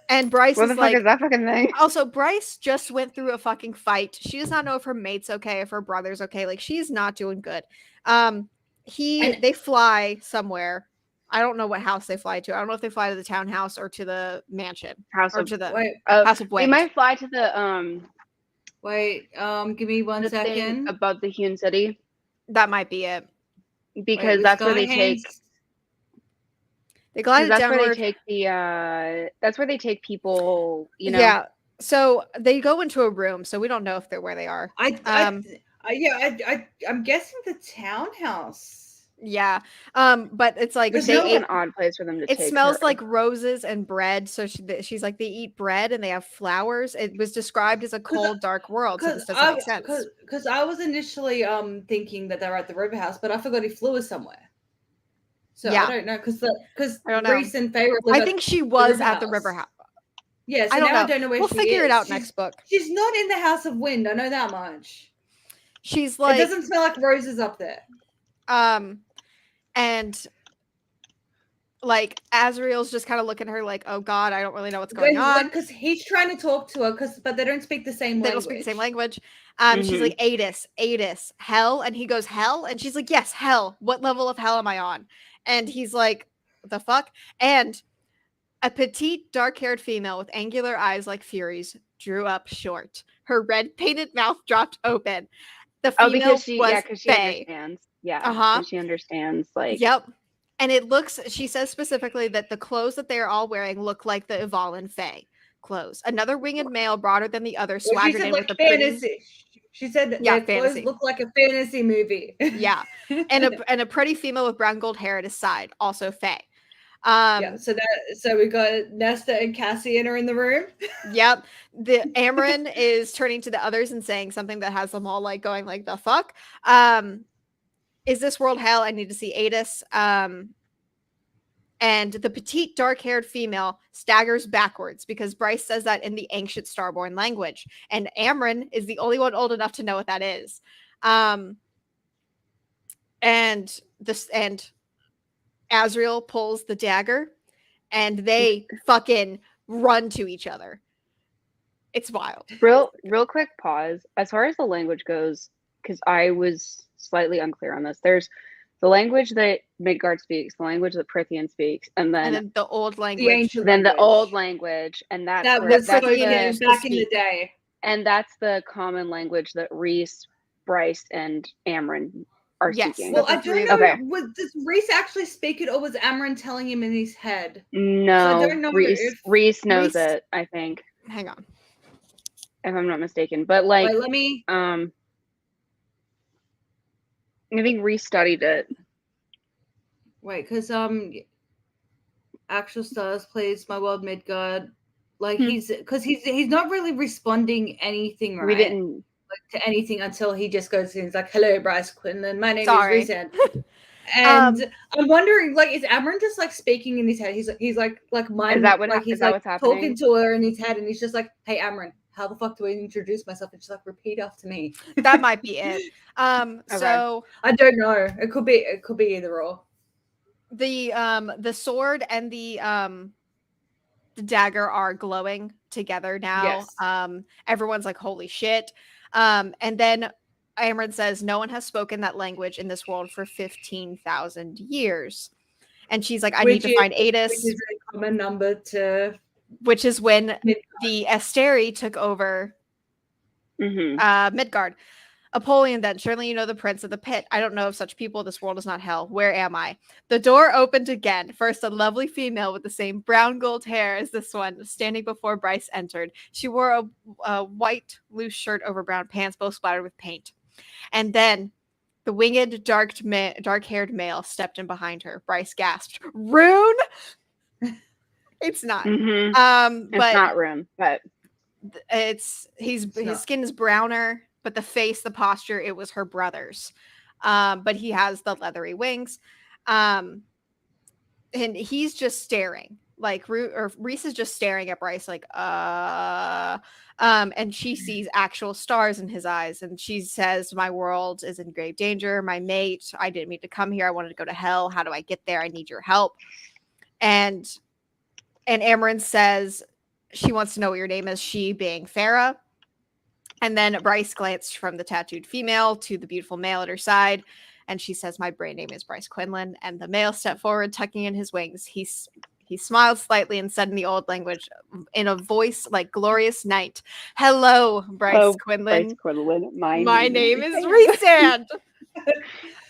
And Bryce what the fuck is that fucking thing? Also, Bryce just went through a fucking fight. She does not know if her mate's okay, if her brother's okay. Like, she's not doing good. they fly somewhere. I don't know what house they fly to. I don't know if they fly to the townhouse or to the mansion House or of to the Wait, House of they Wind. might fly to the give me one the thing second. above the Hewn City That might be it. because that's where they take. They glided That's downward. where they take the. That's where they take people. You know. Yeah. So they go into a room. So we don't know if they're where they are. I'm guessing the townhouse. Yeah. But it's like It's they ate an odd place for them to it take smells her. like roses and bread. So she's like, they eat bread and they have flowers. It was described as a cold, dark world. So this doesn't make sense. Because I was initially thinking that they were at the river house, but I forgot he flew us somewhere. So yeah. I don't know because Reese and Faye were. I think she was at the river house. Yeah, so I don't know where we'll figure it out next book. She's not in the House of Wind. I know that much. She's like, it doesn't smell like roses up there. And like Azriel's just kind of looking at her like, oh God, I don't really know what's going on. Because he's trying to talk to her, but they don't speak the same language. They don't speak the same language. She's like, Adis, hell? And he goes, hell? And she's like, yes, hell. What level of hell am I on? And he's like, the fuck? And a petite, dark-haired female with angular eyes like furies drew up short. Her red painted mouth dropped open. The female because she was Faye. Understands. Yeah. She understands, like. Yep. And it looks, she says specifically that the clothes that they are all wearing look like the Yvalin Fae clothes. Another winged male, broader than the other, swaggered in with a fantasy. Pretty... She said that their clothes look like a fantasy movie. Yeah. And a pretty female with brown gold hair at his side, also Fae. So we got Nesta and Cassian are in the room. Yep. The Amren is turning to the others and saying something that has them all like going like, the fuck? Is this world hell? I need to see Adis. And the petite, dark-haired female staggers backwards because Bryce says that in the ancient Starborn language. And Amren is the only one old enough to know what that is. And Azriel pulls the dagger and they fucking run to each other. It's wild. Real quick pause. As far as the language goes, because I was slightly unclear on this. There's the language that Midgard speaks, the language that Prithian speaks, and then the old language. The old language, and that was back in the day. And that's the common language that Reese, Bryce, and Amren are speaking. Well, I don't know. Okay. Does Reese actually speak it, or was Amren telling him in his head? No, so I don't know. Reese knows it, I think. Hang on. If I'm not mistaken. But like, let me I think Reese studied it. Wait, because Actual Stars plays My World Midgard. Like he's not really responding anything, right? We didn't to anything until he just goes and he's like, "Hello, Bryce Quinlan. My name is Reese." And I'm wondering, like, is Amren just like speaking in his head? He's like my is that what like he's like what's happening? Talking to her in his head, and he's just like, "Hey, Amren, how the fuck do I introduce myself?" And she's like, "Repeat after me." That might be it. So I don't know. It could be either or. The sword and the dagger are glowing together now. Yes. Everyone's like, holy shit. And then Amren says, no one has spoken that language in this world for 15,000 years. And she's like, I need to find Adis. Which is a common number to... Which is when the Asteri took over Midgard. Apollyon then, surely you know the prince of the pit. I don't know of such people. This world is not hell. Where am I? The door opened again. First, a lovely female with the same brown gold hair as this one, standing before Bryce entered. She wore a white loose shirt over brown pants, both splattered with paint. And then the winged, dark-haired male stepped in behind her. Bryce gasped, Rune? It's not. It's not Rune, but his skin is browner. But the face, the posture, it was her brother's. But he has the leathery wings. And he's just staring. Like, Reese is just staring at Bryce like, and she sees actual stars in his eyes. And she says, my world is in grave danger. My mate, I didn't mean to come here. I wanted to go to hell. How do I get there? I need your help. And Amren says she wants to know what your name is, she being Farah. And then Bryce glanced from the tattooed female to the beautiful male at her side. And she says, "My brand name is Bryce Quinlan." And the male stepped forward, tucking in his wings. He smiled slightly and said in the old language, in a voice like glorious night, "Hello, Bryce Quinlan. Bryce Quinlan. My name is Rhysand."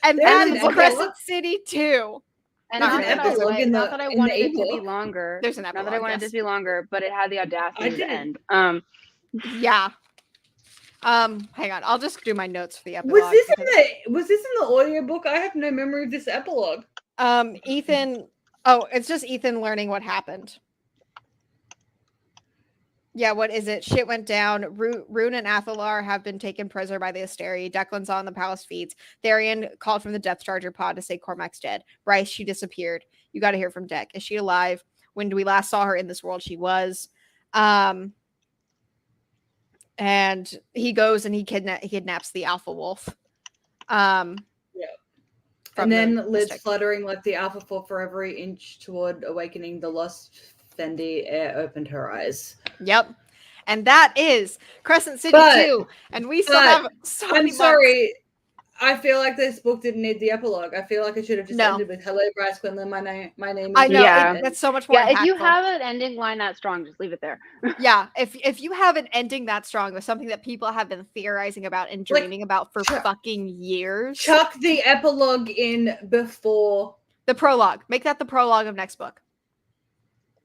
And that is Crescent City too. And There's not an that, I, epilogue in not that I the wanted it to be ebook. longer. There's an Not epilogue. that I wanted it to be longer, but it had the audacity to end. Yeah. Hang on. I'll just do my notes for the epilogue. Was this in the audiobook? I have no memory of this epilogue. Ethan. Oh, it's just Ethan learning what happened. Yeah, what is it? Shit went down. Rune and Athalar have been taken prisoner by the Asteri. Declan's on the palace feeds. Tharian called from the Death Charger pod to say Cormac's dead. Bryce, she disappeared. You got to hear from Deck. Is she alive? When we last saw her in this world, she was. And he goes and he kidnaps the Alpha Wolf. And then lids fluttering like the Alpha Wolf for every inch toward awakening the lost Fendi air opened her eyes. Yep. And that is Crescent City 2. And we still have so many sorry. I feel like this book didn't need the epilogue. I feel like it should have just ended with "Hello, Bryce Quinlan. My name is." I know. That's so much more. Yeah, if you have an ending line that strong, just leave it there. Yeah, if you have an ending that strong with something that people have been theorizing about and dreaming about for fucking years, chuck the epilogue in before the prologue. Make that the prologue of next book.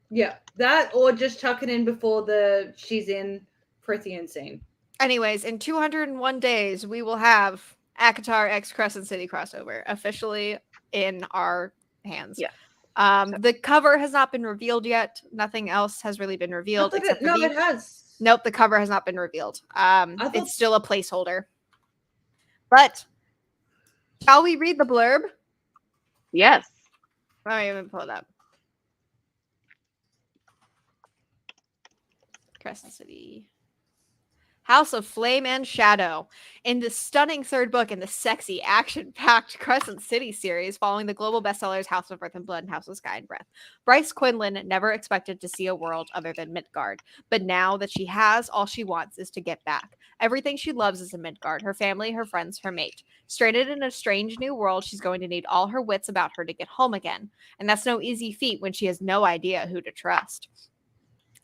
Yeah, that, or just chuck it in before the she's in Prithian scene. Anyways, in 201 days, we will have ACOTAR X Crescent City crossover officially in our hands. Yeah. The cover has not been revealed yet. Nothing else has really been revealed. It has. Nope, the cover has not been revealed. It's still a placeholder. But shall we read the blurb? Yes. Let me even pull it up. Crescent City. House of Flame and Shadow. In the stunning third book in the sexy, action-packed Crescent City series, following the global bestsellers House of Earth and Blood and House of Sky and Breath, Bryce Quinlan never expected to see a world other than Midgard. But now that she has, all she wants is to get back. Everything she loves is in Midgard, her family, her friends, her mate. Stranded in a strange new world, she's going to need all her wits about her to get home again. And that's no easy feat when she has no idea who to trust.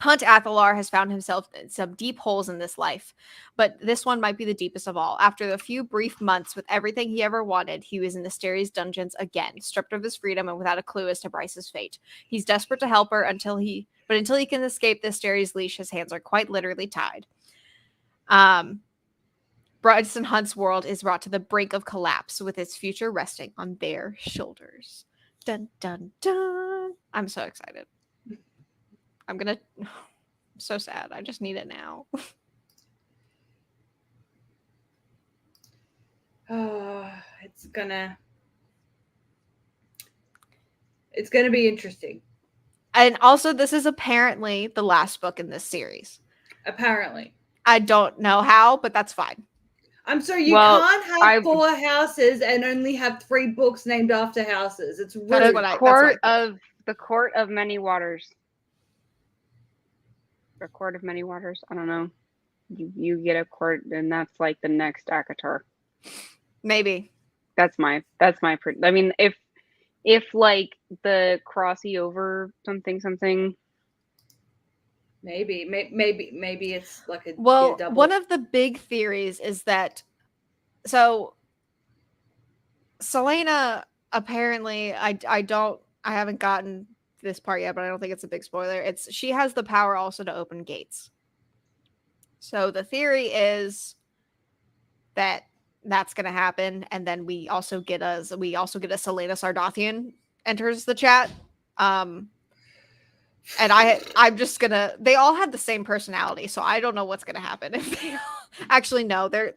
Hunt Athalar has found himself in some deep holes in this life, but this one might be the deepest of all. After the few brief months with everything he ever wanted, he was in the Asteri's dungeons again, stripped of his freedom and without a clue as to Bryce's fate. He's desperate to help her until he can escape the Asteri's leash, his hands are quite literally tied. Bryce and Hunt's world is brought to the brink of collapse, with its future resting on their shoulders. Dun dun dun! I'm so excited. I'm so sad. I just need it now. It's gonna be interesting. And also, this is apparently the last book in this series. Apparently. I don't know how, but that's fine. I'm sorry, you can't have 4 houses and only have 3 books named after houses. It's really the Court of Many Waters. A Court of Many Waters. I don't know. You get a court, and that's like the next ACOTAR. Maybe. That's my. I mean, if like the crossy over something. Maybe it's like a double. One of the big theories is that Celaena apparently I haven't gotten this part yet, but I don't think it's a big spoiler. She has the power also to open gates. So the theory is that that's going to happen, and then we also get a Celaena Sardathian enters the chat. And I'm just gonna. They all had the same personality, so I don't know what's gonna happen if they actually no. They're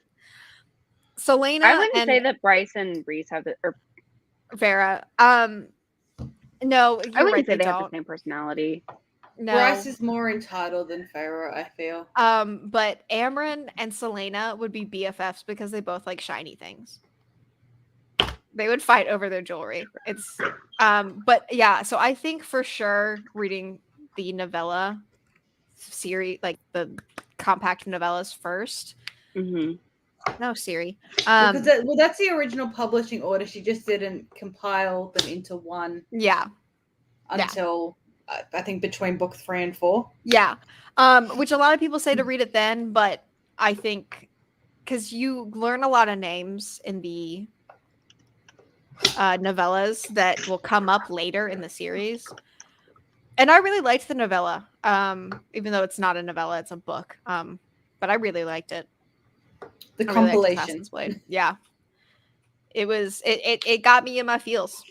Celaena. I wouldn't say that Bryce and Rhys have or Vera. No, I wouldn't say they have the same personality. No, Bryce is more entitled than Feyre, I feel. But Amren and Celaena would be BFFs because they both like shiny things. They would fight over their jewelry. It's but yeah, so I think for sure reading the novella series, like the compact novellas first. Mm-hmm. No, Siri. Because that's the original publishing order. She just didn't compile them into one. Yeah. Until I think between book 3 and 4. Yeah. Which a lot of people say to read it then, but I think because you learn a lot of names in the novellas that will come up later in the series. And I really liked the novella, even though it's not a novella, it's a book. But I really liked it. The compilation. Yeah. It got me in my feels.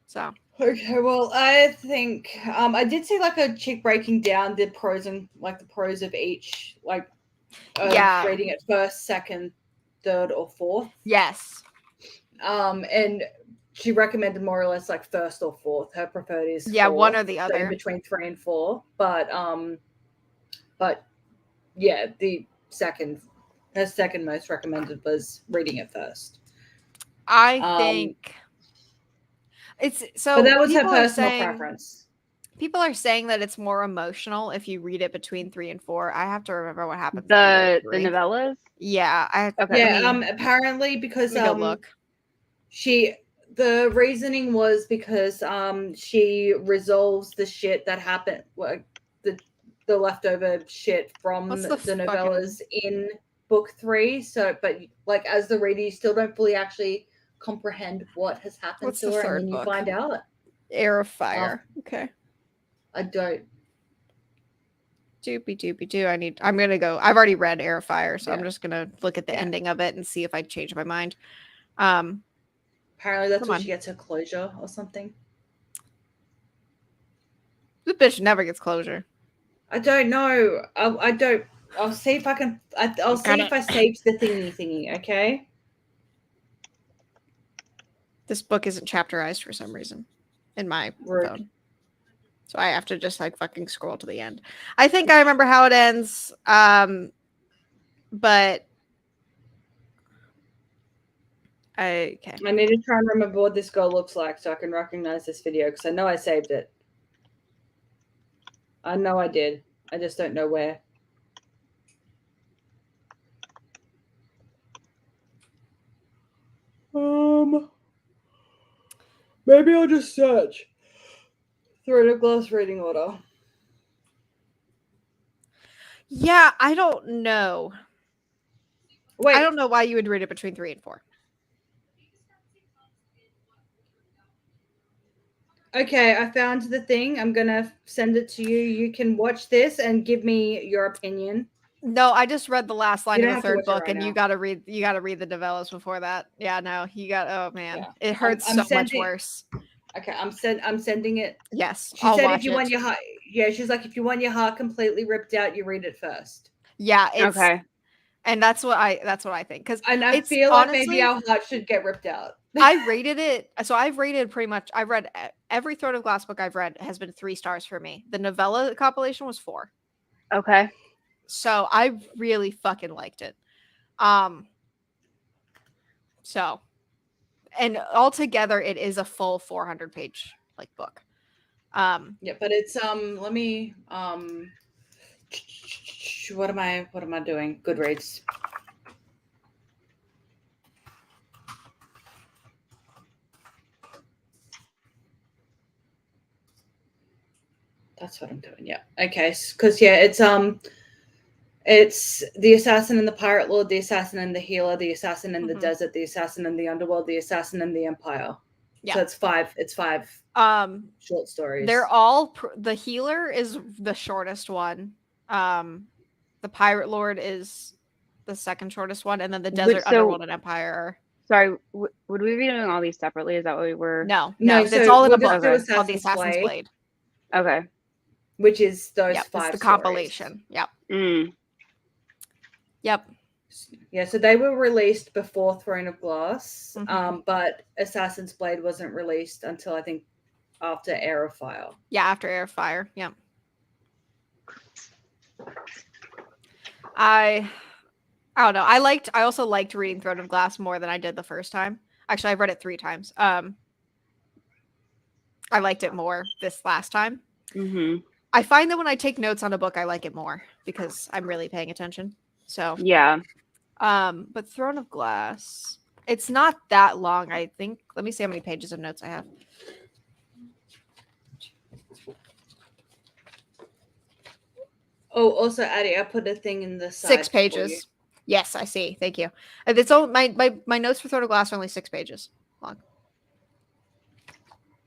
So okay, well, I think I did see like a chick breaking down the pros and like the pros of each, like reading it first, second, third, or fourth. Yes. And she recommended more or less like first or fourth. Her preferred is one or the other, between 3 and 4. But yeah, her second most recommended was reading it first. I think it's so. But that was her personal preference. People are saying that it's more emotional if you read it between 3 and 4. I have to remember what happens. The novellas. Yeah. Apparently because the reasoning was because she resolves the shit that happened, like the leftover shit from the novellas in book 3. So, but like as the reader, you still don't fully actually comprehend what has happened to her, and then you find out. Heir of Fire. Okay. I don't. Doopy. I'm gonna go. I've already read Heir of Fire, so I'm just gonna look at the ending of it and see if I change my mind. Apparently, that's when she gets her closure or something. This bitch never gets closure. I don't know. I don't. I'll see if I can. I'll see if I saved the thingy. Okay. This book isn't chapterized for some reason in my phone. So I have to just like fucking scroll to the end. I think I remember how it ends. But I need to try and remember what this girl looks like so I can recognize this video because I know I saved it. I know I did. I just don't know where. Maybe I'll just search Throne of Glass reading order. Yeah, I don't know. Wait. I don't know why you would read it between 3 and 4. Okay, I found the thing. I'm gonna send it to you. You can watch this and give me your opinion. No, I just read the last line of the third book, and you gotta read the novellas before that. Yeah, no, oh man, it hurts so much worse. Okay, I'm sending it. Yes, she said if you want your heart. Yeah, she's like if you want your heart completely ripped out, you read it first. Yeah, okay. And that's what I think because I feel like maybe our heart should get ripped out. I rated it. So I've rated pretty much. I've read every Throne of Glass book I've read has been 3 stars for me. The novella compilation was 4. Okay. So I really fucking liked it. So, and altogether it is a full 400-page like book. Yeah, but it's let me what am I doing? Goodreads. That's what I'm doing. Yeah. Okay. Because it's the assassin and the pirate lord, the assassin and the healer, the assassin in the desert, the assassin in the underworld, the assassin and the empire. Yeah. So it's 5. It's 5 short stories. They're all the healer is the shortest one. The pirate lord is the second shortest one, and then the desert, underworld, and empire. Sorry, would we be doing all these separately? Is that what we were? No, it's all in a book called the Assassin's Blade. Okay. Which is those 5 it's the stories. compilation. Yep. Yep. Yeah, so they were released before Throne of Glass, but Assassin's Blade wasn't released until I think after Heir of Fire. Yeah, after Heir of Fire. Yep. I don't know. I also liked reading Throne of Glass more than I did the first time. Actually, I've read it 3 times. I liked it more this last time. I find that when I take notes on a book, I like it more because I'm really paying attention. So yeah. but Throne of Glass, it's not that long, I think. Let me see how many pages of notes I have. Oh, also, Addie, I put a thing in the side 6 for you. pages. Yes, I see. Thank you. It's all my notes for Throne of Glass are only 6 pages long.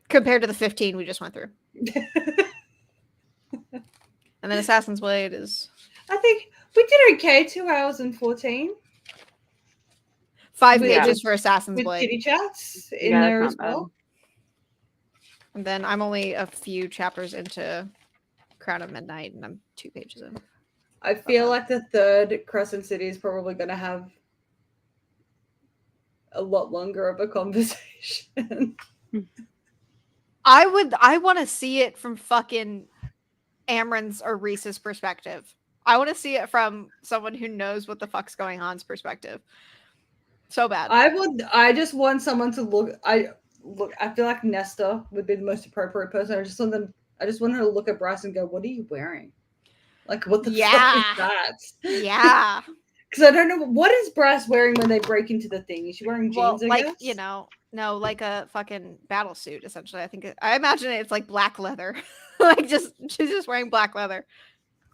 Compared to the 15 we just went through. And then Assassin's Blade is I think we did okay. 2 hours and 14 5 Yeah. pages for Assassin's with Blade. kitty chats in Yeah, there that's as not bad. well. And then I'm only a few chapters into Crown of Midnight, and I'm 2 pages in. I feel like the third Crescent City is probably going to have a lot longer of a conversation. I want to see it from fucking Amren's or Reese's perspective. I want to see it from someone who knows what the fuck's going on's perspective. So bad. I just want someone to look. I feel like Nesta would be the most appropriate person. I just want her to look at Bryce and go, "What are you wearing? Like, what the fuck is that?" Yeah. Because I don't know, what is Bryce wearing when they break into the thing? Is she wearing jeans? Well, I like, guess? you know, no, like a fucking battle suit, essentially. I imagine it's like black leather. Like she's just wearing black leather.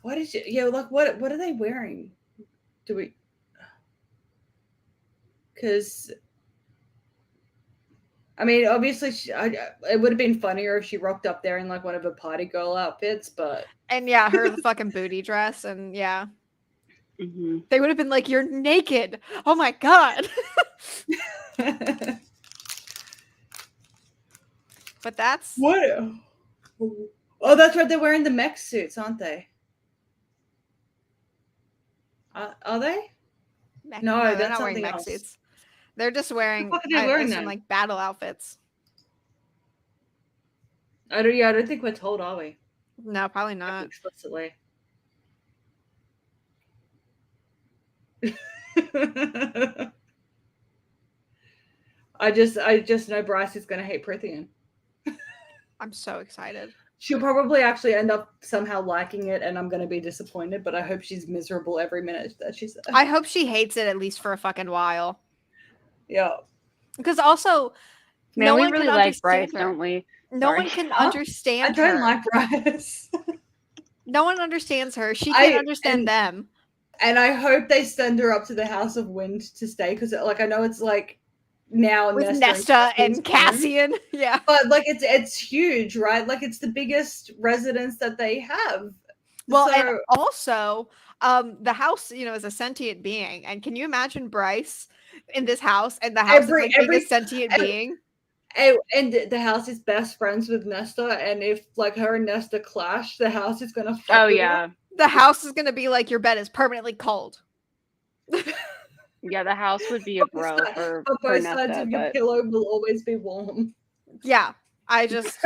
What is it? Yeah, like what are they wearing? Do we? Because I mean, obviously, it would have been funnier if she rocked up there in like one of her party girl outfits, but And yeah, her the fucking booty dress, and yeah, Mm-hmm. they would have been like, "You're naked! Oh my god!" But that's what? Oh, that's right. They're wearing the mech suits, aren't they? Are they? No, they're that's not wearing something mech else. suits. They're just wearing, What the fuck are they wearing then? like battle outfits. I don't think we're told, are we? No, probably not. Explicitly. I just know Bryce is going to hate Prithian. I'm so excited. She'll probably actually end up somehow liking it, and I'm going to be disappointed, but I hope she's miserable every minute that she's there. I hope she hates it at least for a fucking while. Yeah. Because also, Man, no we one really can like Bryce, understand her. don't we? No one can understand I don't her. like Bryce. No one understands her. She can't understand them. And I hope they send her up to the House of Wind to stay, because like I know it's like now With Nesta and Cassian. Yeah. But like it's huge, right? Like it's the biggest residence that they have. Well, and also the house, is a sentient being. And can you imagine Bryce in this house, and the house is like being a sentient being? And the house is best friends with Nesta, and if like her and Nesta clash, the house is gonna fuck with her. The house is gonna be like, your bed is permanently cold. Yeah, the house would be a bro for both Nesta, sides of your pillow will always be warm. Yeah, I just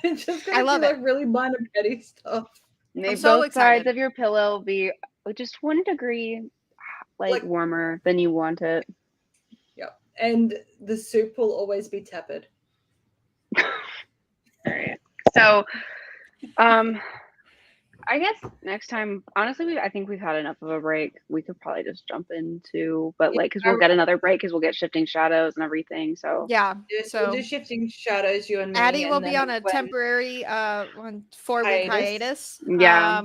it's just I love like really minor petty stuff. And both sides of your pillow be just 1 degree like warmer than you want it. Yep. And the soup will always be tepid. All right. So I guess next time, honestly, I think we've had enough of a break. We could probably just jump into, but because we'll get another break, because we'll get Shifting Shadows and everything. So yeah, so we'll do Shifting Shadows, you and me. Addie will be on a temporary 4-week hiatus. Yeah.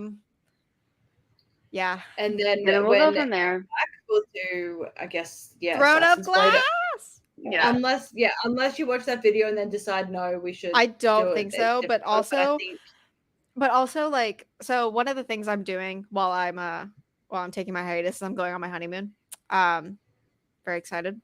Yeah, and then we'll go from there. We'll do, I guess, Throne of Glass. Yeah. Unless you watch that video and then decide no, we should. I don't think so, but also. But also, like, so one of the things I'm doing while I'm taking my hiatus is I'm going on my honeymoon. Very excited.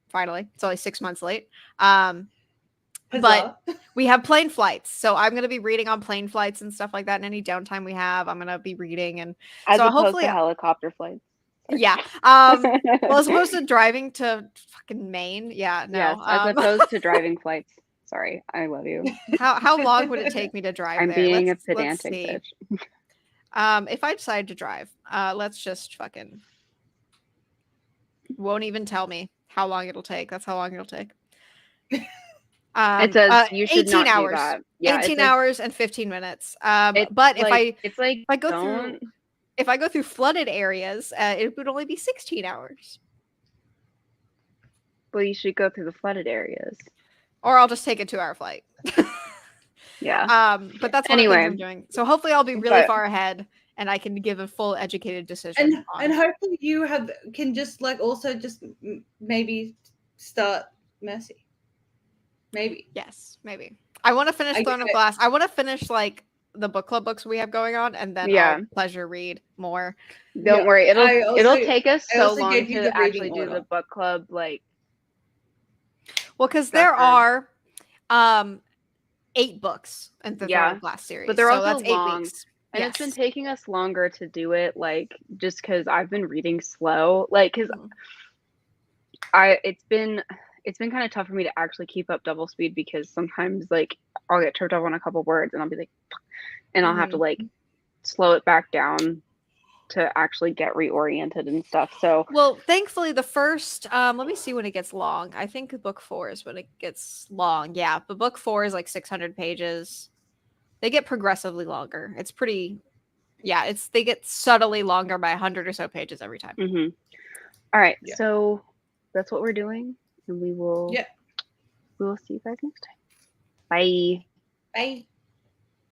Finally, it's only 6 months late. But we have plane flights, so I'm gonna be reading on plane flights and stuff like that. And any downtime we have, I'm gonna be reading, and so hopefully helicopter flights. Yeah. Well, as opposed to driving to fucking Maine. Yeah. No. Yes, as opposed to driving flights. Sorry, I love you. How long would it take me to drive I'm there? being a pedantic bitch. If I decide to drive, let's just fucking won't even tell me how long it'll take. That's how long it'll take. It says you should 18 not hours. Do that. Yeah, 18 hours and 15 minutes. But if I go through if I go through flooded areas, it would only be 16 hours. Well, you should go through the flooded areas. Or I'll just take a 2-hour flight. Yeah. But that's one of the things I'm doing. So hopefully I'll be really But- far ahead and I can give a full educated decision. And hopefully you can just like also just maybe start Mercy. Maybe. Yes, maybe. I want to finish Throne of Glass. I want to finish like the book club books we have going on, and then I'll pleasure read more. Don't worry, it'll take us so long to actually do the book club. Like, well, because there are 8 books in the Throne of Glass series, but they're also that's 8 long. weeks. And it's been taking us longer to do it, like, just because I've been reading slow. Like, because it's been kind of tough for me to actually keep up double speed, because sometimes, like, I'll get tripped up on a couple words and I'll be like, and I'll have to, like, slow it back down to actually get reoriented and stuff. So, well, thankfully the first, let me see when it gets long. I think book 4 is when it gets long. Yeah, but book 4 is like 600 pages. They get progressively longer. It's pretty, they get subtly longer by 100 or so pages every time. All right, so that's what we're doing, and we will. Yeah. We will see you guys next time. Bye. Bye.